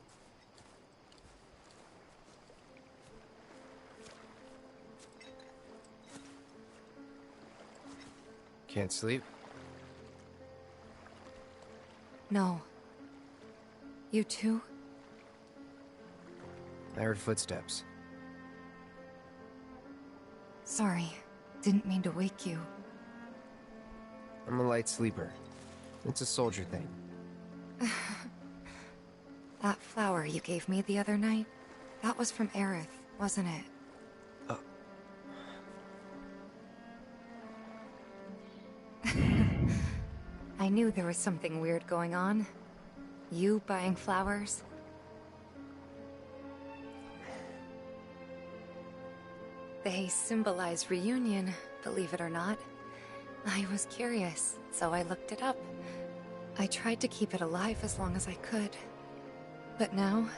Can't sleep? No. You too? I heard footsteps. Sorry. Didn't mean to wake you. I'm a light sleeper. It's a soldier thing. That flower you gave me the other night, that was from Aerith, wasn't it? I knew there was something weird going on. You buying flowers? They symbolize reunion, believe it or not. I was curious, so I looked it up. I tried to keep it alive as long as I could. But now,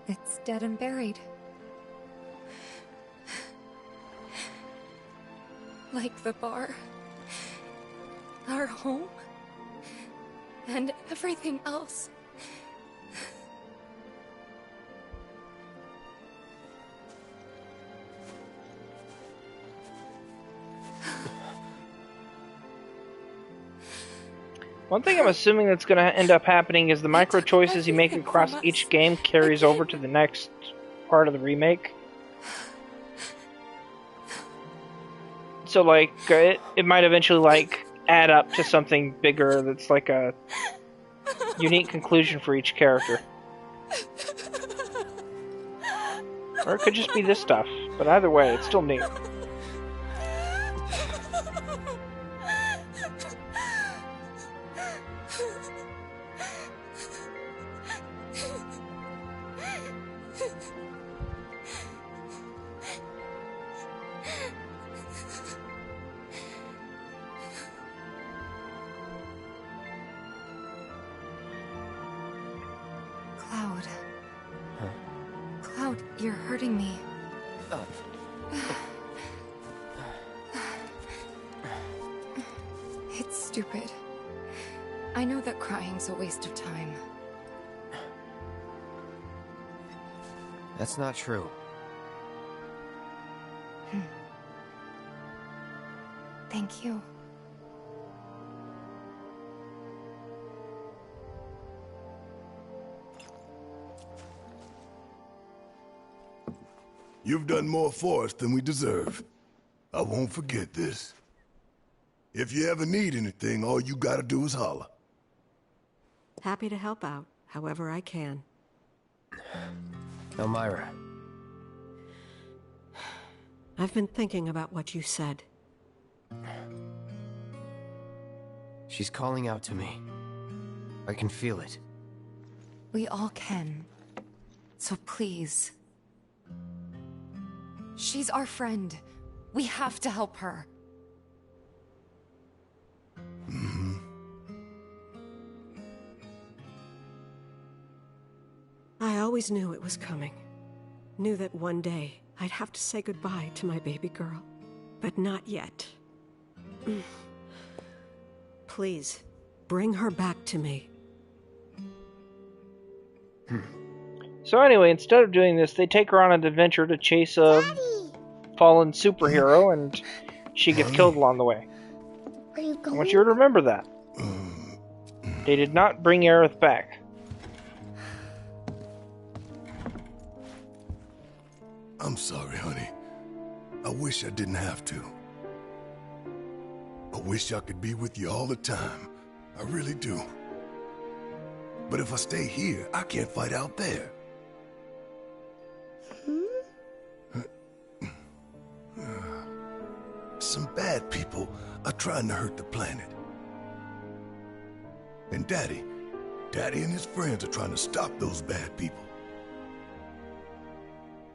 it's dead and buried. Like the bar, our home, and everything else. One thing I'm assuming that's going to end up happening is the micro choices you make across each game carries over to the next part of the remake. So, like, it might eventually, like, add up to something bigger that's like a unique conclusion for each character. Or it could just be this stuff, but either way, it's still neat. Cloud. Cloud, you're hurting me. It's stupid. I know that crying's a waste of time. That's not true. Thank you. You've done more for us than we deserve. I won't forget this. If you ever need anything, all you gotta do is holler. Happy to help out, however I can. Elmira. I've been thinking about what you said. She's calling out to me. I can feel it. We all can. So please. She's our friend. We have to help her. I always knew it was coming. Knew that one day I'd have to say goodbye to my baby girl. But not yet. Please, bring her back to me. So anyway, instead of doing this, they take her on an adventure to chase a fallen superhero, and she gets killed along the way. Where are you I going? want you to remember that. They did not bring Aerith back. I'm sorry, honey. I wish I didn't have to. I wish I could be with you all the time. I really do. But if I stay here, I can't fight out there. some bad people are trying to hurt the planet. And Daddy and his friends are trying to stop those bad people.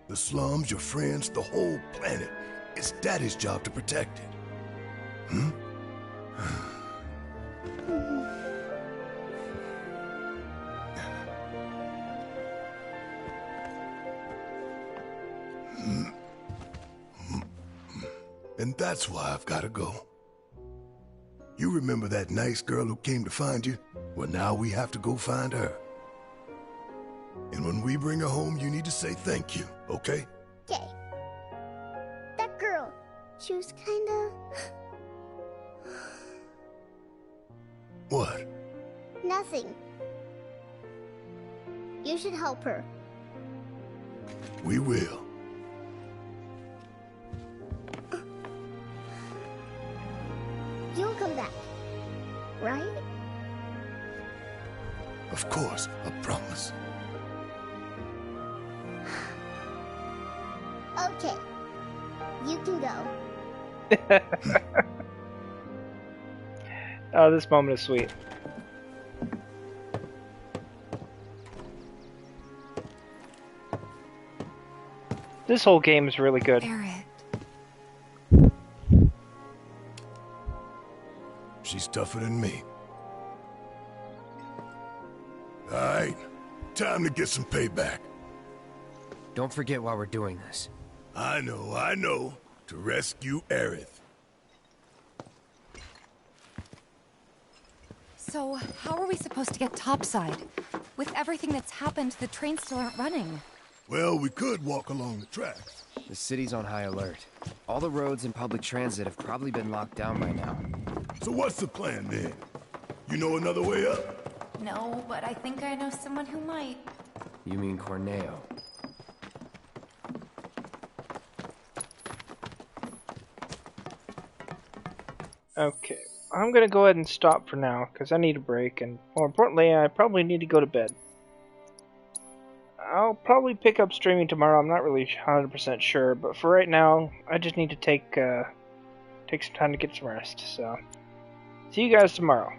The slums, your friends, the whole planet. It's Daddy's job to protect it. Hmm? And that's why I've got to go. You remember that nice girl who came to find you? Well, now we have to go find her. And when we bring her home, you need to say thank you, okay? Okay. That girl, she was kinda... What? Nothing. You should help her. We will. You'll come back, right? Of course, I promise. Okay. You can go. Oh, this moment is sweet. This whole game is really good. She's tougher than me. Alright, time to get some payback. Don't forget why we're doing this. I know. To rescue Aerith. So, how are we supposed to get topside? With everything that's happened, the trains still aren't running. Well, we could walk along the tracks. The city's on high alert. All the roads and public transit have probably been locked down by now. So what's the plan then? You know another way up? No, but I think I know someone who might. You mean Corneo? Okay, I'm gonna go ahead and stop for now, because I need a break, and more importantly, I probably need to go to bed. I'll probably pick up streaming tomorrow, I'm not really 100% sure, but for right now, I just need to take some time to get some rest, so... See you guys tomorrow.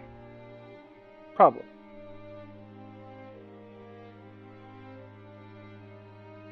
Probably.